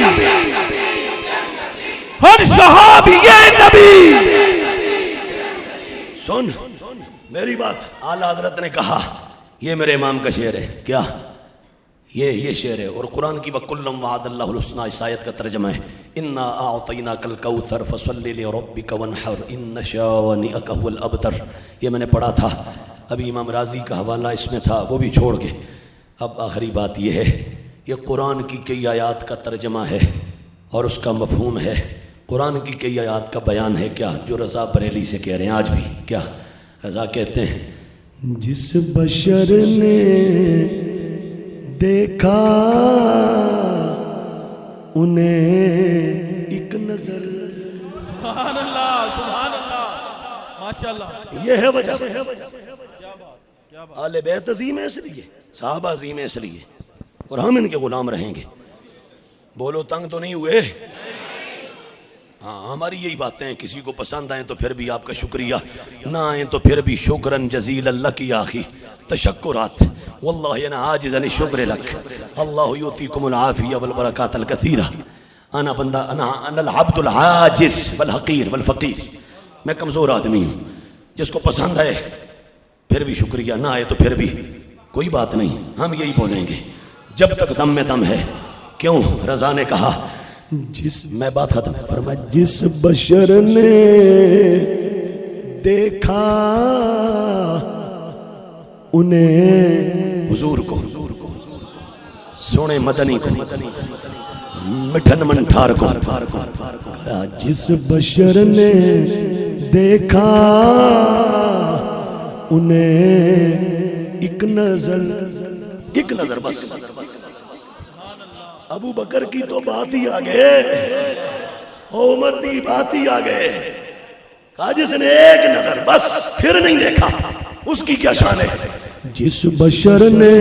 ہر صحابی نبی۔ سن میری بات، اعلیٰ حضرت نے کہا، یہ میرے امام کا شعر ہے، کیا یہ شعر ہے، اور قرآن کی وَكُلًّا وَعَدَ اللَّهُ الْحُسْنَى اس آیت کا ترجمہ ہے، اِنَّا أَعْطَيْنَاكَ الْكَوْثَرَ فَصَلِّ لِرَبِّكَ وَانْحَرْ إِنَّ شَانِئَكَ هُوَ الْأَبْتَرُ۔ یہ میں نے پڑھا تھا، ابھی امام راضی کا حوالہ اس میں تھا، وہ بھی چھوڑ گئے۔ اب آخری بات یہ ہے، یہ قرآن کی کئی آیات کا ترجمہ ہے اور اس کا مفہوم ہے، قرآن کی کئی آیات کا بیان ہے، کیا جو رضا بریلی سے کہہ رہے ہیں آج بھی، کیا رضا کہتے ہیں، جس بشر نے دیکھا انہیں ایک نظر۔ سبحان اللہ، سبحان اللہ، ماشاءاللہ۔ یہ ہے وجہ، آل بیت عظیم ہے اس لیے، صحابہ عظیم ہے اس لیے، اور ہم ان کے غلام رہیں گے۔ بولو تنگ تو نہیں ہوئے؟ ہاں ہماری یہی باتیں ہیں، کسی کو پسند آئیں تو پھر بھی آپ کا شکریہ، نہ آئیں تو پھر بھی شکرن جزیل اللہ کی آخی تشکرات، واللہ انا عاجزن شکر لک، اللہ یعطیکم العافیہ والبرکات الکثیرہ۔ انا بندہ، انا العبد العاجز والحقیر والفقیر، میں کمزور آدمی ہوں، جس کو پسند آئے پھر بھی شکریہ، نہ آئے تو پھر بھی کوئی بات نہیں، ہم یہی بولیں گے جب تک دم میں دم ہے۔ کیوں؟ رضا نے کہا، میں بات ختم فرمایا، جس بشر نے دیکھا انہیں، حضور کو سونے مدنی کو، مٹھن منٹھار کو، جس بشر نے دیکھا انہیں ایک نظر، ایک نظر بس۔ ابو بکر کی تو بات ہی آگے، عمر کی بات ہی آگے، کہا جس نے ایک نظر بس پھر نہیں دیکھا، اس کی کیا شان ہے؟ جس بشر نے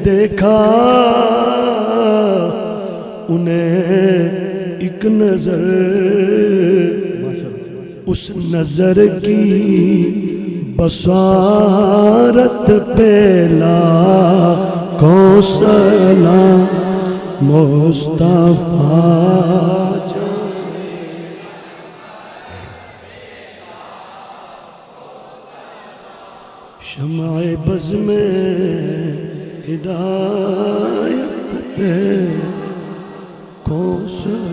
دیکھا انہیں ایک نظر، اس نظر کی بصارت پہلا کو سلام مصطفیٰ۔ شمع بز میں ہدایت پہ کوثر۔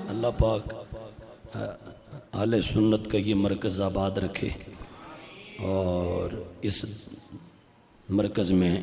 اللہ پاک اہل سنت کا یہ مرکز آباد رکھے اور اس مرکز میں